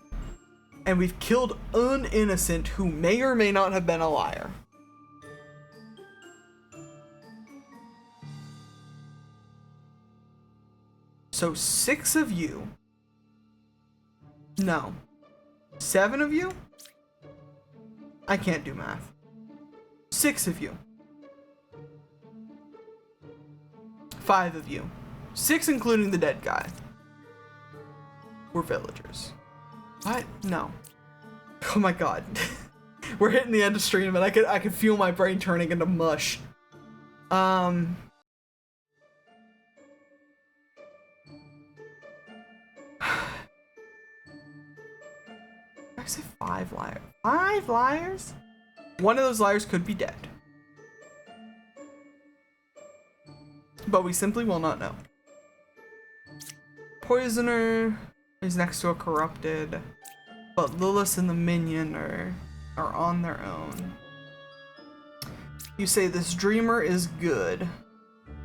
And we've killed an innocent who may or may not have been a liar. So 6 of you. No. 7 of you? I can't do math. 6 of you. 5 of you. 6 including the dead guy. We're villagers. What? No. Oh my god. We're hitting the end of stream and I could feel my brain turning into mush. I say 5 liars. 5 liars? One of those liars could be dead. But we simply will not know. Poisoner is next to a corrupted, but Lilith and the minion are on their own. You say this dreamer is good.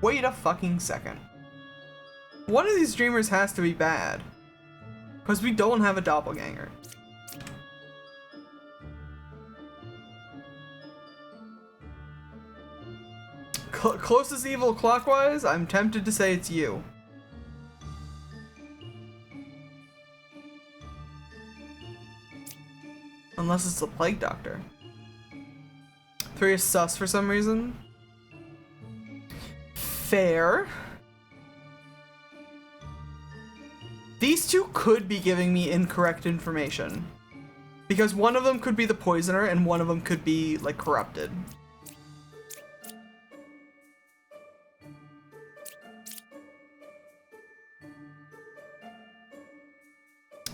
Wait a fucking second. One of these dreamers has to be bad. Because we don't have a doppelganger. Closest evil clockwise, I'm tempted to say it's you. Unless it's the Plague Doctor. 3 is sus for some reason. Fair. These 2 could be giving me incorrect information. Because one of them could be the poisoner and one of them could be, like, corrupted.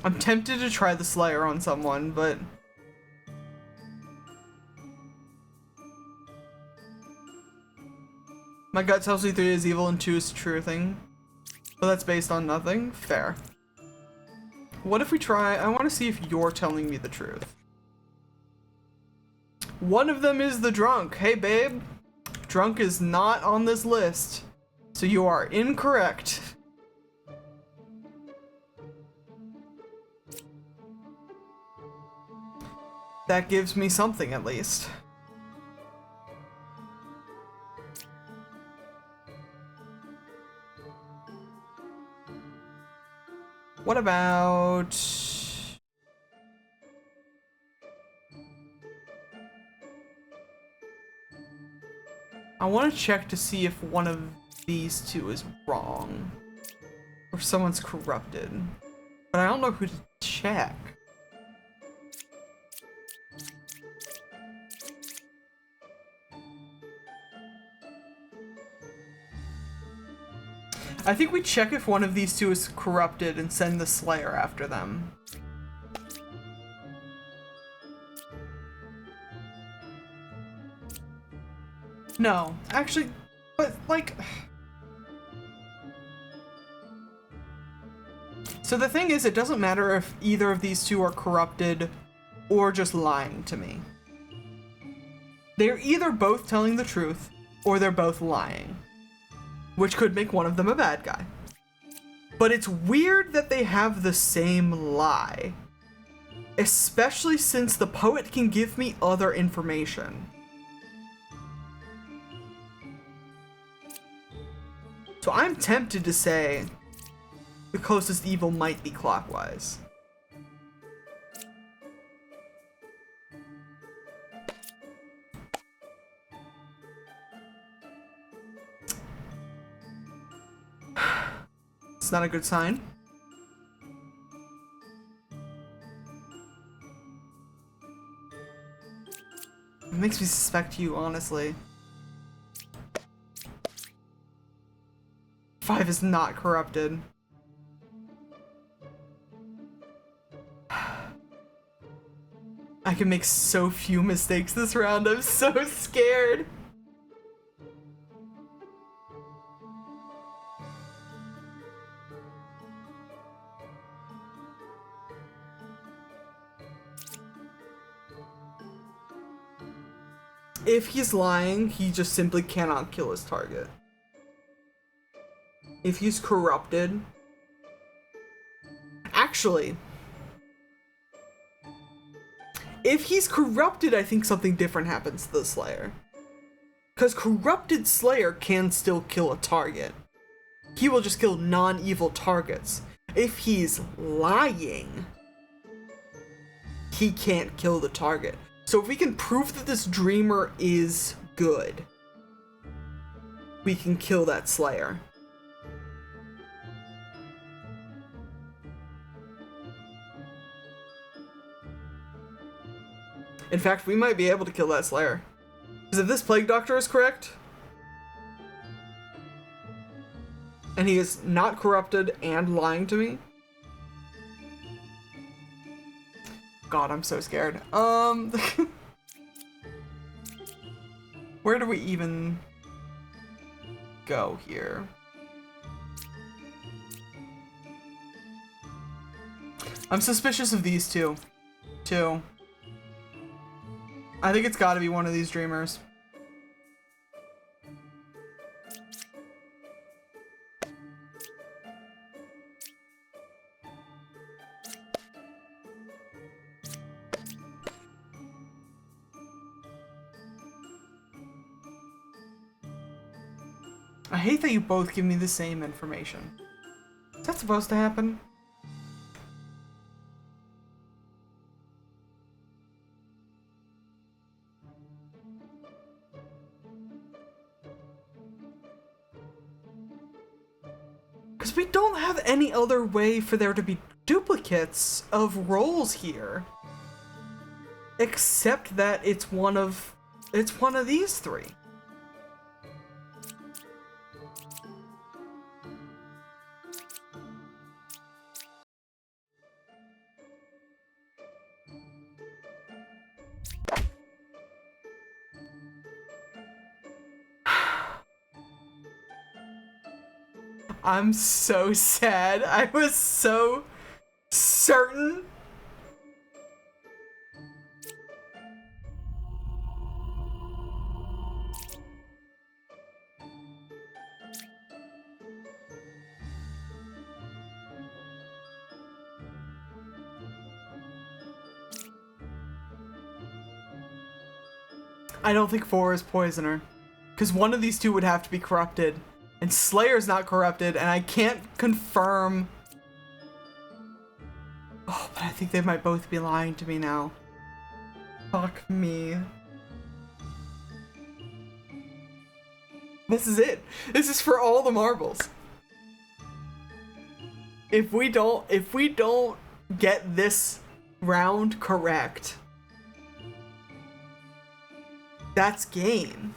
I'm tempted to try the Slayer on someone, but... my gut tells me 3 is evil and 2 is true thing. But that's based on nothing? Fair. What if we try... I want to see if you're telling me the truth. One of them is the drunk. Hey, babe. Drunk is not on this list. So you are incorrect. That gives me something, at least. What about... I want to check to see if one of these 2 is wrong. Or someone's corrupted. But I don't know who to check. I think we check if one of these 2 is corrupted and send the Slayer after them. No, actually, but like... So the thing is, it doesn't matter if either of these 2 are corrupted or just lying to me. They're either both telling the truth or they're both lying. Which could make one of them a bad guy. But it's weird that they have the same lie. Especially since the poet can give me other information. So I'm tempted to say the closest evil might be clockwise. It's not a good sign. It makes me suspect you, honestly. 5 is not corrupted. I can make so few mistakes this round. I'm so scared. If he's lying, he just simply cannot kill his target. If he's corrupted... Actually... If he's corrupted, I think something different happens to the Slayer. Because corrupted Slayer can still kill a target. He will just kill non-evil targets. If he's lying, he can't kill the target. So if we can prove that this dreamer is good, we can kill that Slayer. In fact, we might be able to kill that Slayer. Because if this Plague Doctor is correct, and he is not corrupted and lying to me, God, I'm so scared. Where do we even go here? I'm suspicious of these two, too. I think it's gotta be one of these dreamers. I hate that you both give me the same information. Is that supposed to happen? Because we don't have any other way for there to be duplicates of roles here. Except that it's one of these three. I'm so sad. I was so certain. I don't think 4 is Poisoner. Because one of these two would have to be corrupted. And Slayer's not corrupted, and I can't confirm. Oh, but I think they might both be lying to me now. Fuck me. This is it. This is for all the marbles. If we don't get this round correct, that's game.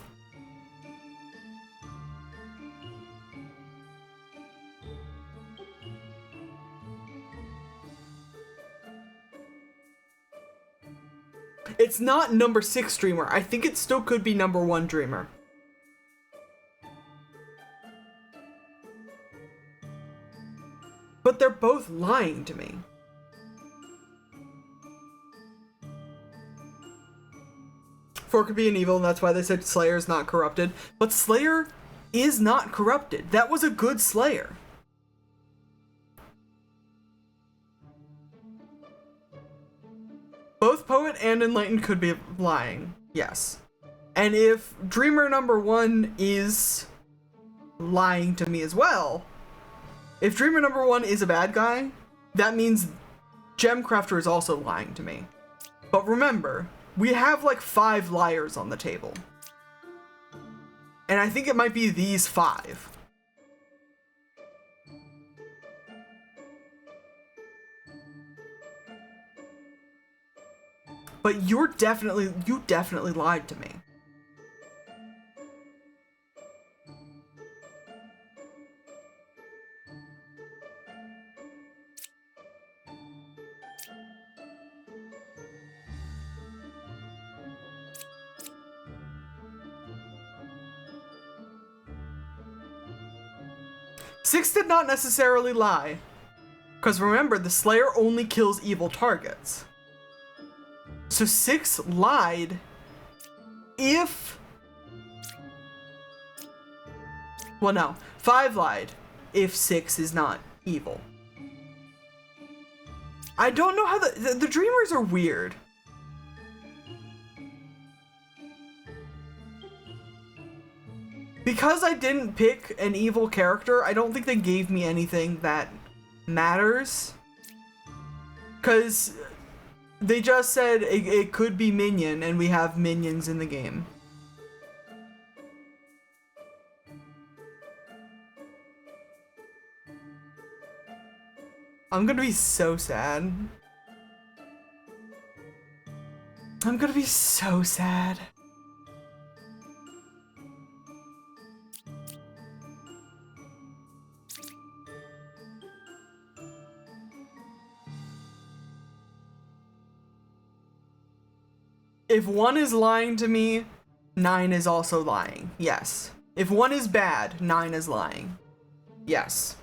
It's not number 6 Dreamer. I think it still could be number 1 Dreamer. But they're both lying to me. Four could be an evil, and that's why they said Slayer's not corrupted. But Slayer is not corrupted. That was a good Slayer. Both Poet and Enlightened could be lying, yes. And if Dreamer number 1 is lying to me as well, if Dreamer number 1 is a bad guy, that means Gemcrafter is also lying to me. But remember, we have like 5 liars on the table. And I think it might be these 5. But you definitely lied to me. 6 did not necessarily lie. Because remember, the Slayer only kills evil targets. So 6 lied if... Well, no. 5 lied if 6 is not evil. I don't know how the Dreamers are weird. Because I didn't pick an evil character, I don't think they gave me anything that matters. Because they just said it could be minion, and we have minions in the game. I'm gonna be so sad. I'm gonna be so sad. If 1 is lying to me, 9 is also lying. Yes. If 1 is bad, 9 is lying. Yes.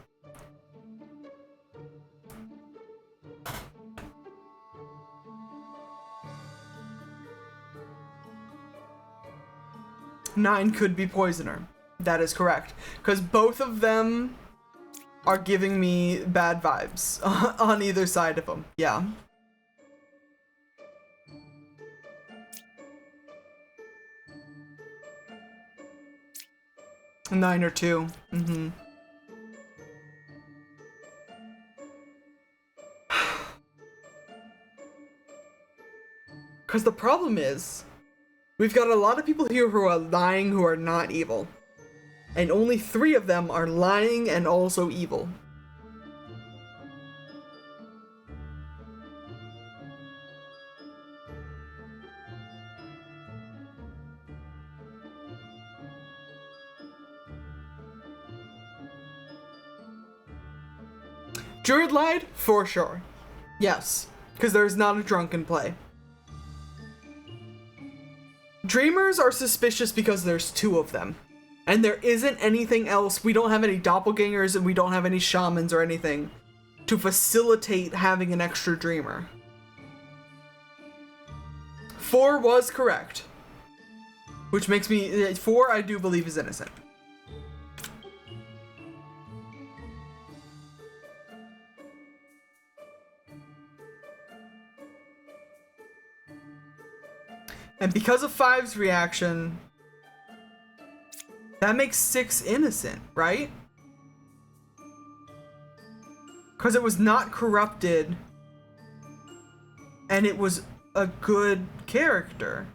Nine could be Poisoner. That is correct. Because both of them are giving me bad vibes on either side of them. Yeah. Nine or 2. Mm-hmm. Because the problem is, we've got a lot of people here who are lying who are not evil. And only 3 of them are lying and also evil. Druid lied? For sure. Yes. Because there's not a drunken play. Dreamers are suspicious because there's 2 of them. And there isn't anything else. We don't have any doppelgangers and we don't have any shamans or anything to facilitate having an extra dreamer. 4 was correct. Which makes me... 4 I do believe is innocent. And because of 5's reaction, that makes 6 innocent, right? Because it was not corrupted, and it was a good character.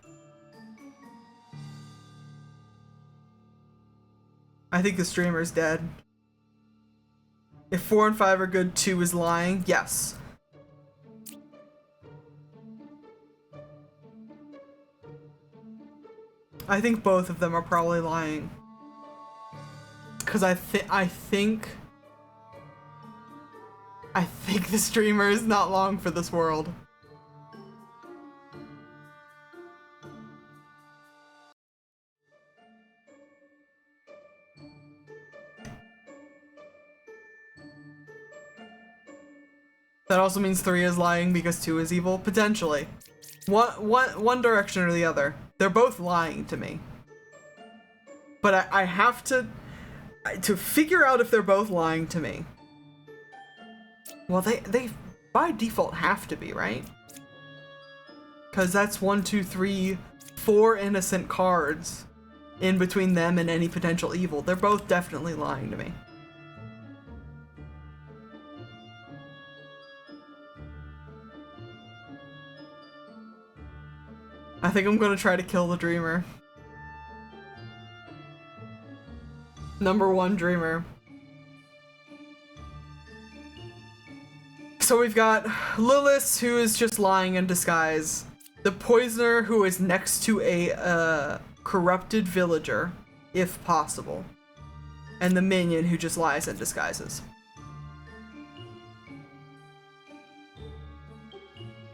I think the streamer's dead. If 4 and 5 are good, 2 is lying. Yes. I think both of them are probably lying. Because I think the streamer is not long for this world. That also means 3 is lying because 2 is evil? Potentially. One direction or the other. They're both lying to me. But I have to figure out if they're both lying to me. Well, they by default have to be, right? Because that's 1, 2, 3, 4 innocent cards in between them and any potential evil. They're both definitely lying to me. I think I'm gonna try to kill the dreamer. Number 1 dreamer. So we've got Lilith, who is just lying in disguise. The poisoner, who is next to a corrupted villager, if possible. And the minion, who just lies and disguises.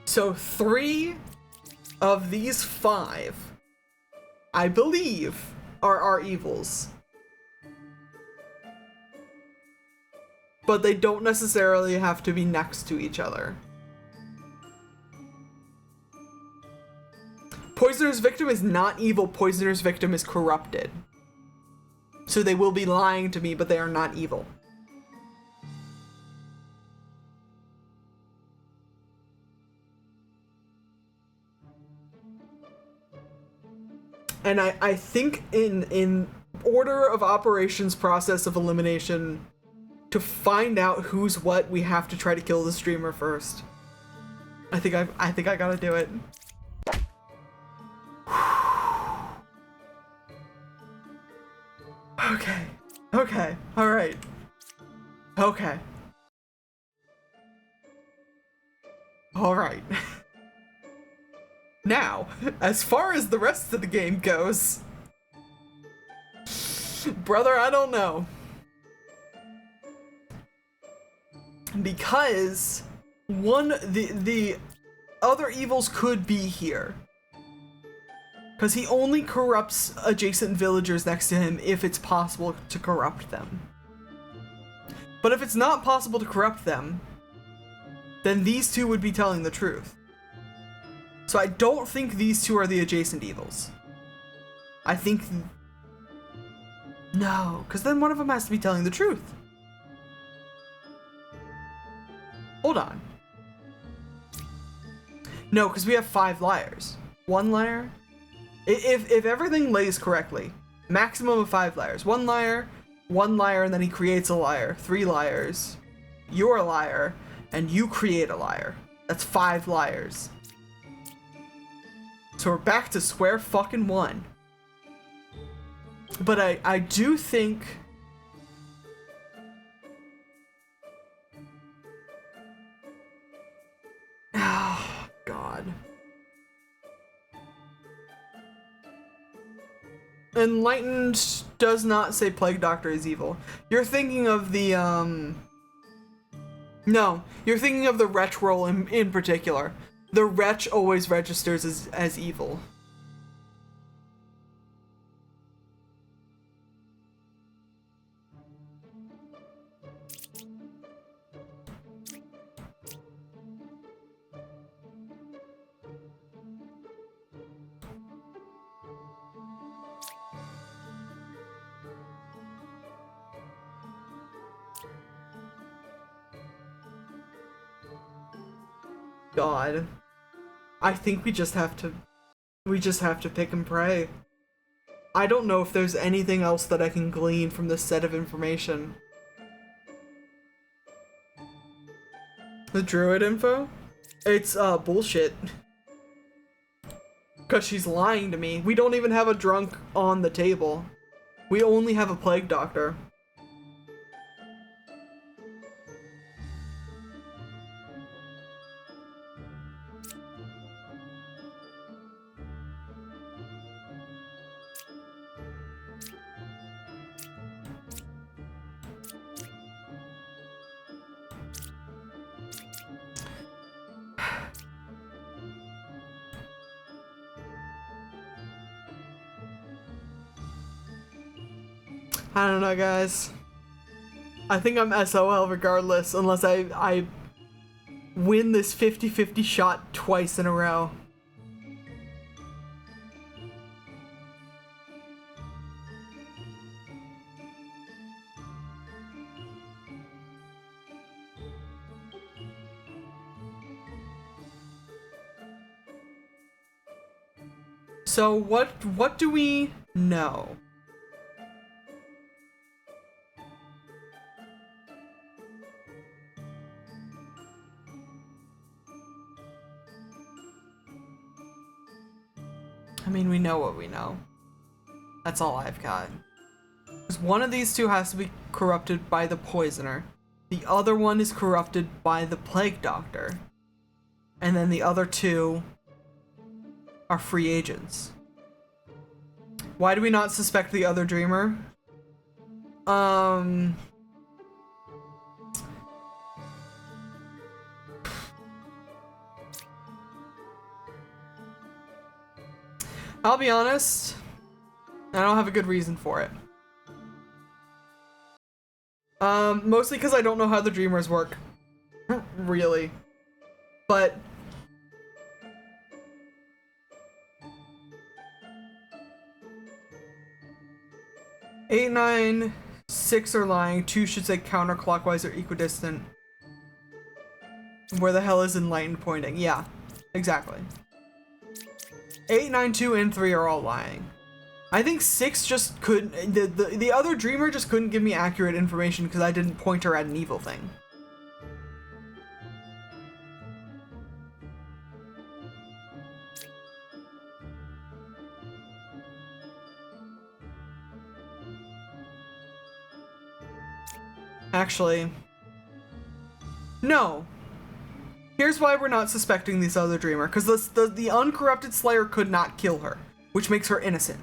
So 3 of these 5, I believe, are evils. but they don't necessarily have to be next to each other. Poisoner's victim is not evil. Poisoner's victim is corrupted. So they will be lying to me, but they are not evil. And I think in order of operations process of elimination, to find out who's what, we have to try to kill the streamer first. I think I gotta do it. Okay. Okay. All right. Okay. All right. Now, as far as the rest of the game goes, brother, I don't know. Because the other evils could be here. Because he only corrupts adjacent villagers next to him if it's possible to corrupt them. But if it's not possible to corrupt them, then these two would be telling the truth. So I don't think these two are the adjacent evils. I think... No, because then one of them has to be telling the truth. Hold on. No, because we have 5 liars. 1 liar? If everything lays correctly, maximum of 5 liars. 1 liar, and then he creates a liar. 3 liars. You're a liar, and you create a liar. That's 5 liars. So we're back to square fucking 1. But I do think... Oh, God. Enlightened does not say Plague Doctor is evil. You're thinking of the, No, you're thinking of the Wretch role in particular. The Wretch always registers as evil. God. I think we just have to pick and pray. I don't know if there's anything else that I can glean from this set of information. The druid info? It's bullshit. Cause she's lying to me. We don't even have a drunk on the table. We only have a plague doctor. I don't know, guys. I think I'm SOL regardless, unless I win this 50-50 shot twice in a row. So what do we know? I mean, we know what we know. That's all I've got. Because one of these two has to be corrupted by the poisoner. The other one is corrupted by the plague doctor. And then the other two are free agents. Why do we not suspect the other dreamer? I'll be honest, I don't have a good reason for it. Mostly because I don't know how the dreamers work. Really. But... Eight, 9, 6 are lying. 2 should say counterclockwise or equidistant. Where the hell is enlightened pointing? Yeah, exactly. 8, 9, 2, and 3 are all lying. I think 6 just couldn't... The other dreamer just couldn't give me accurate information because I didn't point her at an evil thing. Actually... No. Here's why we're not suspecting this other dreamer. Because the uncorrupted Slayer could not kill her. Which makes her innocent.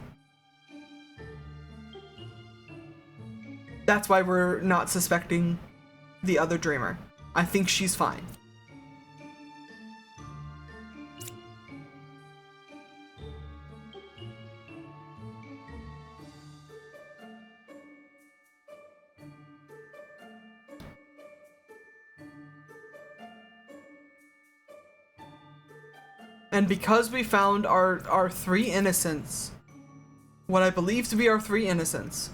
That's why we're not suspecting the other dreamer. I think she's fine. And because we found our 3 innocents, what I believe to be our 3 innocents,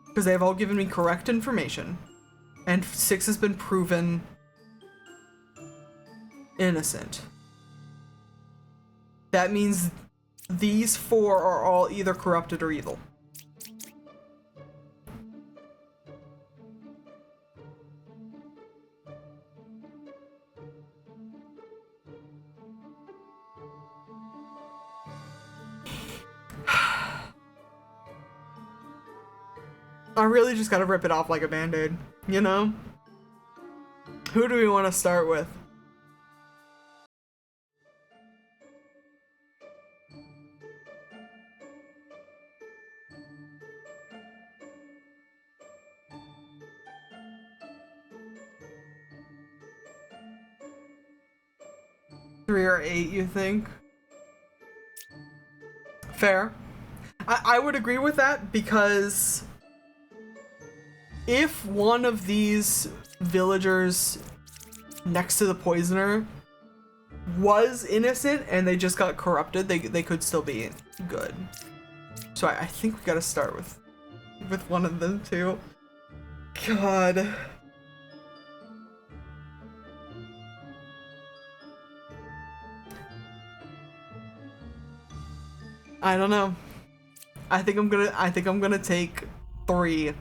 because they have all given me correct information, and 6 has been proven innocent. That means these 4 are all either corrupted or evil. I really just gotta rip it off like a band-aid, you know? Who do we want to start with? Three or 8, you think? Fair. I would agree with that because if one of these villagers next to the poisoner was innocent and they just got corrupted, they could still be good. So I think we gotta start with one of them too. God. I don't know. I think I'm gonna take 3.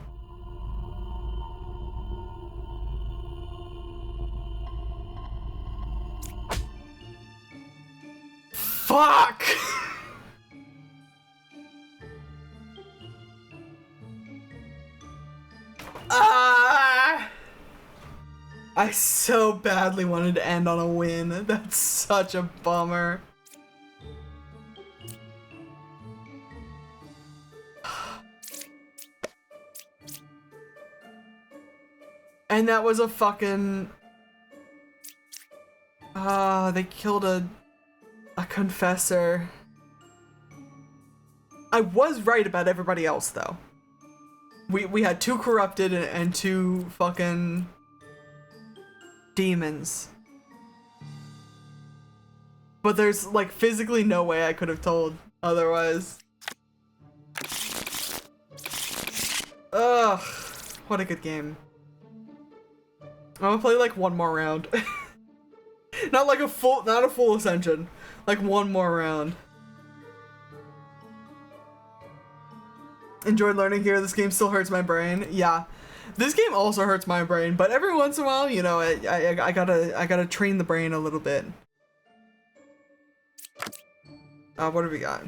Fuck! I so badly wanted to end on a win. That's such a bummer. And that was a fucking... they killed a confessor. I was right about everybody else, though. We had 2 corrupted and 2 fucking demons. But there's, like, physically no way I could have told otherwise. Ugh. What a good game. I'm gonna play, like, one more round. Not a full ascension. Like, one more round. Enjoyed learning here. This game still hurts my brain. Yeah. This game also hurts my brain, but every once in a while, you know, I gotta train the brain a little bit. What have we got?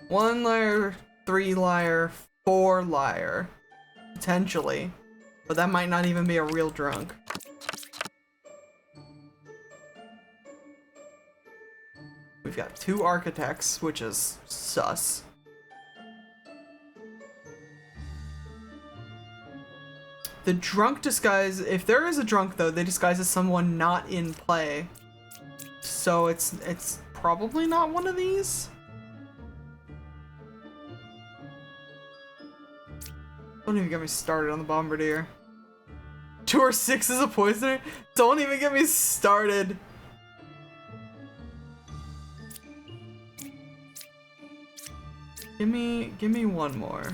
1 liar, 3 liar, 4 liar. Potentially. But that might not even be a real drunk. We've got 2 architects, which is sus. The drunk disguise, if there is a drunk though, they disguise as someone not in play. So it's probably not one of these. Don't even get me started on the Bombardier. 2 or 6 is a poisoner? Don't even get me started. Give me one more.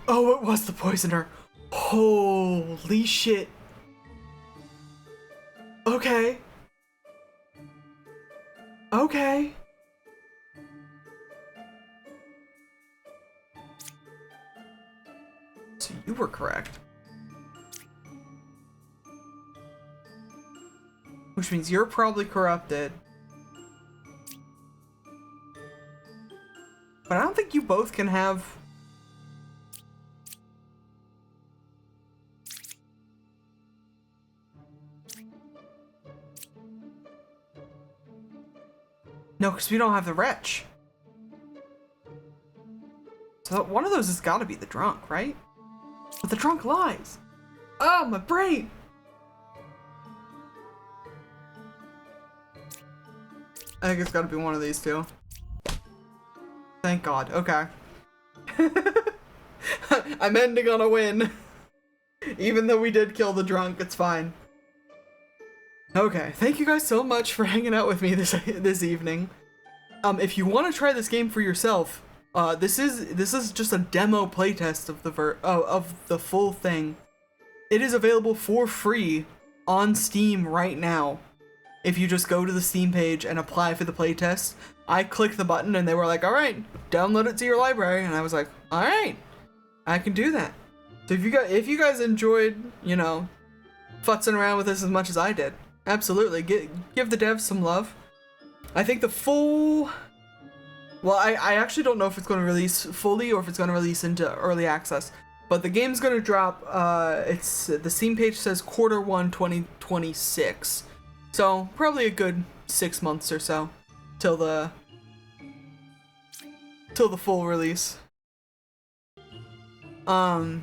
Oh, it was the poisoner. Holy shit. Okay. Okay. So you were correct. Which means you're probably corrupted. But I don't think you both can have... No, because we don't have the wretch. So one of those has got to be the drunk, right? But the drunk lies. Oh, my brain! I think it's got to be one of these two. Thank God. Okay. I'm ending on a win. Even though we did kill the drunk, it's fine. Okay, thank you guys so much for hanging out with me this evening. If you want to try this game for yourself, this is just a demo playtest of the full thing. It is available for free on Steam right now. If you just go to the Steam page and apply for the playtest, I clicked the button and they were like, "All right, download it to your library," and I was like, "All right, I can do that." So if you guys enjoyed, you know, futzing around with this as much as I did, absolutely give the devs some love. I think the full... Well, I actually don't know if it's going to release fully or if it's going to release into early access. But the game's going to drop, the Steam page says Q1 2026. So, probably a good 6 months or so till the full release. But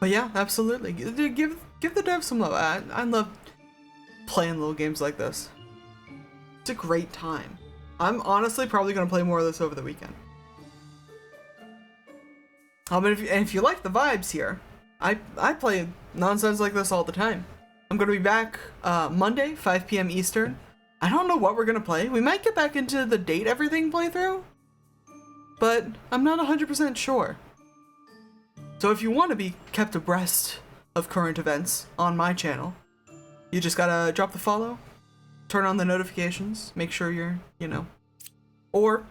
yeah, absolutely. Give the devs some love. I love playing little games like this. It's a great time. I'm honestly probably going to play more of this over the weekend. But if you like the vibes here, I play nonsense like this all the time. I'm going to be back Monday, 5 p.m. Eastern. I don't know what we're going to play. We might get back into the Date Everything playthrough, but I'm not 100% sure. So if you want to be kept abreast of current events on my channel, you just gotta drop the follow, turn on the notifications, make sure you're, you know, or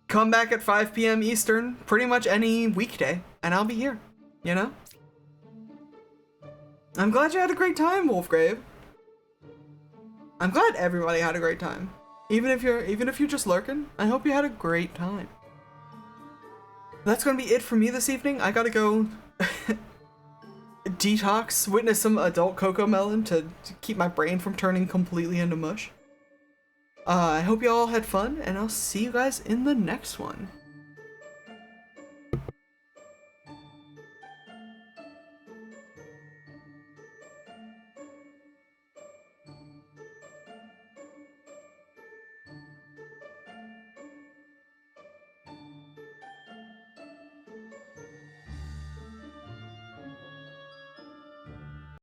come back at 5 p.m. Eastern pretty much any weekday, and I'll be here, you know? I'm glad you had a great time, Wolfgrave. I'm glad everybody had a great time. Even if you're just lurking, I hope you had a great time. That's gonna be it for me this evening. I gotta go detox, witness some adult cocoa melon to keep my brain from turning completely into mush. I hope you all had fun, and I'll see you guys in the next one.